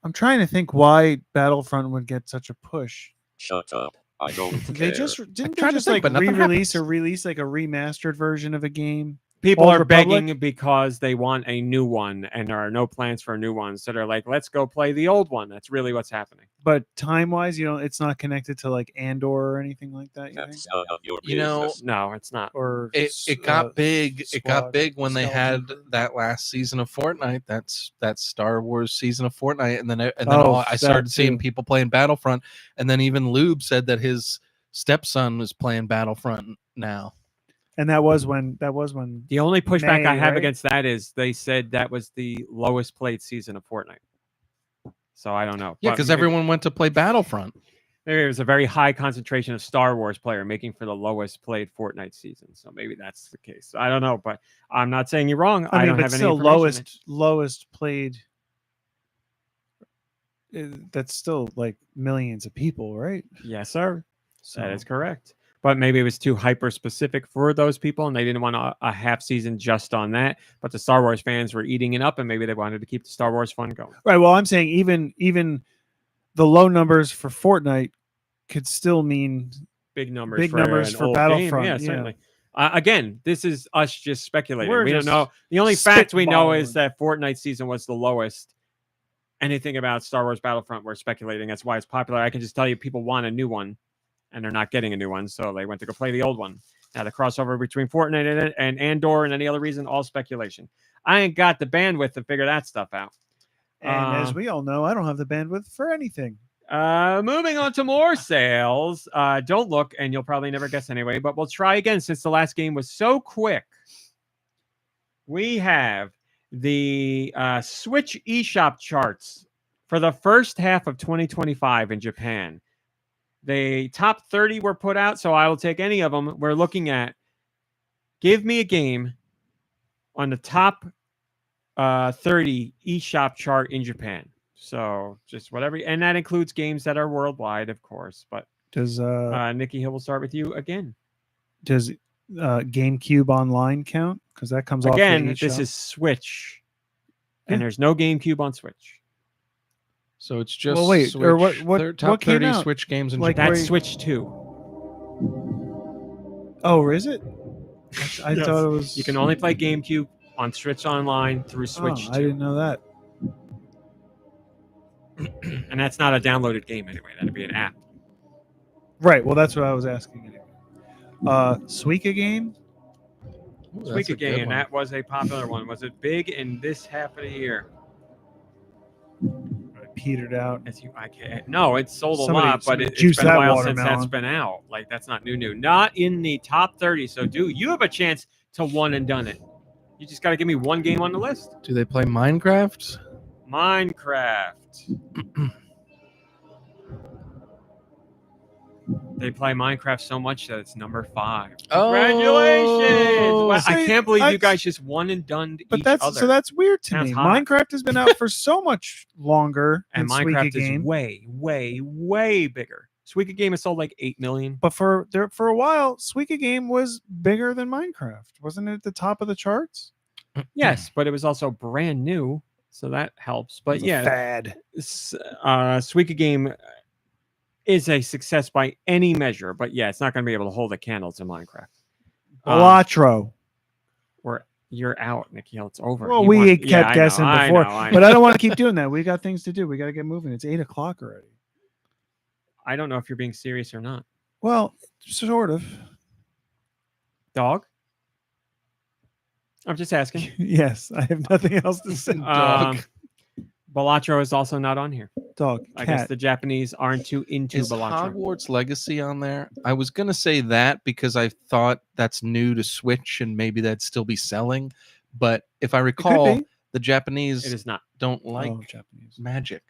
I'm trying to think why Battlefront would get such a push. Shut up. I don't care. They just didn't they tried to just think, like but nothing release happens. like a remastered version of a game. People Old are Republic? begging because they want a new one, and there are no plans for a new one. So they're like, let's go play the old one. That's really what's happening. But time wise, it's not connected to like Andor or anything like that. You think? That's none of your You know, business. No, it's not. Or It got big. It got Squad big when they had Skeleton. that last season of Fortnite. That Star Wars season of Fortnite, and then I that started seeing too. people playing Battlefront, and then even Lube said that his stepson was playing Battlefront now. And that was when The only pushback I May, have right? against that is they said that was the lowest played season of Fortnite. So I don't know. Yeah, But because maybe- everyone went to play Battlefront. maybe it was a very high concentration of Star Wars player making for the lowest played Fortnite season. So maybe that's the case. I don't know, but I'm not saying you're wrong. I I mean, don't but have any still information. lowest played. That's still like millions of people, right? Yes, sir. So That is correct. But maybe it was too hyper specific for those people, and they didn't want a half season just on that. But the Star Wars fans were eating it up, and maybe they wanted to keep the Star Wars fun going. right. Well, I'm saying even the low numbers for Fortnite could still mean Big numbers. Big for numbers an for old Battlefront, Game. yeah. Yeah, certainly. Again, this is us just speculating. We're We don't just know. The only fact we know is spitballing. that Fortnite season was the lowest. Anything about Star Wars Battlefront, we're speculating. That's why it's popular. I can just tell you people want a new one, and they're not getting a new one, so they went to go play the old one. Now, the crossover between Fortnite and Andor and any other reason, all speculation. I ain't got the bandwidth to figure that stuff out. And as we all know, I don't have the bandwidth for anything. Moving on to more sales. Don't look, and you'll probably never guess anyway, but we'll try again since the last game was so quick. We have the Switch eShop charts for the first half of 2025 in Japan. The top 30 were put out, so I will take any of them. We're looking at give me a game on the top 30 eShop chart in Japan. So just whatever, and that includes games that are worldwide, of course. But Does Nicky Hill will start with you again. does GameCube Online count? Because that comes Again, off. this is Switch, and Yeah. there's no GameCube on Switch. So it's just Well, wait, Switch, or what top came 30 out? Switch games in Like, Japan. That's wait. Switch 2. Oh, is it? I Yes. thought it was. You can only play GameCube on Switch Online through Switch Oh, 2. I didn't know that. And that's not a downloaded game anyway. That'd be an app. Right. Well, that's what I was asking. Anyway. Suika game. Ooh, that's a Suika good game, one. that was a popular one. Was it big in this half of the year? I petered out. No, it's sold a Somebody- lot, but somebody it's juice been a that while since that's watermelon. been out. Like, that's not new. Not in the top 30. So, you have a chance to one and done it. You just got to give me one game on the list. Do they play Minecraft? Minecraft. They play Minecraft so much that it's number 5. Oh, Congratulations! Wow, I see, can't believe I- you guys just one and done But each that's other. so that's weird to Sounds me. hot. Minecraft has been out for so much longer and than Minecraft Suika game. is way, way, way bigger. Suika game has sold like 8 million. But for a while, Suika game was bigger than Minecraft. Wasn't it at the top of the charts? Yes, but it was also brand new, so that helps. But It's a yeah, fad. Suika game is a success by any measure. But yeah, it's not going to be able to hold a candle to Minecraft. Bellotro. Or you're out, Nicky. It's over. Well, You we want- kept yeah, I know, guessing I before, know, I but know. I don't want to keep doing that. We got things to do. We got to get moving. It's 8:00 already. I don't know if you're being serious or not. Well, sort of. Dog? I'm just asking. Yes, I have nothing else to say. Balatro is also not on here. Dog. I guess Cat. the Japanese aren't too into Is Balatro. Hogwarts Legacy on there? I was gonna say that because I thought that's new to Switch and maybe that'd still be selling. But if I recall, be. the Japanese It is not. don't like Oh, Japanese. magic.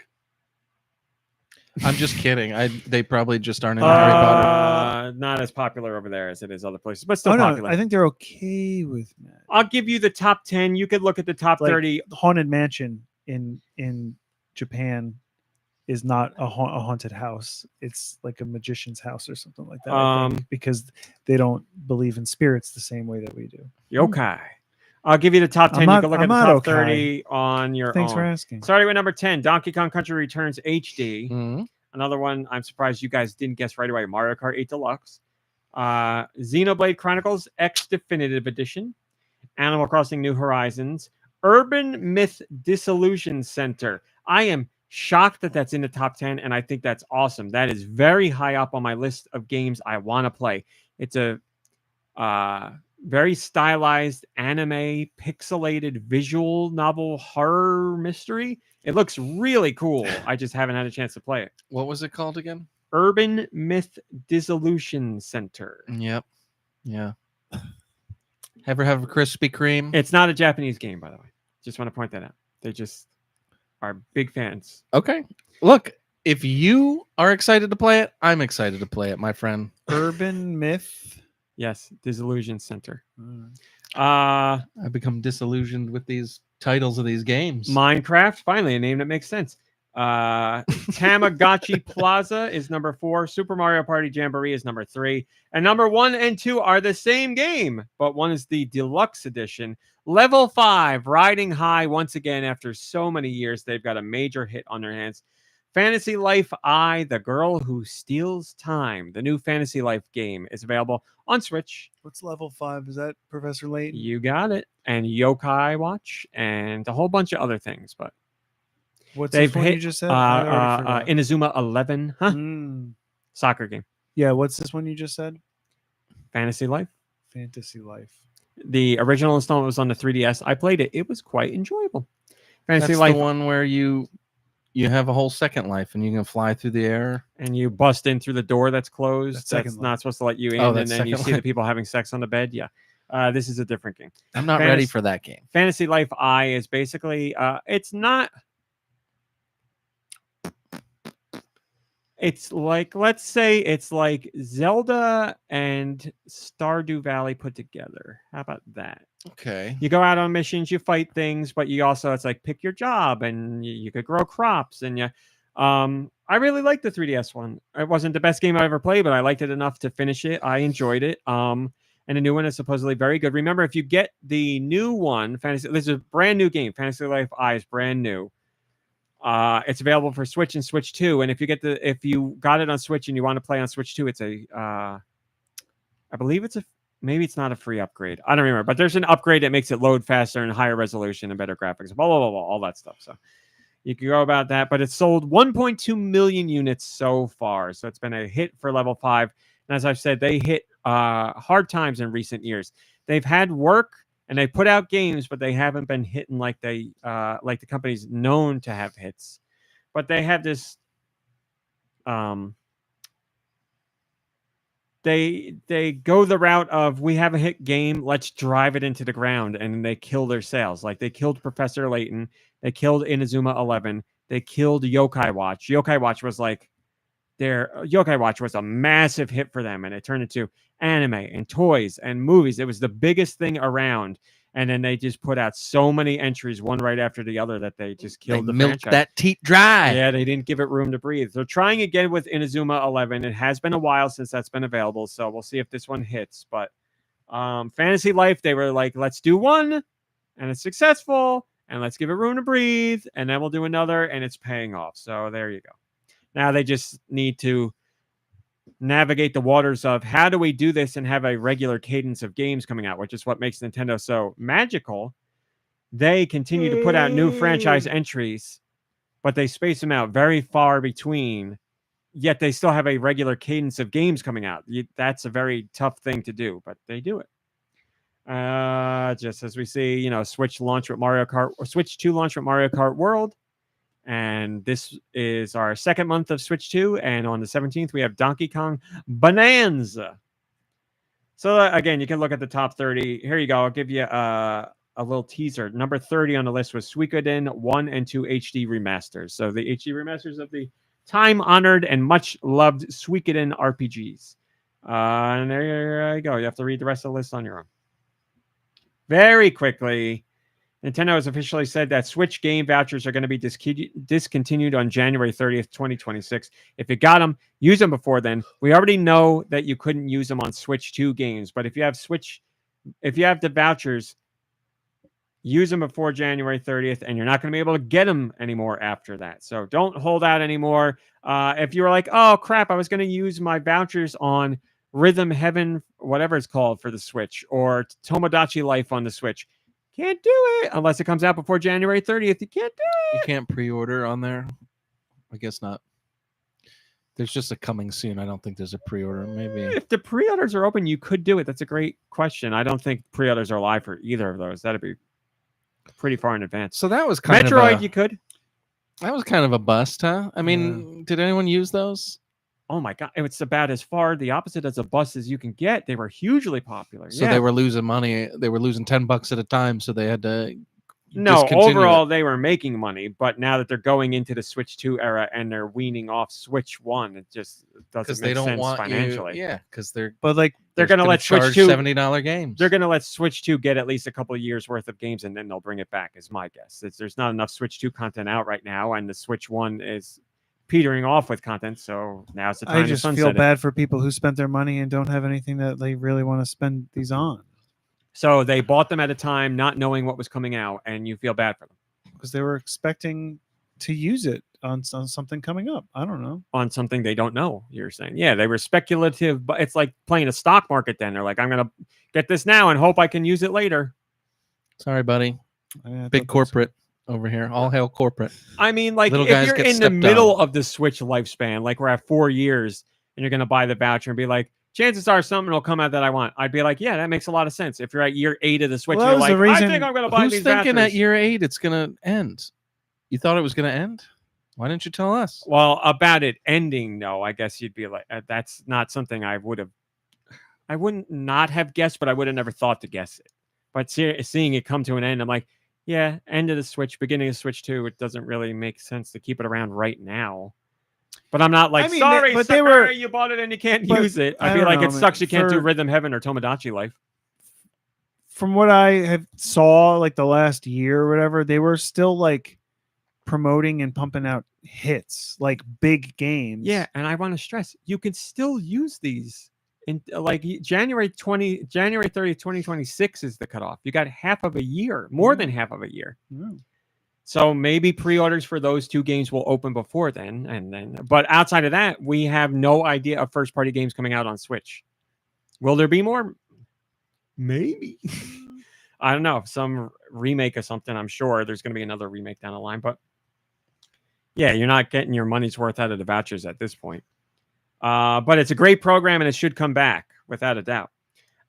I'm just kidding. They probably just aren't into Harry Potter. Not as popular over there as it is other places, but still Oh no, popular. I think they're okay with that. I'll give you the top 10. You could look at the top Like, 30. Haunted Mansion in Japan is not a haunted house. It's like a magician's house or something like that. I think, because they don't believe in spirits the same way that we do. Yokai. I'll give you the top 10. I'm You can look not at the top okay. 30 on your Thanks own. for asking. Starting with number 10, Donkey Kong Country Returns HD. Mhm. Another one I'm surprised you guys didn't guess right away. Mario Kart 8 Deluxe. Xenoblade Chronicles X Definitive Edition. Animal Crossing New Horizons. Urban Myth Disillusion Center. I am shocked that that's in the top 10, and I think that's awesome. That is very high up on my list of games I want to play. It's a very stylized anime, pixelated visual novel horror mystery. It looks really cool. I just haven't had a chance to play it. What was it called again? Urban Myth Dissolution Center. Yep. Yeah. Ever have a Krispy Kreme? It's not a Japanese game, by the way. Just want to point that out. They just are big fans. Okay. Look, if you are excited to play it, I'm excited to play it, my friend. Urban Myth. Yes, Disillusion Center. I've become disillusioned with these titles of these games. Minecraft, finally a name that makes sense. Tamagotchi Plaza is number 4. Super Mario Party Jamboree is number 3. And number 1 and 2 are the same game, but one is the deluxe edition. Level 5, riding high once again after so many years. They've got a major hit on their hands. Fantasy Life I, The Girl Who Steals Time. The new Fantasy Life game is available on Switch. What's level 5? Is that Professor Layton? You got it. And Yokai Watch and a whole bunch of other things, but What's they've this one hit you just said? I already forgot. Inazuma 11, huh? Mm. Soccer game. Yeah, what's this one you just said? Fantasy Life. Fantasy Life. The original installment was on the 3DS. I played it. It was quite enjoyable. Fantasy That's Life, the one where you have a whole second life and you can fly through the air. and you bust in through the door that's closed. That's That's Second not Life. supposed to let you in, Oh, and that's then you Second see the Life. people having sex on the bed. Yeah. This is a different game. I'm not ready Fantasy- for that game. Fantasy Life I is basically it's not. It's like, let's say it's like Zelda and Stardew Valley put together. How about that? Okay. You go out on missions, you fight things, but you also, it's like pick your job, and you could grow crops, and I really liked the 3DS one. It wasn't the best game I ever played, but I liked it enough to finish it. I enjoyed it. And the new one is supposedly very good. Remember, if you get the new one, this is a brand new game. Fantasy Life I is brand new. It's available for Switch and Switch 2. And if you got it on Switch and you want to play on Switch 2, it's I believe maybe it's not a free upgrade. I don't remember, but there's an upgrade that makes it load faster and higher resolution and better graphics, blah, blah, blah, blah, all that stuff. So you can go about that, but it's sold 1.2 million units so far. So it's been a hit for Level 5. And as I've said, they hit hard times in recent years. They've had work and they put out games, but they haven't been hitting like the company's known to have hits. But they have this they go the route of, we have a hit game, let's drive it into the ground, and they kill their sales. Like they killed Professor Layton, they killed Inazuma 11, they killed Yokai Watch. Yokai Watch was a massive hit for them, and it turned into anime and toys and movies. It was the biggest thing around. And then they just put out so many entries, one right after the other, that they just killed the milked franchise. that teat dry. Yeah, they didn't give it room to breathe. They're trying again with Inazuma 11. It has been a while since that's been available, so we'll see if this one hits. But Fantasy Life, they were like, let's do one, and it's successful, and let's give it room to breathe, and then we'll do another, and it's paying off. So there you go. Now they just need to navigate the waters of, how do we do this and have a regular cadence of games coming out, which is what makes Nintendo so magical. They continue to put out new franchise entries, but they space them out very far between, yet they still have a regular cadence of games coming out. That's a very tough thing to do, but they do it. Just as we see, Switch launch with Mario Kart, or Switch 2 launch with Mario Kart World. And this is our second month of Switch 2. And on the 17th, we have Donkey Kong Bonanza. So again, you can look at the top 30. Here you go. I'll give you a little teaser. Number 30 on the list was Suikoden 1 and 2 HD remasters. So the HD remasters of the time-honored and much-loved Suikoden RPGs. And there you go. You have to read the rest of the list on your own. Very quickly, Nintendo has officially said that Switch game vouchers are going to be discontinued on January 30th, 2026. If you got them, use them before then. We already know that you couldn't use them on Switch 2 games, but if you have the vouchers, use them before January 30th, and you're not going to be able to get them anymore after that. So don't hold out anymore. If you were like, oh crap, I was going to use my vouchers on Rhythm Heaven, whatever it's called, for the Switch, or Tomodachi Life on the Switch, can't do it unless it comes out before January 30th. You can't do it. You can't pre-order on there? I guess not. There's just a coming soon. I don't think there's a pre-order. Maybe. If the pre-orders are open, you could do it. That's a great question. I don't think pre-orders are live for either of those. That'd be pretty far in advance. So that was kind Metroid, of you could. That was kind of a bust, huh? I mean, did anyone use those? Oh my god, it's about as far the opposite as a bust as you can get. They were hugely popular. So they were losing money. They were losing $10 at a time, so they had to overall they were making money, but now that they're going into the Switch 2 era and they're weaning off Switch 1, it just doesn't make sense financially. Because they're going to let Switch 2 $70 games. They're going to let Switch 2 get at least a couple of years worth of games, and then they'll bring it back, is my guess. There's not enough Switch 2 content out right now, and the Switch 1 is petering off with content, so now's the time to sunset feel bad for people who spent their money and don't have anything that they really want to spend these on. So they bought them at a time not knowing what was coming out, and you feel bad for them. Because they were expecting to use it on something coming up. I don't know. On something they don't know, you're saying. Yeah, they were speculative, but it's like playing a stock market then. They're like, I'm going to get this now and hope I can use it later. Sorry, buddy. Big corporate over here. All hail corporate. I mean, like, Little if guys you're get in the stepped middle on. of the Switch lifespan, like we're at 4 years, and you're going to buy the voucher and be like, chances are something will come out that I want. I'd be like, yeah, that makes a lot of sense. If you're at year 8 of the Switch, Well, you're like, I think I'm going to buy Who's these thinking vouchers. at year 8 it's going to end? You thought it was going to end? Why didn't you tell us? Well, about it ending, no, I guess you'd be like, that's not something I wouldn't not have guessed, but I would have never thought to guess it. But seeing it come to an end, I'm like, yeah, end of the Switch, beginning of Switch 2, it doesn't really make sense to keep it around right now. But I'm not like, I mean, sorry, but sucker, you bought it and you can't use it. I'd be like, it sucks you can't do Rhythm Heaven or Tomodachi Life. From what I have saw, like the last year or whatever, they were still like promoting and pumping out hits, like big games. Yeah, and I want to stress, you can still use these. In like January 30th, 2026 is the cutoff. You got half of a year, more than half of a year. So maybe pre-orders for those 2 games will open before then, but outside of that, we have no idea of first-party games coming out on Switch. Will there be more? Maybe. I don't know. Some remake of something. I'm sure there's going to be another remake down the line, but yeah, you're not getting your money's worth out of the vouchers at this point. But it's a great program and it should come back without a doubt.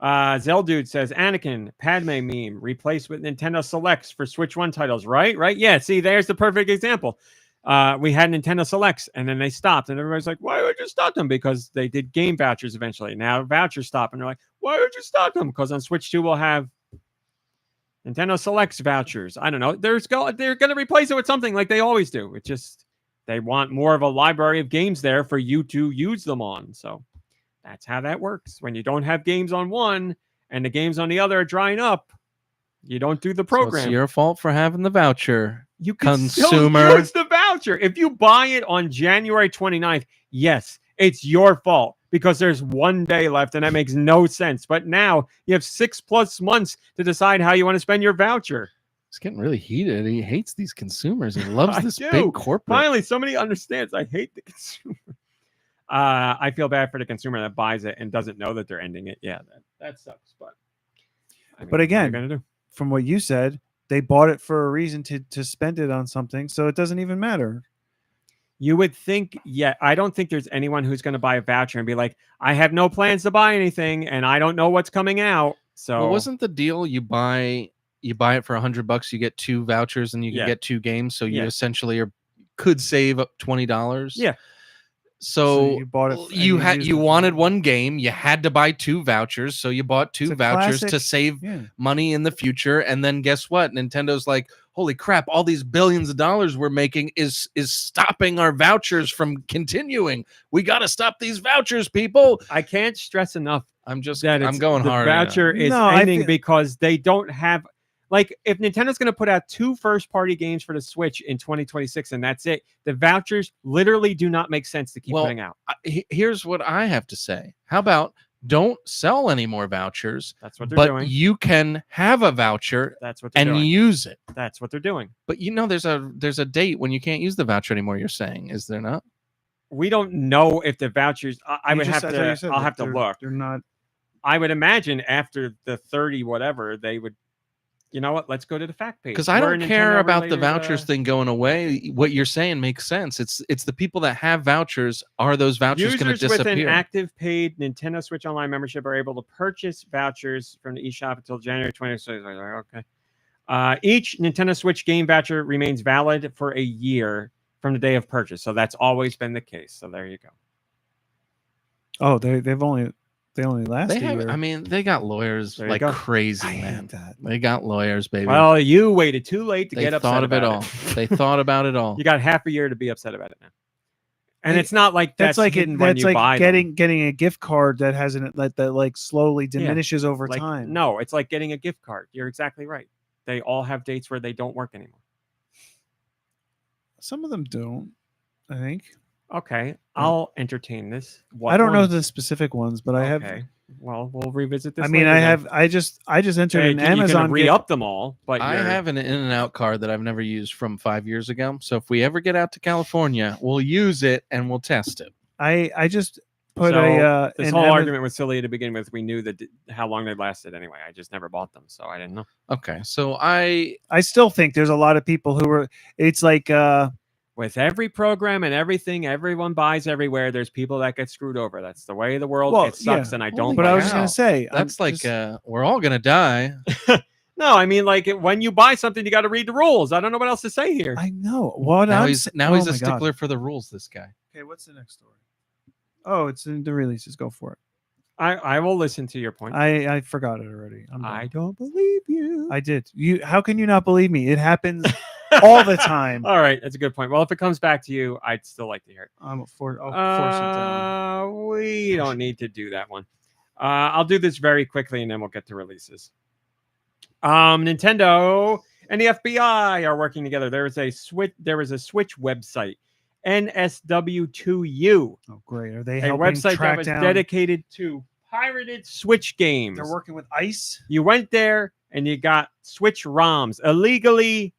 Zeldude says Anakin Padme meme replaced with Nintendo Selects for Switch 1 titles, right? Yeah, see, there's the perfect example. We had Nintendo Selects and then they stopped and everybody's like, why would you stop them? Because they did game vouchers eventually. Now vouchers stop and they're like, why would you stop them? Because on Switch 2 we'll have Nintendo Selects vouchers. I don't know. They're going to replace it with something like they always do. It just, they want more of a library of games there for you to use them on. So that's how that works. When you don't have games on one and the games on the other are drying up, you don't do the program. So it's your fault for having the voucher. You can consumer. still use the voucher. If you buy it on January 29th, yes, it's your fault because there's 1 day left and that makes no sense. But now you have 6+ months to decide how you want to spend your voucher. It's getting really heated. He hates these consumers. He loves I this do. big corporate. Finally, somebody understands. I hate the consumer. I feel bad for the consumer that buys it and doesn't know that they're ending it. Yeah, that sucks. But I mean, But again, what are you gonna do? From what you said, they bought it for a reason to spend it on something, so it doesn't even matter. You would think, yeah, I don't think there's anyone who's going to buy a voucher and be like, I have no plans to buy anything and I don't know what's coming out. So Well, wasn't the deal you buy it for $100, you get 2 vouchers and you can get 2 games, so you essentially could save up $20. Yeah. So you bought it. you wanted 1 game, you had to buy 2 vouchers, so you bought 2 vouchers to save money in the future. And then guess what? Nintendo's like, holy crap! All these billions of dollars we're making is stopping our vouchers from continuing. We got to stop these vouchers, people. I can't stress enough. I'm going the hard. Voucher is ending because they don't have. Like, if Nintendo's going to put out 2 first-party games for the Switch in 2026 and that's it, the vouchers literally do not make sense to keep putting out. Here's what I have to say. How about don't sell any more vouchers? That's what they're doing. But you can have a voucher and use it. That's what they're doing. But there's a date when you can't use the voucher anymore, you're saying, is there not? We don't know if the vouchers... I'll have to look. They're not... I would imagine after the 30 whatever, they would... You know what? Let's go to the fact page. Because I don't care about the vouchers thing going away. What you're saying makes sense. It's the people that have vouchers. Are those vouchers going to disappear? Users with an active paid Nintendo Switch Online membership are able to purchase vouchers from the eShop until January 26th. Okay. Each Nintendo Switch game voucher remains valid for a year from the day of purchase. So that's always been the case. So there you go. Oh, they only last a year. I mean, they got lawyers like crazy, man. They got lawyers, baby. Well, you waited too late to get upset about it. They thought about it all. You got half a year to be upset about it now. And it's not like that's like getting a gift card that hasn't that slowly diminishes over time. No, it's like getting a gift card. You're exactly right. They all have dates where they don't work anymore. Some of them don't, I think. Okay, I'll entertain this. I don't know the specific ones, but I have. Well, we'll revisit this. I mean, I just entered an Amazon. Re-up them all, but I have an In-N-Out card that I've never used from 5 years ago. So if we ever get out to California, we'll use it and we'll test it. I just put this whole argument was silly to begin with. We knew that how long they lasted anyway. I just never bought them, so I didn't know. Okay, so I still think there's a lot of people who are. It's like. With every program and everything, everyone buys everywhere. There's people that get screwed over. That's the way of the world. It sucks, and I don't. But I was just gonna say that's we're all gonna die. No, I mean, like when you buy something, you got to read the rules. I don't know what else to say here. I know. What now he's a stickler for the rules. This guy. Okay, what's the next story? Oh, it's in the releases. Go for it. I will listen to your point. I forgot it already. I don't believe you. I did. How can you not believe me? It happens all the time. All right, that's a good point. Well, if it comes back to you, I'd still like to hear it. I'll force it down. We don't need to do that one. I'll do this very quickly, and then we'll get to releases. Nintendo and the FBI are working together. There was a Switch website, NSW2U. Oh, great! Are they a website that was dedicated to pirated Switch games? They're working with ICE. You went there and you got Switch ROMs illegally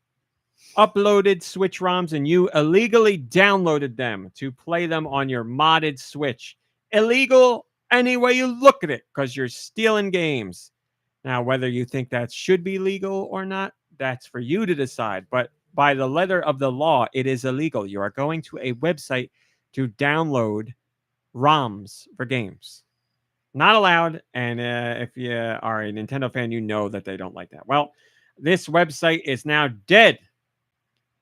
uploaded Switch ROMs and you illegally downloaded them to play them on your modded Switch. Illegal any way you look at it because you're stealing games. Now, whether you think that should be legal or not, that's for you to decide. But by the letter of the law, it is illegal. You are going to a website to download ROMs for games. Not allowed. And if you are a Nintendo fan, you know that they don't like that. Well, this website is now dead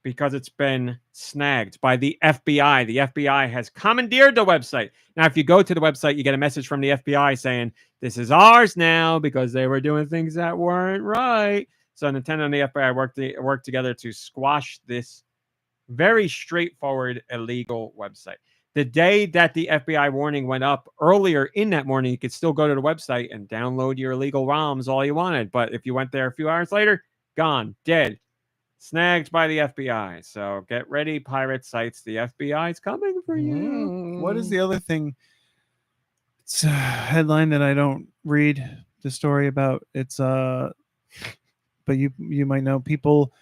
because it's been snagged by the FBI. The FBI has commandeered the website. Now, if you go to the website, you get a message from the FBI saying, this is ours now because they were doing things that weren't right. So Nintendo and the FBI worked together to squash this very straightforward, illegal website. The day that the FBI warning went up earlier in that morning, you could still go to the website and download your illegal ROMs all you wanted. But if you went there a few hours later, gone, dead. Snagged by the FBI. So get ready, pirate sites. The FBI's coming for you. What is the other thing? It's a headline that I don't read the story about. It's but you might know people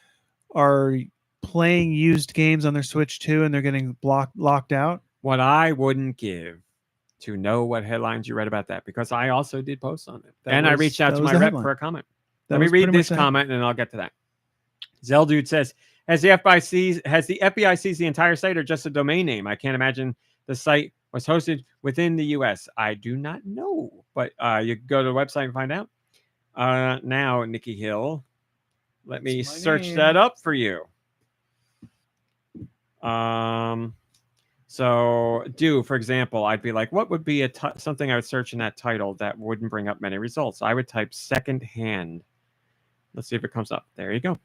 are playing used games on their Switch too, and they're getting locked out. What I wouldn't give to know what headlines you read about that, because I also did post on it. I reached out to my rep for a comment. Let me read this comment and I'll get to that. Zeldude says, has the FBI seized the entire site or just a domain name? I can't imagine the site was hosted within the US. I do not know, but you can go to the website and find out. Now, Nicky Hill, let me search that up for you. So, for example, I'd be like, what would be something I would search in that title that wouldn't bring up many results? I would type secondhand. Let's see if it comes up. There you go.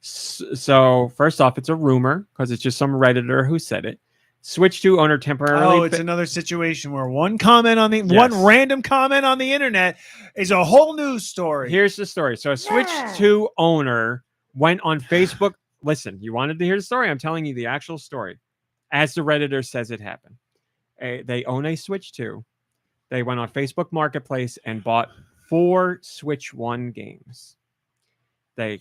So first off, it's a rumor because it's just some Redditor who said it. Switch 2 owner temporarily. Oh, it's another situation where one random comment on the internet is a whole news story. Here's the story. So a Switch 2 owner went on Facebook. Listen, you wanted to hear the story? I'm telling you the actual story. As the Redditor says it happened. They own a Switch 2. They went on Facebook Marketplace and bought 4 Switch 1 games. They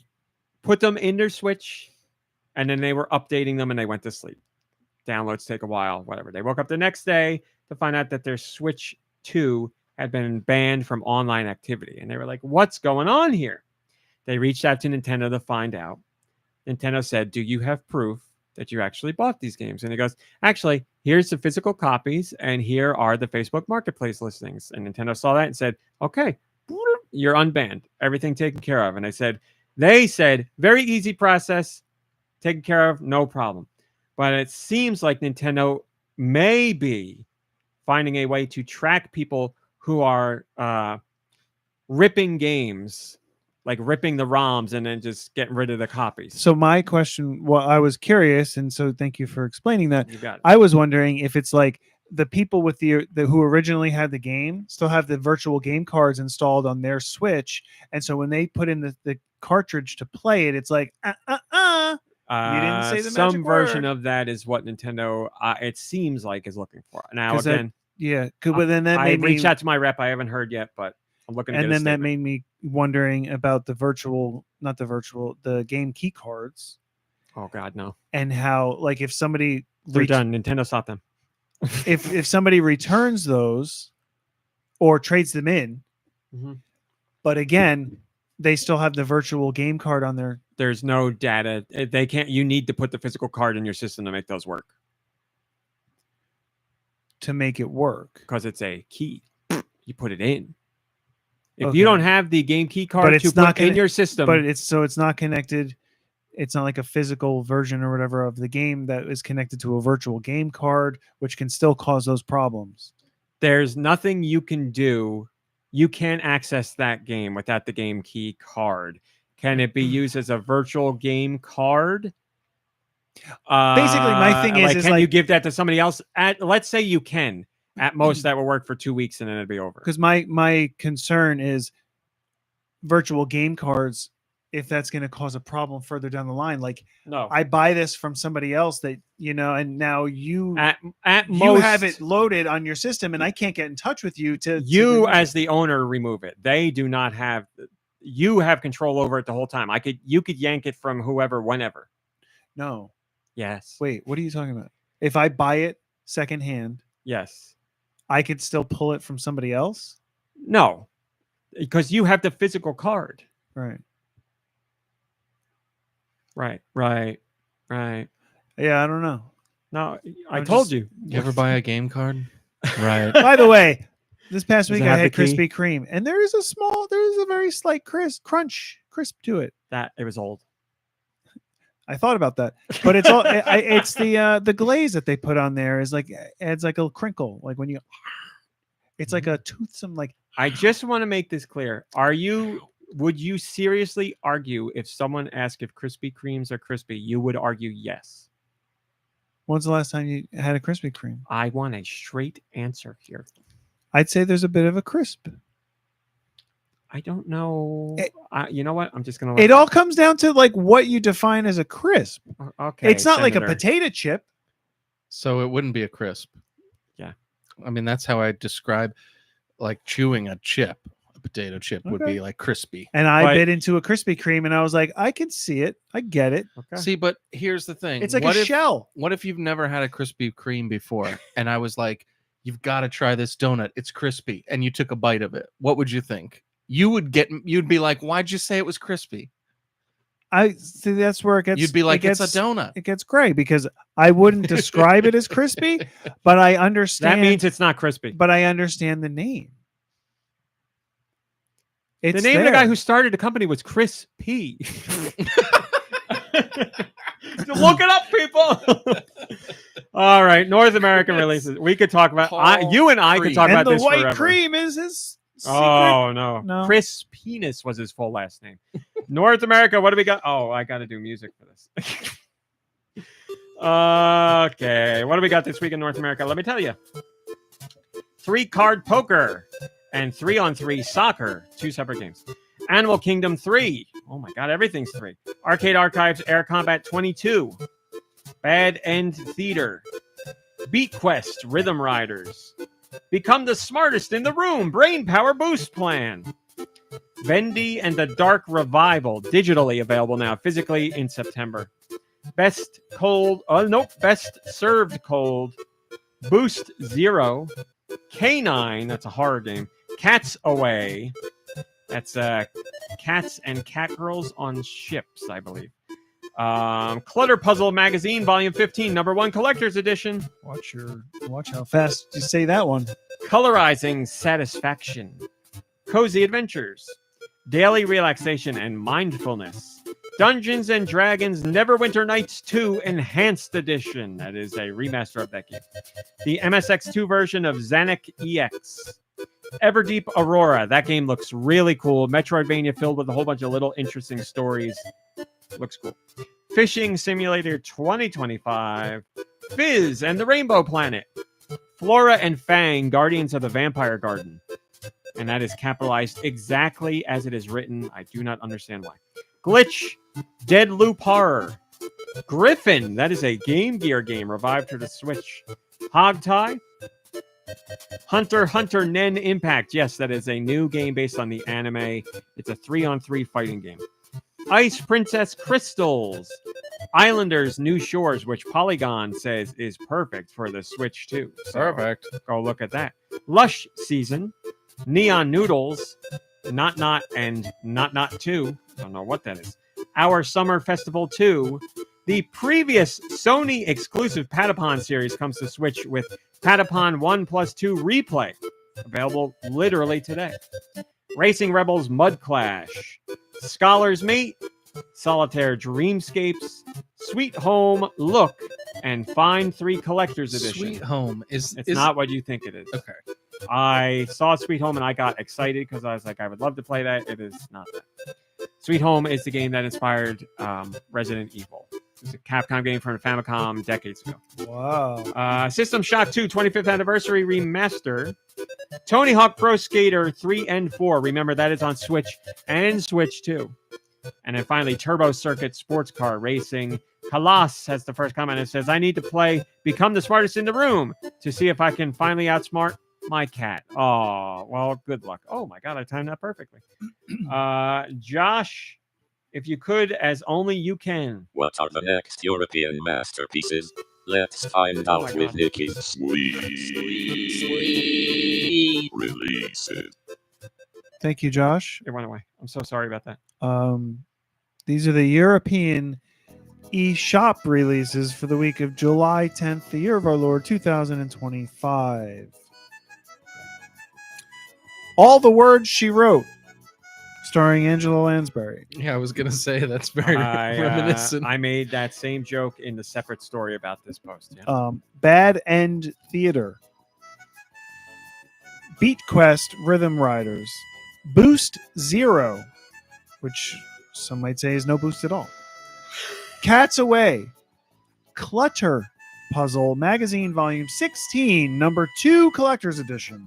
put them in their Switch, and then they were updating them, and they went to sleep. Downloads take a while, whatever. They woke up the next day to find out that their Switch 2 had been banned from online activity. And they were like, what's going on here? They reached out to Nintendo to find out. Nintendo said, do you have proof that you actually bought these games? And he goes, actually, here's the physical copies, and here are the Facebook Marketplace listings. And Nintendo saw that and said, okay, you're unbanned. Everything taken care of. And they said, very easy process, taken care of, no problem. But it seems like Nintendo may be finding a way to track people who are ripping games, like ripping the ROMs and then just getting rid of the copies. So my question, I was curious, and so thank you for explaining that. You got it. I was wondering if it's like the people with the who originally had the game still have the virtual game cards installed on their Switch, and so when they put in the cartridge to play it, it's like you didn't say the some magic version word. of that is what Nintendo it seems like is looking for. Now again, but then that I made reached me out to my rep. I haven't heard yet, but I'm looking. To and get then a that statement. made me wondering about the game key cards. Oh God, no! And how, like, if somebody They're done. Nintendo stopped them. if somebody returns those or trades them in, but again, they still have the virtual game card on their. There's no data. They can't. You need to put the physical card in your system to make those work. To make it work, because it's a key. You put it in. If you don't have the game key card but to put in your system, but it's not connected. It's not like a physical version or whatever of the game that is connected to a virtual game card, which can still cause those problems. There's nothing you can do. You can't access that game without the game key card. Can it be used as a virtual game card? Basically, my thing is can you give that to somebody else? Let's say you can. At most, that will work for 2 weeks and then it'll be over. Because my concern is virtual game cards. If that's going to cause a problem further down the line, like I buy this from somebody else that and now you most, have it loaded on your system, and I can't get in touch with you to as the owner remove it. They do not have you have control over it the whole time. You could yank it from whoever, whenever. No. Yes. Wait, what are you talking about? If I buy it secondhand, Yes. I could still pull it from somebody else? No, because you have the physical card. Right. Right. Yeah, I don't know. No, I I'm told just- you. You ever buy a game card? Right. By the way, this past Does week it I have had the key? Krispy Kreme, and there is a very slight crisp to it. That it was old. I thought about that, but it's all it's the glaze that they put on there is like adds like a crinkle, like when you. It's like a toothsome like. I just want to make this clear. Would you seriously argue if someone asked if Krispy Kremes are crispy? You would argue yes. When's the last time you had a Krispy Kreme? I want a straight answer here. I'd say there's a bit of a crisp. I don't know. It- You know what? I'm just gonna. It all comes down to like what you define as a crisp. Okay. It's not like a Senator. potato chip. So it wouldn't be a crisp. Yeah. I mean, that's how I describe like chewing a chip. A potato chip would Okay. be like crispy. And I But- bit into a Krispy Kreme, and I was like, I can see it. I get it. Okay. See, but here's the thing. It's like What a if- shell. What if you've never had a Krispy Kreme before? And I was like, you've got to try this donut. It's crispy. And you took a bite of it. What would you think? You'd be like, why'd you say it was crispy? I see that's where it gets. You'd be like, it it's gets, a donut. It gets gray because I wouldn't describe it as crispy, but I understand. That means it's not crispy. But I understand the name. The It's name of the there. guy who started the company was Chris P. Look it up, people. All right, North American releases. We could talk about. You and I could Cream. talk and about the this white forever. cream is his secret. Oh no. No. Chris Penis was his full last name. North America. What do we got? Oh, I got to do music for this. Okay, what do we got this week in North America? Let me tell you. 3-card poker and 3-on-3 soccer. 2 separate games. Animal Kingdom 3. Oh my God, everything's 3. Arcade Archives Air Combat 22. Bad End Theater. Beat Quest Rhythm Riders. Become the smartest in the room. Brain Power Boost Plan. Bendy and the Dark Revival. Digitally available now. Physically in September. Best Served Cold. Boost Zero. K9. That's a horror game. Cats Away. That's cats and cat girls on ships, I believe. Clutter Puzzle Magazine, Volume 15, Number 1 Collector's Edition. Watch how fast you say that one. Colorizing Satisfaction. Cozy Adventures. Daily Relaxation and Mindfulness. Dungeons and Dragons Neverwinter Nights 2 Enhanced Edition. That is a remaster of that game. The MSX2 version of Zanuck EX. Everdeep Aurora. That game looks really cool. Metroidvania filled with a whole bunch of little interesting stories. Looks cool. Fishing Simulator 2025. Fizz and the Rainbow Planet. Flora and Fang, Guardians of the Vampire Garden. And that is capitalized exactly as it is written. I do not understand why. Glitch, Dead Loop Horror. Griffin, that is a Game Gear game revived for the Switch. Hogtie. Hunter x Hunter Nen Impact. Yes, that is a new game based on the anime. It's a 3-on-3 fighting game. Ice Princess Crystals. Islanders New Shores, which Polygon says is perfect for the Switch too. So Perfect. go look at that. Lush Season. Neon Noodles. Not and Not 2. I don't know what that is. Our Summer Festival 2. The previous Sony exclusive Patapon series comes to Switch with Patapon 1+2 Replay. Available literally today. Racing Rebels Mud Clash. Scholars Mate. Solitaire Dreamscapes. Sweet Home Look. And Find 3 Collector's Edition. Sweet Home is Not what you think it is. okay. I saw Sweet Home and I got excited because I was like, I would love to play that. It is not that. Sweet Home is the game that inspired Resident Evil. It's a Capcom game from the Famicom decades ago. Wow. System Shock 2 25th Anniversary Remaster. Tony Hawk Pro Skater 3 and 4. Remember, that is on Switch and Switch 2. And then finally, Turbo Circuit Sports Car Racing. Halas has the first comment. It says, I need to play Become the Smartest in the Room to see if I can finally outsmart My cat. Oh, well, good luck. Oh my God, I timed that perfectly. Josh, if you could, as only you can. What are the next European masterpieces? Let's find Oh my out with God. Nicky's Squid releases. Thank you, Josh. It went away. I'm so sorry about that. These are the European eShop releases for the week of July 10th, the year of our Lord 2025. All the Words She Wrote, starring Angela Lansbury. Yeah, I was gonna say that's very reminiscent. I made that same joke in the separate story about this post. Yeah. Bad End Theater, Beat Quest Rhythm Riders, Boost Zero, which some might say is no boost at all, Cats Away, Clutter Puzzle Magazine Volume 16, number 2 Collector's Edition.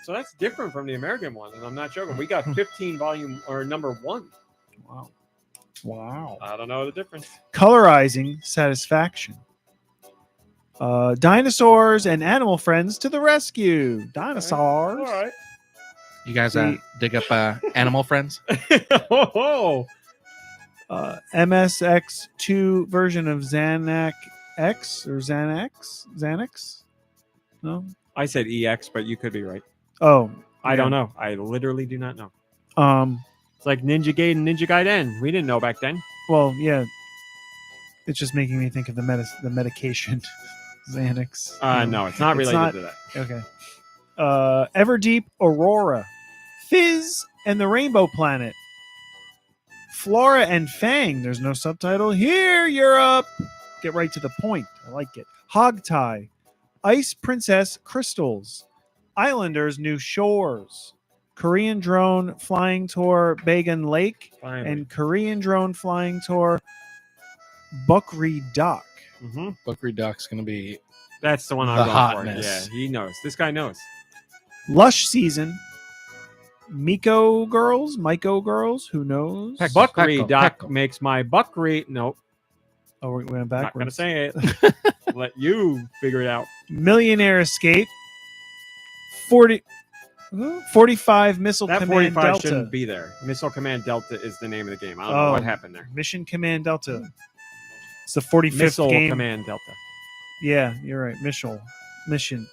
So that's different from the American one, and I'm not joking. We got 15 volume or number 1. Wow. I don't know the difference. Colorizing Satisfaction. Dinosaurs and Animal Friends to the Rescue. Dinosaurs. All right. You guys See- dig up Animal Friends? Oh, MSX2 version of Xanax X or Xanax? No? I said EX, but you could be right. Oh, I don't know. I literally do not know. know. It's like Ninja Gaiden, Ninja Gaiden. We didn't know back then. Well, yeah. It's just making me think of the medication, Xanax. No, it's not related not- to that. Okay. Everdeep Aurora, Fizz and the Rainbow Planet, Flora and Fang. There's no subtitle here. Europe. Get right to the point. I like it. Hogtie, Ice Princess Crystals, Islanders New Shores, Korean Drone Flying Tour Bagan Lake, Finally. and Korean Drone Flying Tour Bukri Dock. Mm-hmm. Bukri Doc's gonna be That's the one I'm The going hotness. for. Yeah, he knows. This guy knows. Lush Season, Miko Girls, who knows? Buckery Peckle, Doc Peckle. makes my buckery. Nope, Oh, we went not gonna backwards. say it. Let you figure it out. Millionaire Escape, 45 Missile That Command 45 Delta. shouldn't be there. Missile Command Delta is the name of the game. I don't know what happened there. Mission Command Delta. It's the 45th Missile game. Command Delta. Yeah, you're right. Missile. Jesus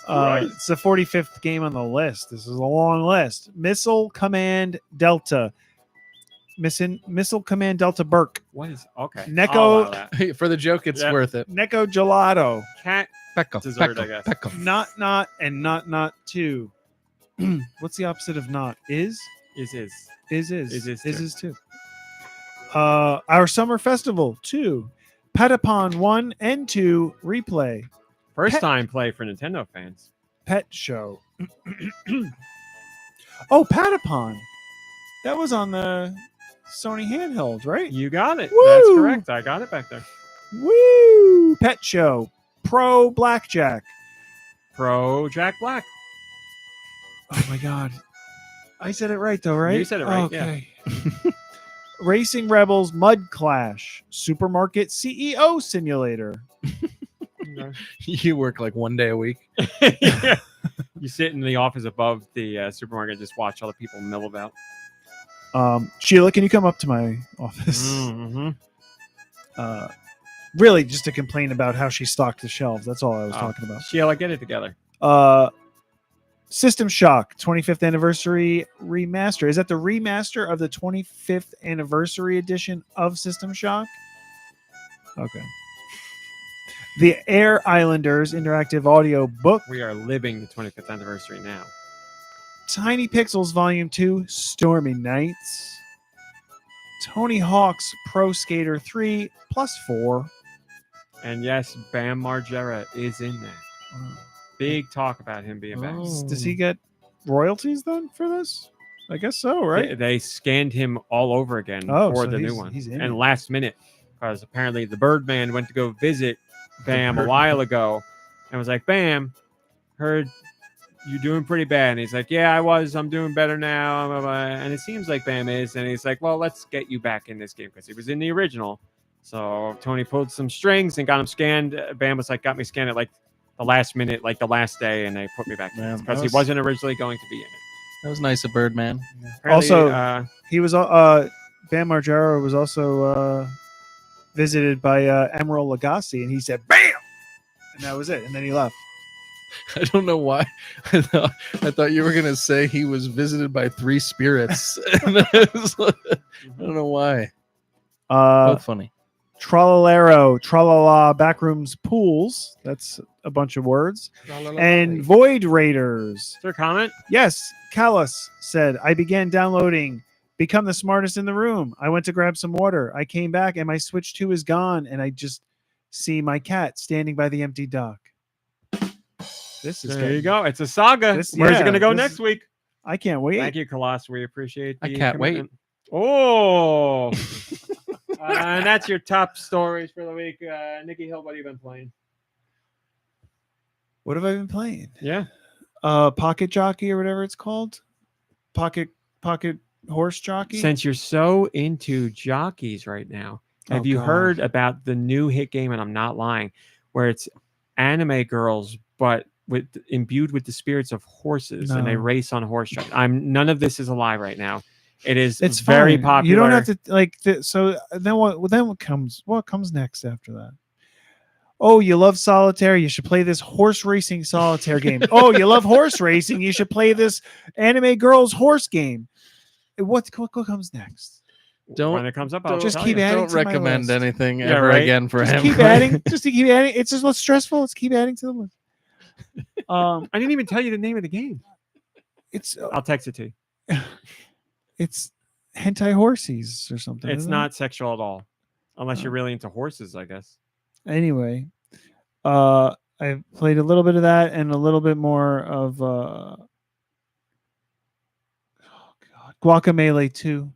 Christ. It's the 45th game on the list. This is a long list. Missile Command Delta. Missile Command Delta Burke. What is okay? Neko- I'll allow that. for the joke. It's Yeah. worth it. Neko Gelato. Cat Peckle, Dessert, peckle, I guess. peckle. Not, and not two. What's the opposite of not? Is is too. Our Summer Festival 2. Patapon 1 and 2 replay. first Pet- time play for Nintendo fans. Pet Show. Oh, Patapon. That was on the Sony handheld, right? You got it. Woo! That's correct. I got it back there. Woo! Pet Show. Pro Blackjack. Pro Jack Black. Oh my God. I said it right though, right? You said it right, yeah. Okay. Racing Rebels Mud Clash. Supermarket CEO Simulator. You work like one day a week. Yeah. You sit in the office above the supermarket and just watch all the people mill about. Sheila, can you come up to my office? Mm-hmm. Really, just to complain about how she stocked the shelves. That's all I was talking about. Sheila, get it together. System Shock 25th Anniversary Remaster. Is that the remaster of the 25th Anniversary Edition of System Shock? Okay. The Air Islanders Interactive Audio Book. We are living the 25th anniversary now. Tiny Pixels Volume 2 Stormy Nights. Tony Hawk's Pro Skater 3 +4. And yes, Bam Margera is in there. Big talk about him being back. Does he get royalties then for this? I guess so, right? They scanned him all over again Oh, for so the new he's- one. he's in And it. last minute, because apparently the Birdman went to go visit Bam a while ago and was like, Bam, heard you're doing pretty bad. And he's like, yeah, I was. I'm doing better now. Blah, blah, blah. And it seems like Bam is. And he's like, well, let's get you back in this game because he was in the original. So Tony pulled some strings and got him scanned. Bam was like, got me scanned at like the last minute, like the last day, and they put me back in Yeah, because that he was- wasn't originally going to be in it. That was nice of Birdman. Apparently, Also, he was Bam Margera was also visited by Emerald Lagasse, and he said "Bam," and that was it. And then he left. I don't know why. I thought you were gonna say he was visited by 3 spirits. And I don't know why. Both funny. Trollalero, Tralala, Backrooms Pools. That's a bunch of words. And Void Raiders. is there a comment? Yes, Callus said, I began downloading Become the Smartest in the Room. I went to grab some water. I came back and my Switch 2 is gone, and I just see my cat standing by the empty dock. This is There you go. It's a saga. Where's it going to go next week? I can't wait. Thank you, Colossus. We appreciate the I can't wait. commitment. Oh. And that's your top stories for the week. Nicky Hill, what have you been playing? What have I been playing? Yeah. Pocket Jockey or whatever it's called. Pocket Horse Jockey. Since you're so into jockeys right now, have you God. heard about the new hit game, and I'm not lying, where it's anime girls, but imbued with the spirits of horses, and they No. race on horse track. None of this is a lie right now. It is It's very fine. popular. You don't have to like. So then what? Then what comes? What comes next after that? Oh, you love solitaire? You should play this horse racing solitaire game. Oh, you love horse racing? You should play this anime girls horse game. What comes next? When it comes up, I'll Just tell keep you. adding Don't to my recommend list. anything Yeah, ever right? again for Just him. keep adding. Just to keep adding. It's just less stressful. Let's keep adding to the list. I didn't even tell you the name of the game. It's I'll text it to you. it's hentai horsies or something. It's isn't not sexual at all, unless you're really into horses, I guess. it? Anyway. I played a little bit of that and a little bit more of Guacamelee 2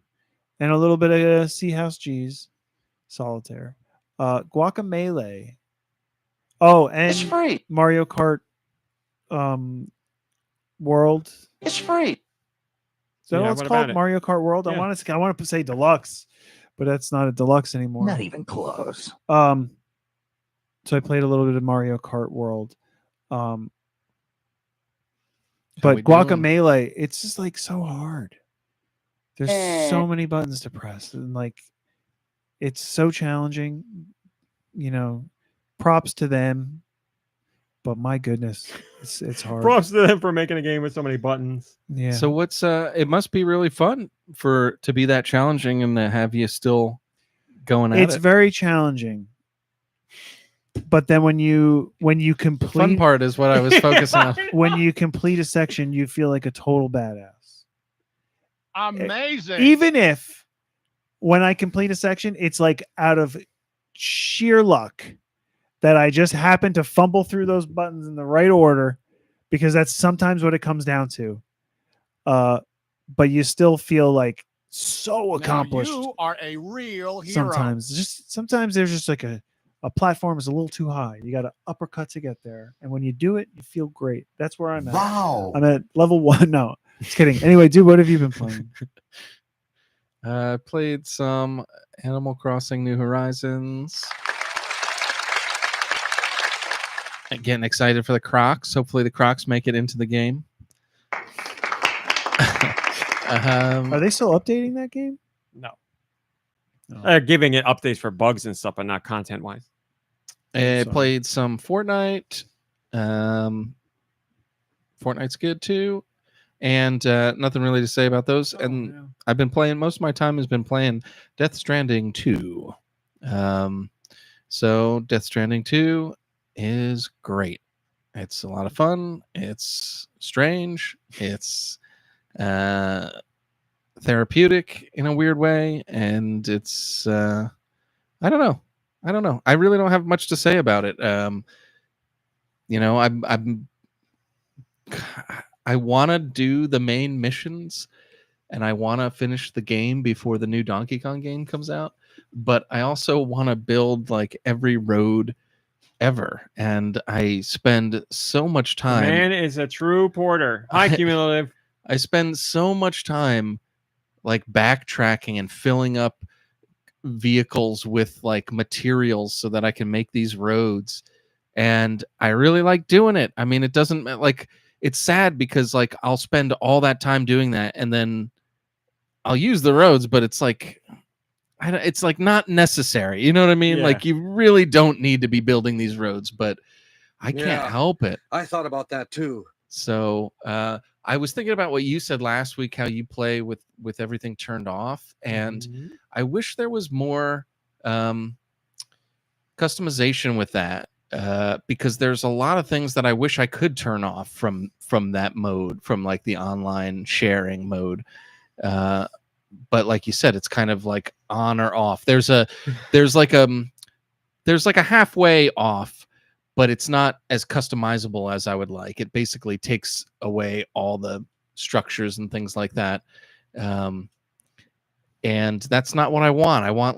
and a little bit of Sea House G's Solitaire. Guacamelee. Oh, and It's free. Mario Kart World. It's free. Is that Yeah, what it's what called? about it? Mario Kart World? Yeah. I want to say deluxe, but that's not a deluxe anymore. Not even close. So I played a little bit of Mario Kart World. How we But doing? Guacamelee, it's just like so hard. There's so many buttons to press, and like it's so challenging. You know, props to them. But my goodness, it's hard. Props to them for making a game with so many buttons. Yeah. So what's it must be really fun to be that challenging and to have you still going at it's it. very challenging. But then when you The fun complete part is what I was focusing on. when you complete a section, you feel like a total badass. Amazing. Even if when I complete a section, it's like out of sheer luck that I just happen to fumble through those buttons in the right order, because that's sometimes what it comes down to. But you still feel like so accomplished. Now you are a real hero. Sometimes there's just like a platform is a little too high. You got to uppercut to get there, and when you do it, you feel great. That's where I'm at. Wow. I'm at level 1. No, just kidding. Anyway, dude, what have you been playing? I played some Animal Crossing New Horizons. Getting excited for the Crocs. Hopefully the Crocs make it into the game. Are they still updating that game? No. No. Giving it updates for bugs and stuff, but not content wise. I Sorry. played some Fortnite. Fortnite's good too. And nothing really to say about those. And I've been playing, most of my time has been playing Death Stranding 2. So Death Stranding 2 is great. It's a lot of fun. It's strange. It's therapeutic in a weird way. And it's, I don't know. I really don't have much to say about it. I want to do the main missions and I want to finish the game before the new Donkey Kong game comes out. But I also want to build like every road ever. And I spend so much The time. man is a true porter. Hi, Cumulative. I spend so much time like backtracking and filling up vehicles with like materials so that I can make these roads. and I really like doing it. I mean, it doesn't like it's sad because like I'll spend all that time doing that, and then I'll use the roads, but it's like it's like not necessary. You know what I mean? Yeah. Like you really don't need to be building these roads, but I can't Yeah. help it. I thought about that too. So I was thinking about what you said last week, how you play with everything turned off, and Mhm. I wish there was more customization with that, because there's a lot of things that I wish I could turn off from that mode, from like the online sharing mode. But like you said, it's kind of like on or off. There's like a halfway off, but it's not as customizable as I would like. It basically takes away all the structures and things like that. And that's not what I want. I want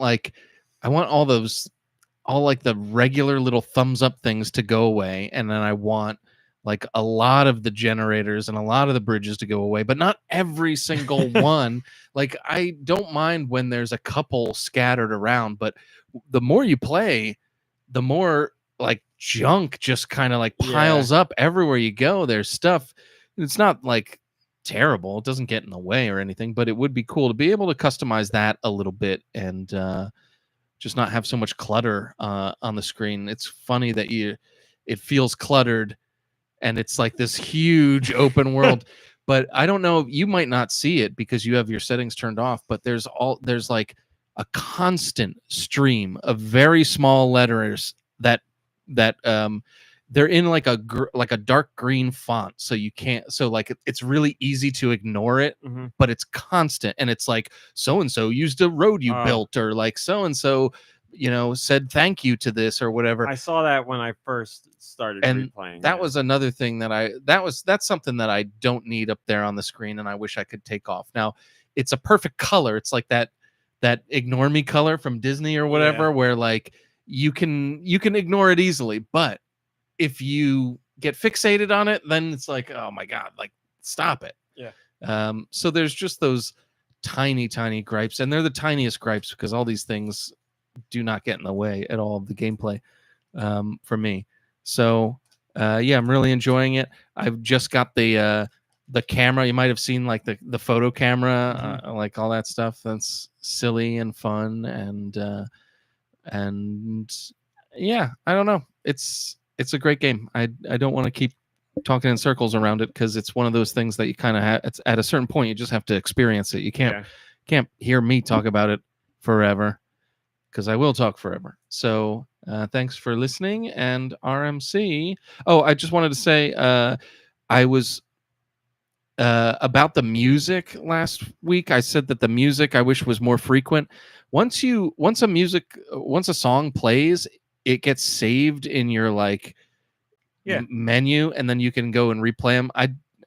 all like the regular little thumbs up things to go away. And then I want like a lot of the generators and a lot of the bridges to go away, but not every single one. Like I don't mind when there's a couple scattered around, but the more you play, the more like junk just kind of like piles up everywhere you go. There's stuff. It's not like terrible. It doesn't get in the way or anything, but it would be cool to be able to customize that a little bit and just not have so much clutter on the screen. It's funny that it feels cluttered and it's like this huge open world, but I don't know, you might not see it because you have your settings turned off, but there's like a constant stream of very small letters that they're in like a dark green font, so you can't, so like it's really easy to ignore it, but it's constant, and it's like so and so used a road you built, or like so and so said thank you to this or whatever. I saw that when I first started replaying. That was another thing that's something that I don't need up there on the screen, and I wish I could take off. Now it's a perfect color. It's like that ignore me color from Disney or whatever, where like you can ignore it easily, but if you get fixated on it, then it's like, oh my god, like stop it. So there's just those tiny gripes, and they're the tiniest gripes because all these things do not get in the way at all of the gameplay for me. So I'm really enjoying it. I've just got the camera. You might have seen like the photo camera, like all that stuff. That's silly and fun, and yeah, I don't know. It's a great game. I don't want to keep talking in circles around it because it's one of those things that you kind of have. At a certain point, you just have to experience it. You can't hear me talk about it forever, because I will talk forever. So thanks for listening. And RMC. Oh, I just wanted to say I was about the music last week. I said that the music I wish was more frequent. Once a song plays, it gets saved in your like menu, and then you can go and replay them.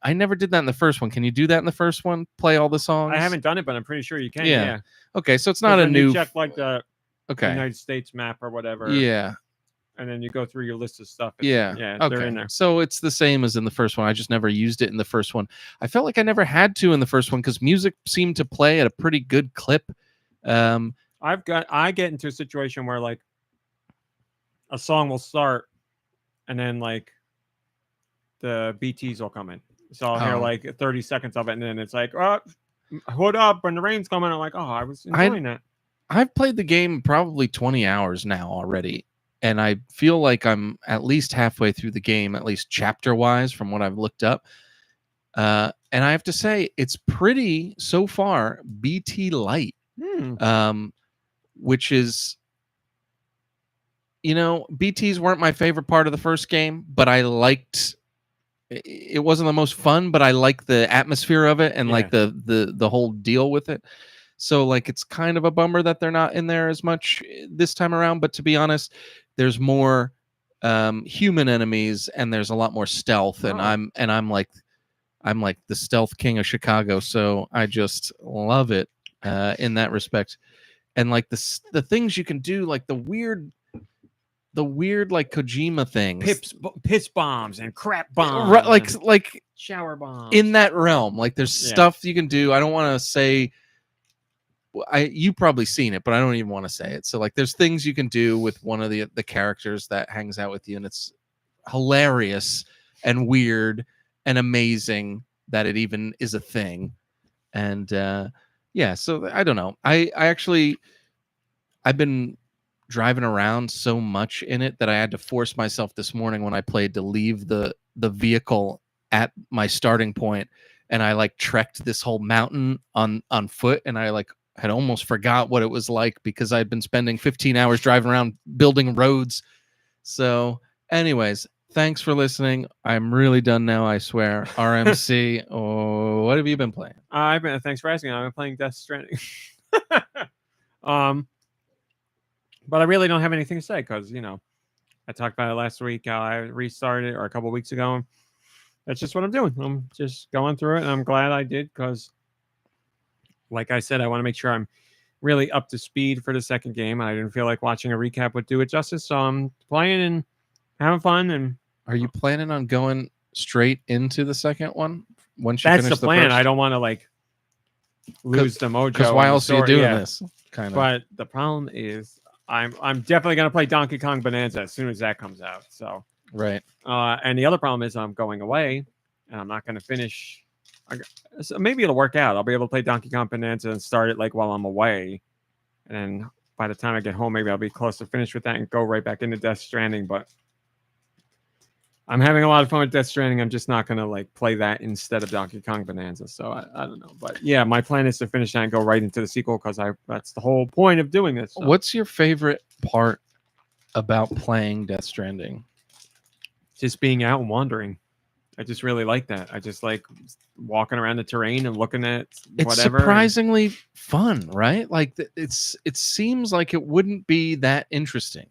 I never did that in the first one. Can you do that in the first one? Play all the songs? I haven't done it, but I'm pretty sure you can. Yeah. Okay, so it's not a new. You check like the Okay. United States map or whatever. Yeah. And then you go through your list of stuff. Yeah. Okay. They're in there. So it's the same as in the first one. I just never used it in the first one. I felt like I never had to in the first one because music seemed to play at a pretty good clip. I get into a situation where like a song will start and then like the BTs will come in. So I'll hear like 30 seconds of it, and then it's like, oh, hood up when the rain's coming. I'm like, oh, I was enjoying that. I've played the game probably 20 hours now already, and I feel like I'm at least halfway through the game, at least chapter-wise from what I've looked up. And I have to say, it's pretty, so far, BT light, which is, BTs weren't my favorite part of the first game, but I liked... It wasn't the most fun, but I like the atmosphere of it and like the whole deal with it. So like it's kind of a bummer that they're not in there as much this time around. But to be honest, there's more human enemies and there's a lot more stealth. And I'm like the stealth king of Chicago. So I just love it in that respect. And like the things you can do, like the weird like Kojima things, piss bombs and crap bombs, right? Like shower bombs in that realm. Like there's stuff you can do. I don't want to say you probably seen it, but I don't even want to say it. So like, there's things you can do with one of the characters that hangs out with you, and it's hilarious and weird and amazing that it even is a thing. And yeah, so I don't know. I've been driving around so much in it that I had to force myself this morning when I played to leave the vehicle at my starting point, and I like trekked this whole mountain on foot, and I like had almost forgot what it was like because I'd been spending 15 hours driving around building roads. So anyways, thanks for listening. I'm really done now, I swear. RMC, what have you been playing? Thanks for asking. I've been playing Death Stranding. But I really don't have anything to say because, I talked about it last week. I restarted or a couple weeks ago. That's just what I'm doing. I'm just going through it, and I'm glad I did because, like I said, I want to make sure I'm really up to speed for the second game. I didn't feel like watching a recap would do it justice, so I'm playing and having fun. And are you planning on going straight into the second one once you that's finish the plan? first? I don't want to like lose the mojo. Because why else are you doing this? Kind of. But the problem is, I'm definitely gonna play Donkey Kong Bonanza as soon as that comes out. So right. And the other problem is I'm going away, and I'm not gonna finish. So maybe it'll work out. I'll be able to play Donkey Kong Bonanza and start it like while I'm away, and then by the time I get home, maybe I'll be close to finish with that and go right back into Death Stranding. But I'm having a lot of fun with Death Stranding. I'm just not gonna like play that instead of Donkey Kong Bonanza. So I don't know, but yeah, my plan is to finish that and go right into the sequel because that's the whole point of doing this. So. What's your favorite part about playing Death Stranding? Just being out and wandering. I just really like that. I just like walking around the terrain and looking at it's whatever. It's surprisingly fun, right? Like it seems like it wouldn't be that interesting.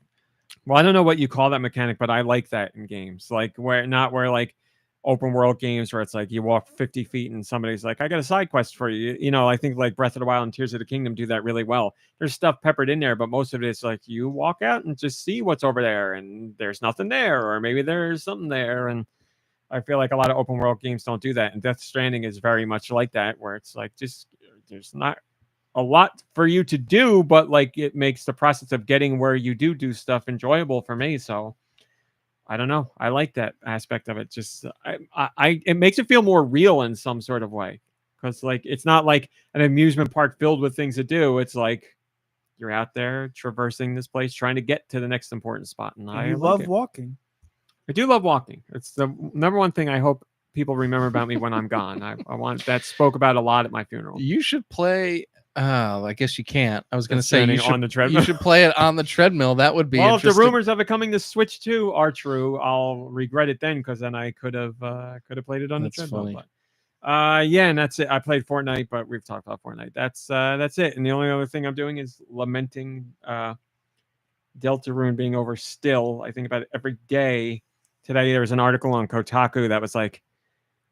Well, I don't know what you call that mechanic, but I like that in games. Like where like open world games where it's like you walk 50 feet and somebody's like, I got a side quest for you. I think like Breath of the Wild and Tears of the Kingdom do that really well. There's stuff peppered in there, but most of it is like you walk out and just see what's over there and there's nothing there, or maybe there's something there. And I feel like a lot of open world games don't do that. And Death Stranding is very much like that, where it's like just there's not a lot for you to do, but like it makes the process of getting where you do stuff enjoyable for me. So I don't know. I like that aspect of it. Just it makes it feel more real in some sort of way, because like it's not like an amusement park filled with things to do. It's like you're out there traversing this place, trying to get to the next important spot. And I love walking. I do love walking. It's the number one thing I hope people remember about me when I'm gone. I want that spoke about a lot at my funeral. You should play. I guess you can't. I was going to say you should, on the treadmill. You should play it on the treadmill. That would be well. If the interesting. rumors of it coming to Switch 2 are true, I'll regret it then because then I could have played it on the treadmill. Funny. But, yeah, and that's it. I played Fortnite, but we've talked about Fortnite. That's it. And the only other thing I'm doing is lamenting Deltarune being over still. I think about it every day. Today there was an article on Kotaku that was like,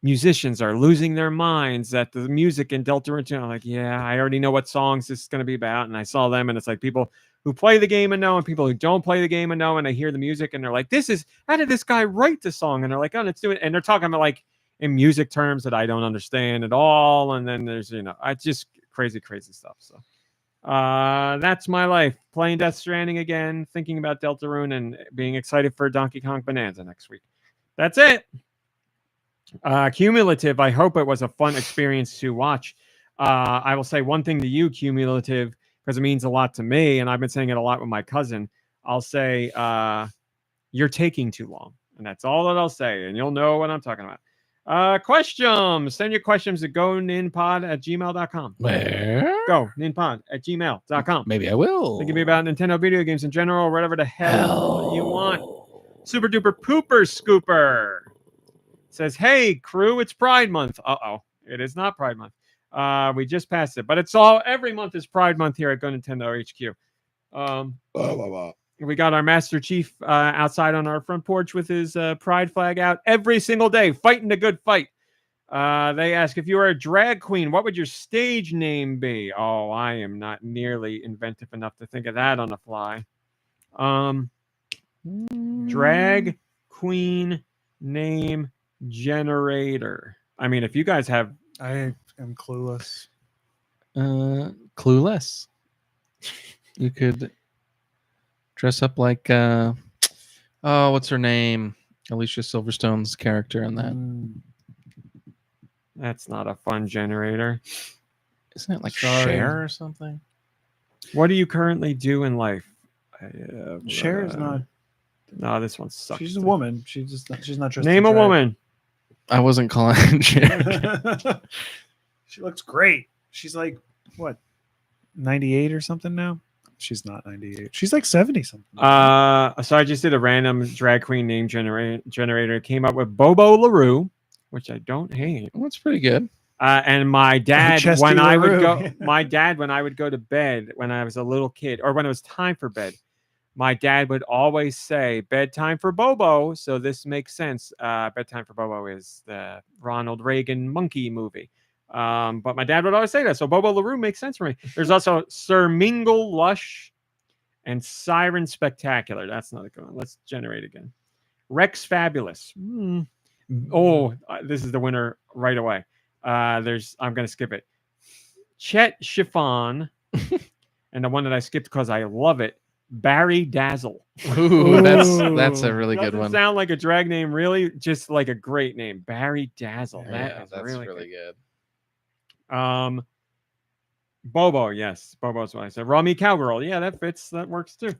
musicians are losing their minds at the music in Deltarune. I'm like, yeah, I already know what songs this is going to be about. And I saw them, and it's like people who play the game and know, and people who don't play the game and know, and they hear the music and they're like, how did this guy write the song? And they're like, oh, let's do it. And they're talking about like in music terms that I don't understand at all. And then there's, I just crazy stuff. So that's my life, playing Death Stranding again, thinking about Deltarune, and being excited for Donkey Kong Bonanza next week. That's it. Cumulative, I hope it was a fun experience to watch. I will say one thing to you, Cumulative, because it means a lot to me, and I've been saying it a lot with my cousin. I'll say, you're taking too long, and that's all that I'll say, and you'll know what I'm talking about. Questions. Send your questions to goninpod@gmail.com. Where? goninpod@gmail.com. Maybe I will. It can be about Nintendo video games in general, whatever the hell you want. SuperDuperPooperScooper says, hey, crew, it's Pride Month. Uh-oh. It is not Pride Month. We just passed it. But it's every month is Pride Month here at GoNintendo HQ. We got our Master Chief outside on our front porch with his Pride flag out every single day, fighting a good fight. They ask, if you were a drag queen, what would your stage name be? Oh, I am not nearly inventive enough to think of that on the fly. Drag queen name generator. I mean, if you guys have... I am clueless. Clueless. You could dress up like what's her name? Alicia Silverstone's character in that. That's not a fun generator. Isn't it like Sorry. Cher or something? What do you currently do in life? Cher is not. No, this one sucks. She's a woman. She's not just. Name a woman. I wasn't calling it Cher. She looks great. She's like what, 98 or something now? She's not 98. She's like 70 something. So I just did a random drag queen name generator. Came up with Bobo LaRue, which I don't hate. That's pretty good. And my dad, Chesty when I LaRue. would go, my dad, when I would go to bed when I was a little kid, or when it was time for bed, my dad would always say bedtime for Bobo. So this makes sense. Bedtime for Bobo is the Ronald Reagan monkey movie. But my dad would always say that. So Bobo LaRue makes sense for me. There's also Sir Mingle Lush and Siren Spectacular. That's not a good one. Let's generate again. Rex Fabulous. Oh, this is the winner right away. I'm going to skip it. Chet Chiffon. And the one that I skipped because I love it. Barry Dazzle. Ooh, that's a really good Doesn't one. sound like a drag name, really. Just like a great name. Barry Dazzle. Yeah, That's that's really really good. good. Bobo, yes. Bobo's what I said. Raw Meat Cowgirl. Yeah, that fits. That works too.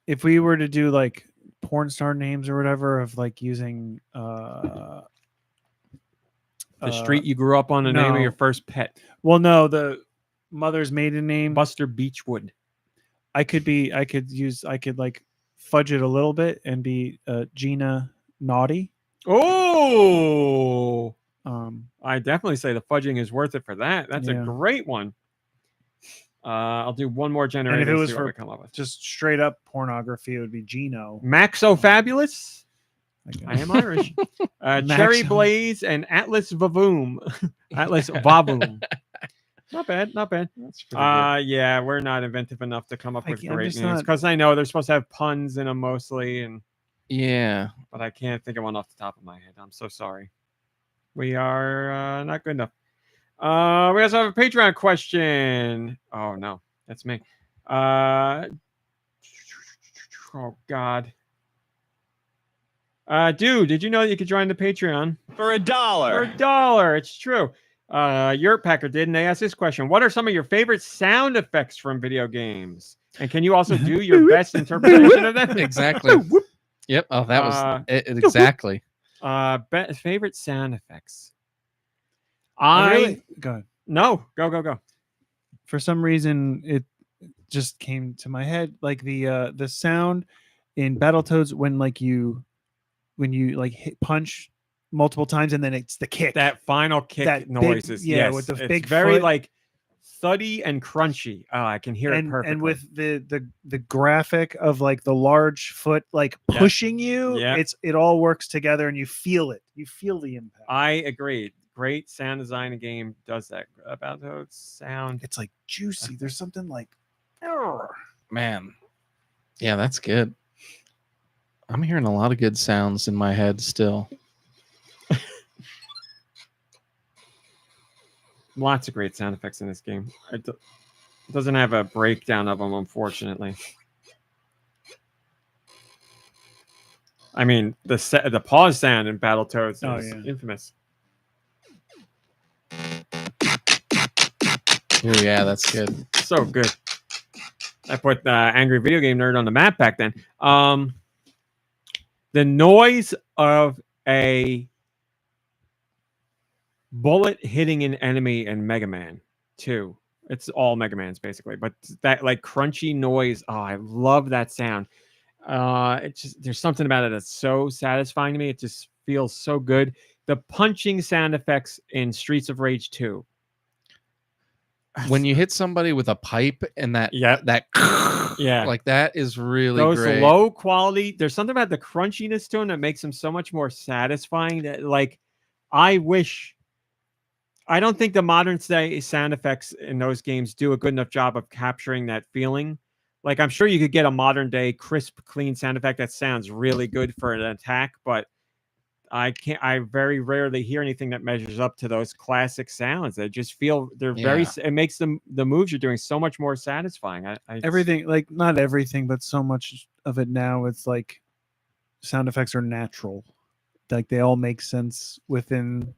If we were to do like porn star names or whatever of like using The street you grew up on, the name of no. your first pet. well, no, the mother's maiden name. Buster Beechwood. I could like fudge it a little bit and be Gina Naughty. Oh, Um, I definitely say the fudging is worth it for that. That's a Yeah. great one. I'll do one more generator. and if it was see what we for come up with. just straight up pornography, it would be Gino. Maxo Fabulous. guess. I am Irish. Cherry Maxo. Blaze and Atlas Vavoom. Atlas Vavoom. Not bad, not bad. That's pretty good. Yeah, we're not inventive enough to come up with I'm great just names not- because I know they're supposed to have puns in them mostly, Yeah. but I can't think of one off the top of my head. I'm so sorry. We are not good enough. We also have a Patreon question. Oh no, that's me. Oh God. Dude, did you know that you could join the Patreon? For $1. For $1. It's true. Yert Packer did, and they asked this question: what are some of your favorite sound effects from video games? And can you also do your best interpretation of them? Exactly. Yep. Oh, that was it, exactly. Favorite sound effects. Go ahead. No, go. For some reason, it just came to my head like the sound in Battletoads when you like hit punch multiple times and then it's the kick. That final kick That big- noises. yeah, yes, with the it's big very foot. like thuddy and crunchy. Oh, I can hear it perfectly. and with the graphic of like the large foot like Yeah. pushing you, Yeah. it all works together and you feel it. You feel the impact. I agree. Great sound design in game does that. Battletoads sound. It's like juicy. There's something like Man. Yeah, that's good. I'm hearing a lot of good sounds in my head still. Lots of great sound effects in this game. It doesn't have a breakdown of them, unfortunately. I mean, the pause sound in Battletoads Oh, is yeah. infamous. Oh yeah, that's good. So good. I put Angry Video Game Nerd on the map back then. The noise of a bullet hitting an enemy in Mega Man 2. It's all Mega Man's basically, but that like crunchy noise. Oh, I love that sound. It's just there's something about it that's so satisfying to me. It just feels so good. The punching sound effects in Streets of Rage 2. When you hit somebody with a pipe and that Yeah. Yeah. like that is really Those great. low quality, there's something about the crunchiness to them that makes them so much more satisfying. That like, I don't think the modern day sound effects in those games do a good enough job of capturing that feeling. Like, I'm sure you could get a modern day crisp, clean sound effect that sounds really good for an attack, but I very rarely hear anything that measures up to those classic sounds. They just feel they're very. Yeah. It makes the moves you're doing so much more satisfying. Everything, like not everything, but so much of it now, it's like sound effects are natural. Like they all make sense within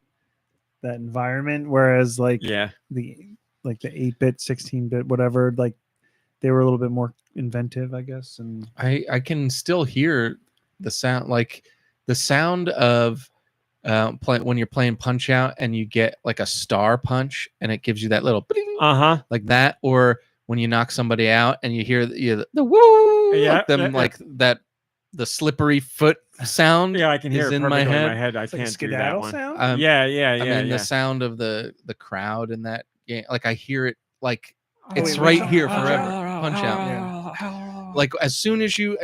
that environment. Whereas like Yeah. the 8-bit, 16-bit, whatever, like they were a little bit more inventive, I guess. And I can still hear the sound, like the sound of when you're playing Punch Out and you get like a star punch and it gives you that little bling, like that, or when you knock somebody out and you hear the woo, like them, like that, the slippery foot sound. Yeah, I can hear it in perfectly my head. in my head. I it's like a can't do that skedaddle one. sound. Um, Yeah. I mean, the sound of the crowd in that game, like I hear it, like it's wait, right which here one? forever. Punch Out. Yeah. Like as soon as you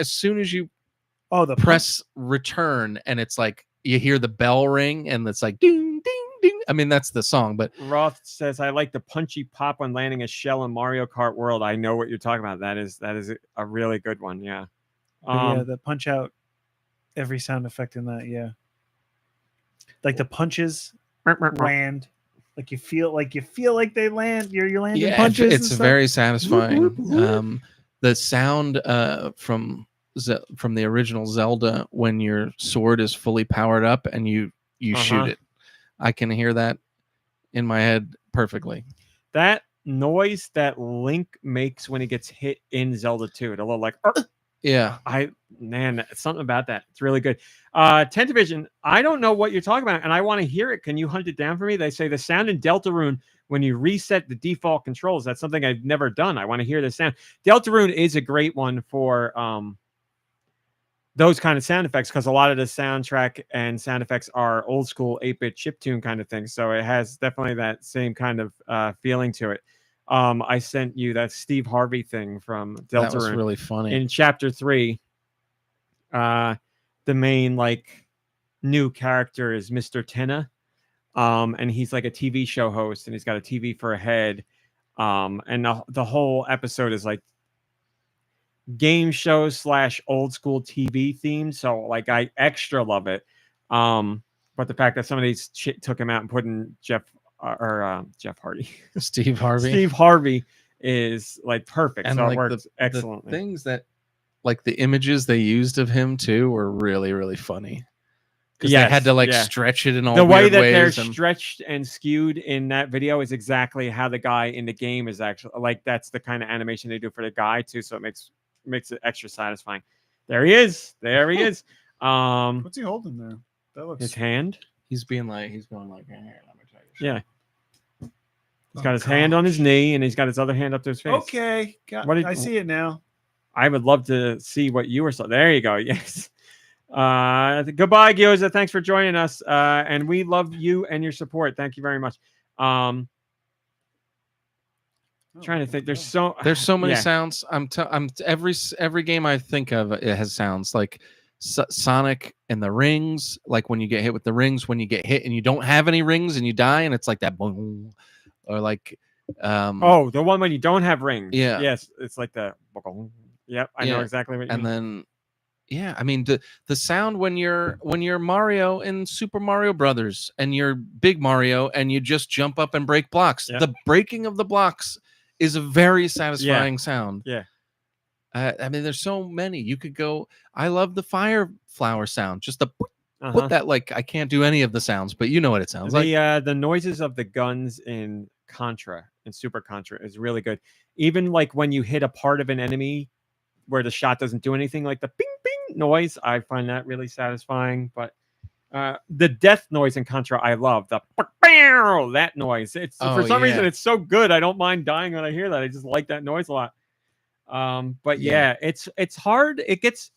Oh, the press return and it's like you hear the bell ring and it's like ding ding ding. I mean, that's the song, but Roth says, I like the punchy pop when landing a shell in Mario Kart World. I know what you're talking about. That is a really good one. Yeah. But yeah, the Punch Out, every sound effect in that, yeah. Like the punches land, like you feel like they land. You're landing punches. it's very satisfying. The sound from the original Zelda when your sword is fully powered up and you shoot it, I can hear that in my head perfectly. That noise that Link makes when he gets hit in Zelda 2, the little like yeah, something about that. It's really good. 10 Division, I don't know what you're talking about, and I want to hear it. Can you hunt it down for me? They say the sound in Deltarune when you reset the default controls. That's something I've never done. I want to hear the sound. Deltarune is a great one for those kind of sound effects, because a lot of the soundtrack and sound effects are old school 8-bit chiptune kind of thing. So it has definitely that same kind of feeling to it. I sent you that Steve Harvey thing from Deltarune. That was really funny. In chapter 3, the main like new character is Mr. Tenna. And he's like a TV show host and he's got a TV for a head. And the whole episode is like game show / old school TV themed. So like I extra love it. But the fact that somebody took him out and put in Jeff Hardy, Steve Harvey. Steve Harvey is like perfect. And so like it works excellently. The things that, like the images they used of him too, were really, really funny. Because they had to like stretch it in all the way that ways they're stretched and skewed in that video is exactly how the guy in the game is actually like. That's the kind of animation they do for the guy too. So it makes it extra satisfying. There he is. There he is. What's he holding there? That looks his hand. He's going like, here, let me tell you. Yeah. He's got his hand on his knee and he's got his other hand up to his face. Okay. I see it now. I would love to see what you were. So there you go. Yes. Goodbye, Gyoza. Thanks for joining us. And we love you and your support. Thank you very much. Trying to think. There's so many sounds. Every game I think of, it has sounds like Sonic and the rings. Like when you get hit with the rings, when you get hit and you don't have any rings and you die, and it's like that boom. Or like the one when you don't have rings. Yeah. Yes, it's like the yep, I know exactly what you mean. And then I mean the sound when you're Mario in Super Mario Brothers and you're Big Mario and you just jump up and break blocks. Yep. The breaking of the blocks is a very satisfying sound. Yeah. I mean, there's so many. You could go. I love the fire flower sound. Just the put that, like, I can't do any of the sounds, but you know what it sounds like. The noises of the guns in Contra and Super Contra is really good. Even like when you hit a part of an enemy where the shot doesn't do anything, like the ping ping noise, I find that really satisfying. But the death noise in Contra, I love the that noise. It's for some reason it's so good. I don't mind dying when I hear that. I just like that noise a lot. But it's hard. It gets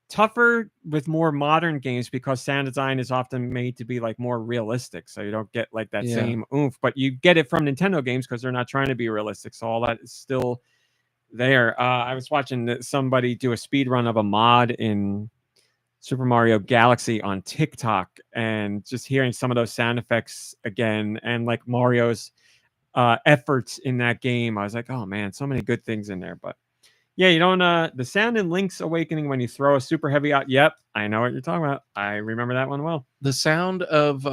tougher with more modern games because sound design is often made to be like more realistic, so you don't get like that same oomph, but you get it from Nintendo games because they're not trying to be realistic, so all that is still there. I was watching somebody do a speed run of a mod in Super Mario Galaxy on TikTok, and just hearing some of those sound effects again and like Mario's efforts in that game, I was like, oh man, so many good things in there. But Yeah, you don't. The sound in Link's Awakening when you throw a super heavy out. Yep, I know what you're talking about. I remember that one well. The sound of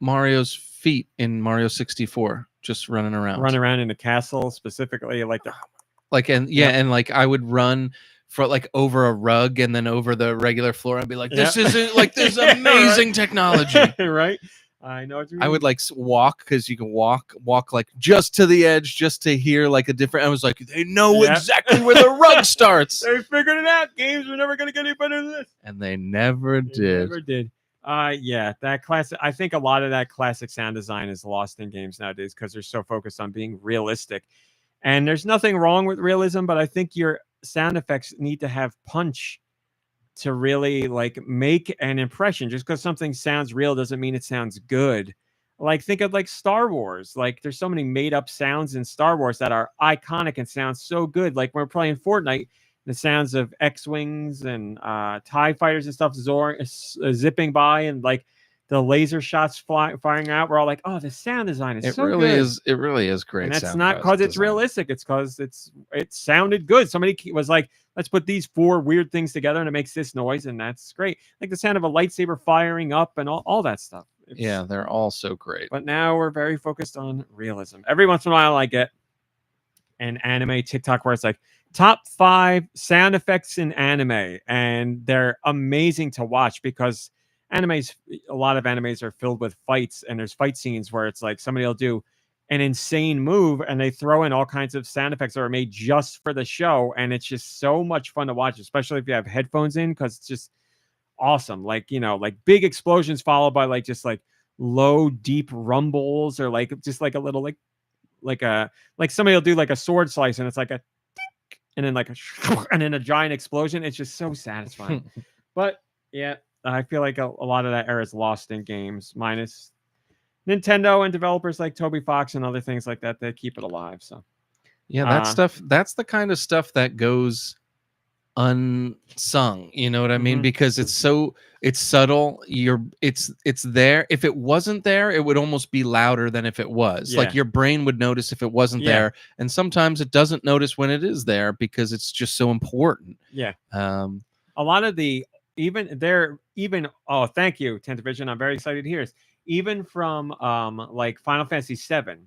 Mario's feet in Mario 64 just running around. Run around in the castle specifically, like the Like and and like I would run for like over a rug and then over the regular floor and be like, this isn't like this Yeah, amazing technology. right? I know what you mean. I would like walk because you can walk like just to the edge just to hear like a different. I was like, they know exactly where the rug starts. They figured it out. Games were never going to get any better than this. And they never did. Never did. Yeah, that classic. I think a lot of that classic sound design is lost in games nowadays because they're so focused on being realistic. And there's nothing wrong with realism, but I think your sound effects need to have punch to really like make an impression. Just because something sounds real doesn't mean it sounds good. Like think of like Star Wars. Like there's so many made up sounds in Star Wars that are iconic and sound so good. Like when we're playing Fortnite, the sounds of X-Wings and TIE fighters and stuff zipping by and like the laser shots firing out. We're all like, oh, the sound design is so good. It really is great. And that's not because it's realistic. It's because it sounded good. Somebody was like, let's put these 4 weird things together and it makes this noise. And that's great. Like the sound of a lightsaber firing up and all that stuff. Yeah, they're all so great. But now we're very focused on realism. Every once in a while I get an anime TikTok where it's like top 5 sound effects in anime. And they're amazing to watch because a lot of animes are filled with fights, and there's fight scenes where it's like somebody will do an insane move and they throw in all kinds of sound effects that are made just for the show, and it's just so much fun to watch, especially if you have headphones in, because it's just awesome. Like, you know, like big explosions followed by like just like low deep rumbles, or like just like a little like somebody will do like a sword slice and it's like a tick, and then like and then a giant explosion. It's just so satisfying. But yeah, I feel like a lot of that era is lost in games, minus Nintendo and developers like Toby Fox and other things like that. They keep it alive. So yeah, that stuff. That's the kind of stuff that goes unsung. You know what I mean? Because it's subtle. It's there. If it wasn't there, it would almost be louder than if it was. Yeah. Like your brain would notice if it wasn't there, and sometimes it doesn't notice when it is there because it's just so important. Yeah. A lot of the oh, thank you, 10th Division. I'm very excited to hear this. Even from like Final Fantasy VII,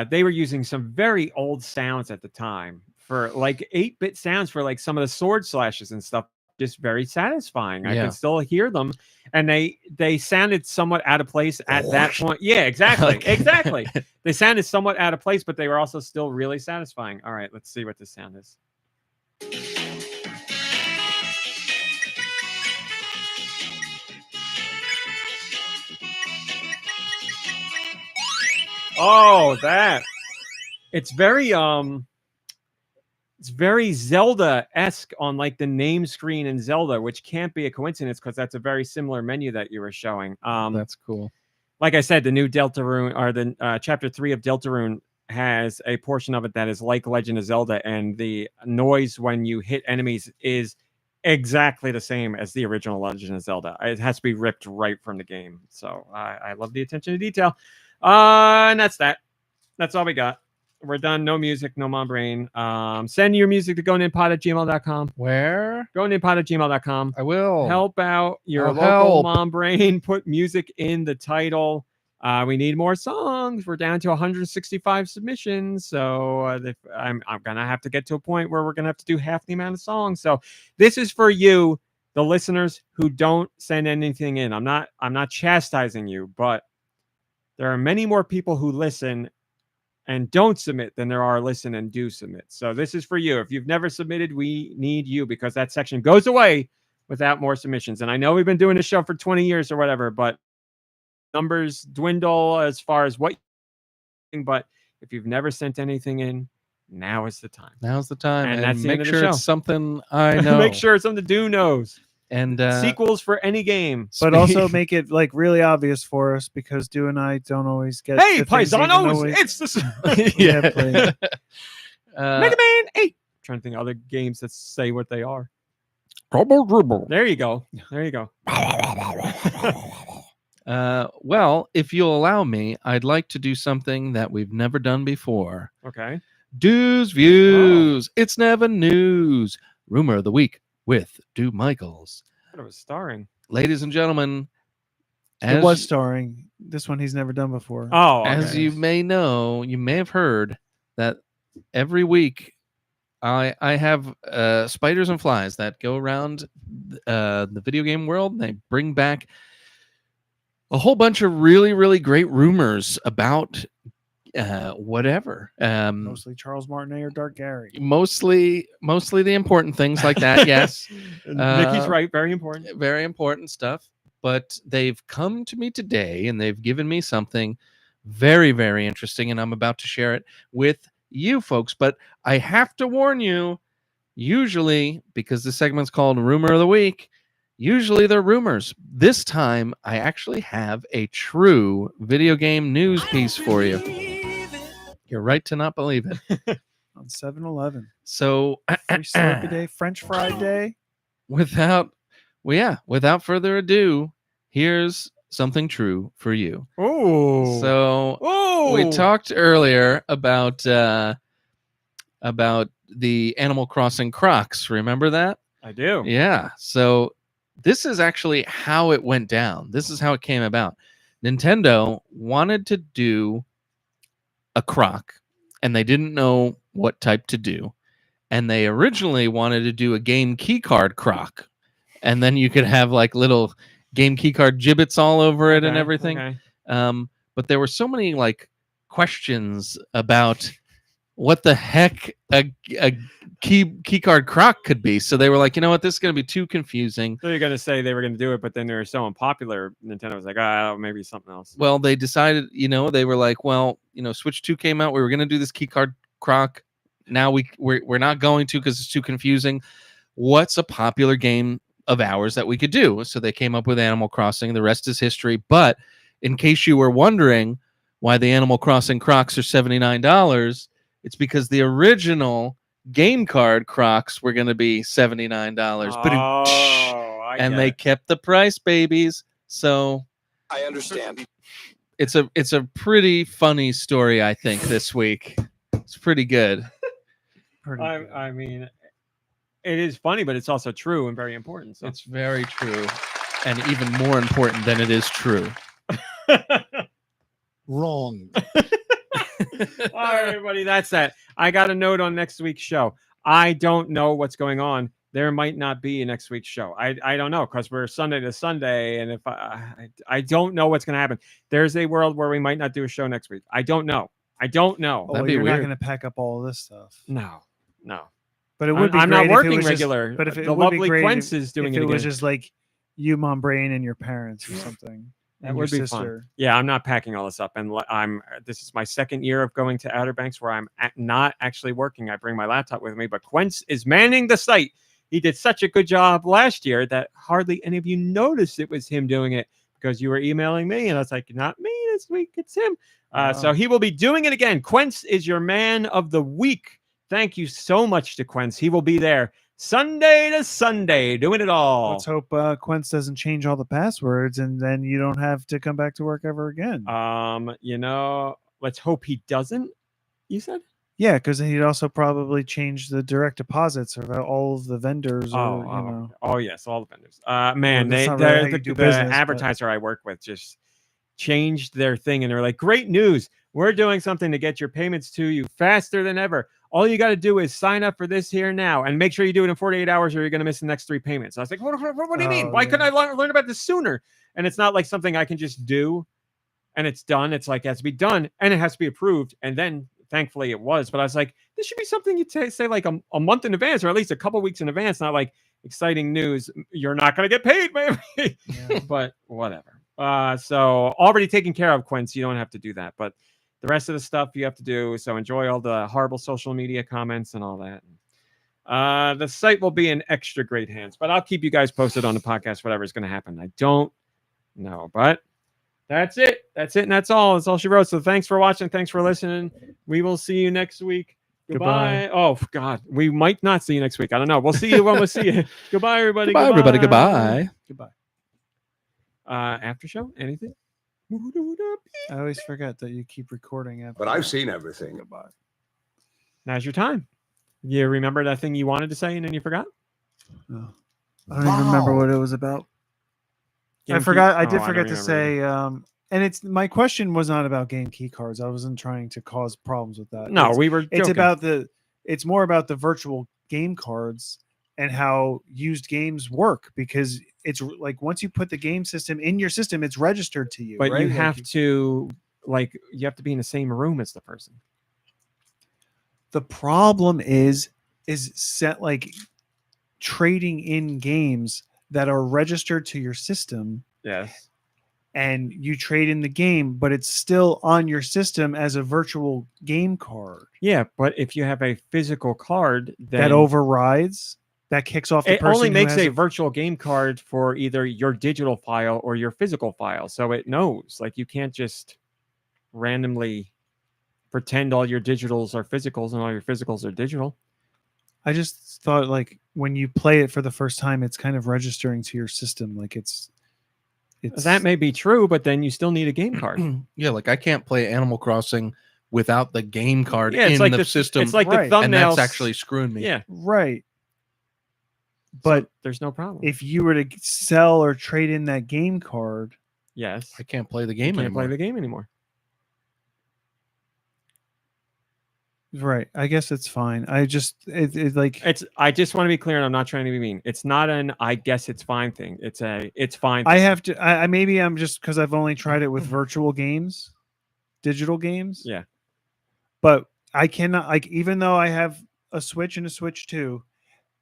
they were using some very old sounds at the time for like 8-bit sounds for like some of the sword slashes and stuff. Just very satisfying. I can still hear them, and they sounded somewhat out of place at that point. Yeah, exactly, exactly. They sounded somewhat out of place, but they were also still really satisfying. All right, let's see what this sound is. Oh, that. It's very Zelda-esque on like the name screen in Zelda, which can't be a coincidence because that's a very similar menu that you were showing. That's cool. Like I said, the new Deltarune, or the chapter 3 of Deltarune, has a portion of it that is like Legend of Zelda, and the noise when you hit enemies is exactly the same as the original Legend of Zelda. It has to be ripped right from the game. So I love the attention to detail. And that's that. That's all we got. We're done. No music, no mom brain. Send your music to GoNintPod@gmail.com. Where? GoNintPod@gmail.com. I will. Help out your local mom brain. Put music in the title. We need more songs. We're down to 165 submissions. So I'm going to have to get to a point where we're going to have to do half the amount of songs. So this is for you, the listeners who don't send anything in. I'm not chastising you, but there are many more people who listen and don't submit than there are listen and do submit. So this is for you. If you've never submitted, we need you, because that section goes away without more submissions. And I know we've been doing this show for 20 years or whatever, but numbers dwindle as far as what. But if you've never sent anything in, now is the time. Now's the time. And that's the make end of the sure show. it's something I know. Make sure it's something Do knows. And sequels for any game. But also make it like really obvious for us, because Do and I don't always get. Hey, Paisanos! It's the yeah. Mega Man 8. I'm trying to think of other games that say what they are. There you go. There you go. Well, if you'll allow me, I'd like to do something that we've never done before. Okay. Deux Views. It's never news. Rumor of the week with Dew Michaels. I thought it was starring. Ladies and gentlemen, It was starring. This one he's never done before. Oh, as okay. you may know, you may have heard that every week I have spiders and flies that go around the video game world. And they bring back a whole bunch of really, really great rumors about whatever. Mostly Charles Martinet or Dark Gary. Mostly the important things like that. Yes, Nicky's right. Very important. very important stuff. But they've come to me today and they've given me something very, very interesting, and I'm about to share it with you folks. But I have to warn you, usually, because the segment's called Rumor of the Week, usually they're rumors. This time, I actually have a true video game news piece for you. You're right to not believe it. On 7-Eleven. So, Free Slurpee Day, French Fry Day. without further ado, here's something true for you. Oh. So we talked earlier about the Animal Crossing Crocs. Remember that? I do. Yeah. So this is actually how it went down. This is how it came about. Nintendo wanted to do a Croc, and they didn't know what type to do. And they originally wanted to do a game keycard Croc, and then you could have like little game keycard gibbets all over it and everything. Okay. But there were so many like questions about what the heck a keycard Croc could be. So they were like, you know what, this is going to be too confusing. So you're going to say they were going to do it, but then they were so unpopular, Nintendo was like, maybe something else. Well, they decided, they were like, well, Switch 2 came out. We were going to do this keycard Croc. Now we're not going to because it's too confusing. What's a popular game of ours that we could do? So they came up with Animal Crossing. The rest is history. But in case you were wondering why the Animal Crossing Crocs are $79, it's because the original game card Crocs were going to be $79. And they kept the price, babies. So I understand. it's a pretty funny story, I think, this week. It's pretty good. I mean, it is funny, but it's also true and very important. So. It's very true, and even more important than it is true. Wrong. All right, everybody, that's that. I got a note on next week's show. I don't know what's going on. There might not be a next week's show. I don't know, because we're Sunday to Sunday, and if I don't know what's going to happen. There's a world where we might not do a show next week. I don't know. Oh, That'd be you're weird. not going to pack up all of this stuff. No. But it would be I'm great not if it working was regular. Just, but if it the would be lovely great Quince if, is doing if it it was again. just like you, Mom Brain, and your parents or something. That and would your be sister. fun. Yeah, I'm not packing all this up, and this is my second year of going to Outer Banks where I'm not actually working. I bring my laptop with me, but Quince is manning the site. He did such a good job last year that hardly any of you noticed it was him doing it because you were emailing me, and I was like, not me this week, it's him. So he will be doing it again. Quince is your man of the week. Thank you so much to Quince. He will be there Sunday to Sunday, doing it all. Let's hope Quince doesn't change all the passwords, and then you don't have to come back to work ever again. Let's hope he doesn't. You said? Yeah, because he'd also probably change the direct deposits of all of the vendors. Oh yes, all the vendors. Man, that's not really how you the do business, but- advertiser I work with just changed their thing, and they're like, "Great news! We're doing something to get your payments to you faster than ever. All you got to do is sign up for this here now, and make sure you do it in 48 hours, or you're going to miss the next 3 payments." I was like, "What do you mean? Why couldn't I learn about this sooner?" And it's not like something I can just do, and it's done. It's like it has to be done, and it has to be approved, and then thankfully it was. But I was like, this should be something you say like a month in advance, or at least a couple weeks in advance, not like exciting news. You're not going to get paid, maybe. Yeah. But whatever. So already taken care of, Quince. You don't have to do that, but the rest of the stuff you have to do. So enjoy all the horrible social media comments and all that. The site will be in extra great hands, but I'll keep you guys posted on the podcast, whatever is going to happen. I don't know, but that's it. That's it. And that's all. That's all she wrote. So thanks for watching. Thanks for listening. We will see you next week. Goodbye. Oh, God. We might not see you next week. I don't know. We'll see you when we'll see you. Goodbye, everybody. Goodbye, everybody. Goodbye. Goodbye. After show? Anything? I always forget that you keep recording after. But I've seen everything. Goodbye. Now's your time. You remember that thing you wanted to say and then you forgot? Oh. I don't even remember what it was about. I forgot. I did forget to say. And it's my question was not about game key cards. I wasn't trying to cause problems with that. No, we were. It's joking. about It's more about the virtual game cards and how used games work, because it's like once you put the game system in your system, it's registered to you. But right? you have to be in the same room as the person. The problem is set like trading in games that are registered to your system. Yes. And you trade in the game, but it's still on your system as a virtual game card. Yeah, but if you have a physical card, then that overrides, that kicks off the it person only who makes has a virtual game card for either your digital file or your physical file. So it knows. Like, you can't just randomly pretend all your digitals are physicals and all your physicals are digital. I just thought, like, when you play it for the first time, it's kind of registering to your system. Like it's That may be true, but then you still need a game card. Yeah, like I can't play Animal Crossing without the game card Yeah, it's in like the system. It's like Right. the thumbnails. And that's actually screwing me. Yeah, right. But so there's no problem. if you were to sell or trade in that game card, yes, I can't play the you game can't anymore. play the game anymore. right? I guess it's fine. I just it's like I just want to be clear, and I'm not trying to be mean. It's not an I guess it's fine thing. It's fine. I thing. have to. I maybe I'm just because I've only tried it with virtual games, digital games. Yeah. But I cannot, like, even though I have a Switch and a Switch 2,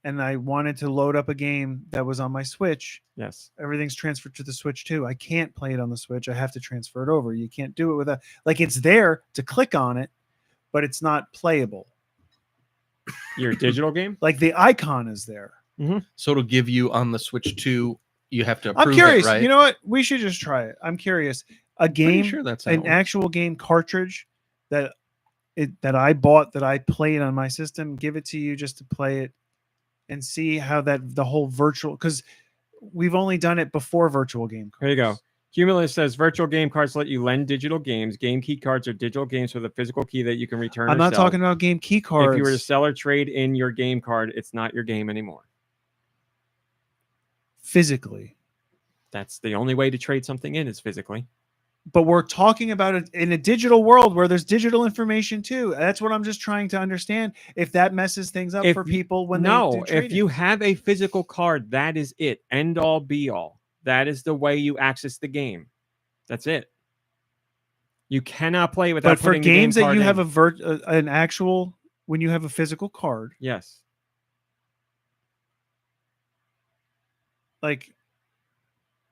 and I wanted to load up a game that was on my Switch, Yes. everything's transferred to the Switch 2. I can't play it on the Switch. I have to transfer it over. You can't do it without, like, it's there to click on it, but it's not playable. Your digital game? Like, the icon is there. So it'll give you on the Switch 2, you have to approve I'm curious. it, right? You know what? We should just try it. I'm curious. A Pretty game, sure that's how an it works. actual game cartridge that I bought, that I played on my system, give it to you just to play it and see how the whole virtual, because we've only done it before virtual game cards. There you go. Cumulus says virtual game cards let you lend digital games. Game key cards are digital games with a physical key that you can return. I'm or not sell. talking about game key cards. If you were to sell or trade in your game card, it's not your game anymore. Physically. That's the only way to trade something in is physically. But we're talking about it in a digital world where there's digital information too. That's what I'm just trying to understand. If that messes things up for people when they do if you have a physical card, that is it. End all be all. That is the way you access the game. That's it. You cannot play without. But for putting the game games that card you in. have an actual, when you have a physical card, yes, like,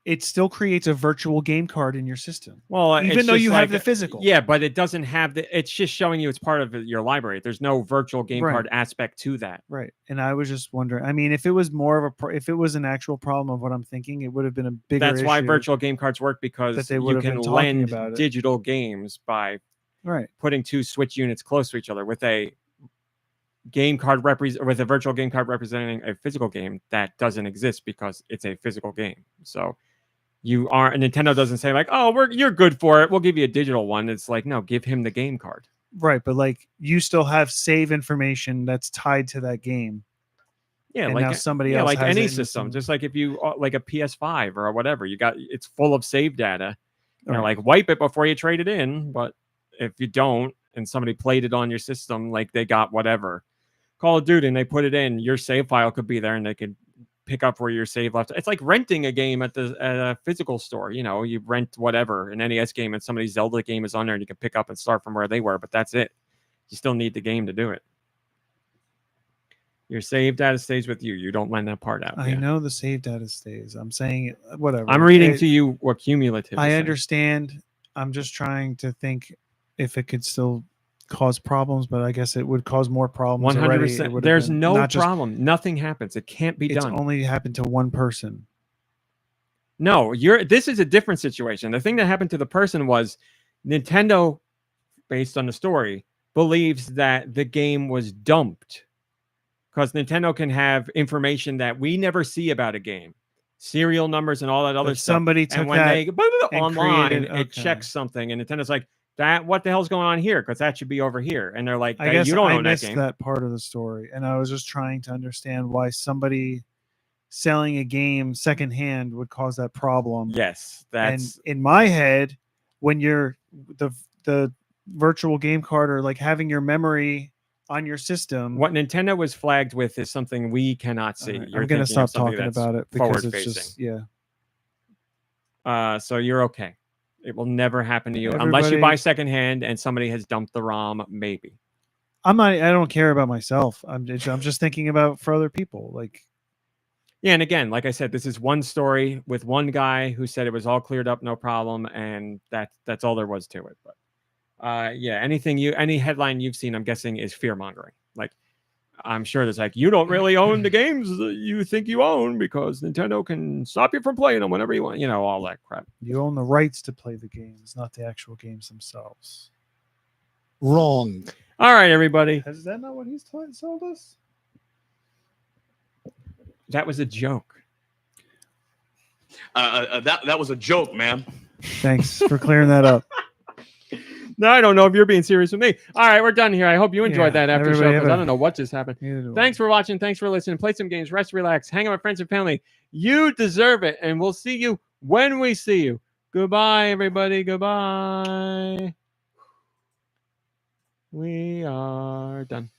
it still creates a virtual game card in your system. well, Even it's though just you have like- the physical. Yeah, but it doesn't have the. It's just showing you it's part of your library. There's no virtual game Right. card aspect to that. Right. And I was just wondering, I mean, if it was more of if it was an actual problem of what I'm thinking, it would have been a bigger That's why issue. virtual game cards work, because that they you would have can been talking lend about it. digital games by Right. putting two Switch units close to each other with a game card with a virtual game card representing a physical game that doesn't exist because it's a physical game. So Nintendo doesn't say like, oh, you're good for it, we'll give you a digital one. It's like, no, give him the game card. Right. But like, you still have save information that's tied to that game. Yeah, And like now somebody else like has any it in system, some- just like if you like a PS5 or whatever, it's full of save data. You know, Right. like wipe it before you trade it in. But if you don't, and somebody played it on your system, like they got whatever Call of Duty and they put it in, your save file could be there, and they could pick up where your save left. It's like renting a game at a physical store. You know, you rent whatever, an NES game, and somebody's Zelda game is on there, and you can pick up and start from where they were. But that's it. You still need the game to do it. Your save data stays with you. You don't lend that part out. I know the save data stays. I'm saying whatever. I'm reading to you what cumulative. I is saying. understand. I'm just trying to think if it could still cause problems, but I guess it would cause more problems. 100%. There's no problem. Nothing happens. It can't be It's done. only happened to one person. No, this is a different situation. The thing that happened to the person was Nintendo, based on the story, believes that the game was dumped because Nintendo can have information that we never see about a game, serial numbers and all that other But stuff. somebody took and when that they and online, created- it checks something, and Nintendo's like, what the hell's going on here? Because that should be over here. And they're like, I guess you don't I own that missed game. that part of the story, and I was just trying to understand why somebody selling a game secondhand would cause that problem. Yes, that's and in my head, when you're the virtual game card or like having your memory on your system, what Nintendo was flagged with is something we cannot see. Alright, You're I'm gonna thinking of stop something talking that's about it because it's forward-facing. just So you're okay. It will never happen to you unless you buy Everybody- secondhand and somebody has dumped the ROM. Maybe. I'm not. I don't care about myself. I'm just thinking about for other people. Like, Yeah, and again, like I said, this is one story with one guy who said it was all cleared up, no problem, and that's all there was to it. But yeah, any headline you've seen, I'm guessing, is fear mongering. Like, I'm sure there's like, you don't really own the games that you think you own because Nintendo can stop you from playing them whenever you want. You know, all that crap. you own the rights to play the games, not the actual games themselves. Wrong. All right, everybody, Is that not what he's told us? that was a joke. That was a joke, man. Thanks for clearing that up. No, I don't know if you're being serious with me. All right, we're done here. I hope you enjoyed Yeah, that after show everybody have because I a- don't know what just happened. Neither do I. Thanks for watching. Thanks for listening. Play some games. Rest, relax. Hang out with friends and family. You deserve it. And we'll see you when we see you. Goodbye, everybody. Goodbye. We are done.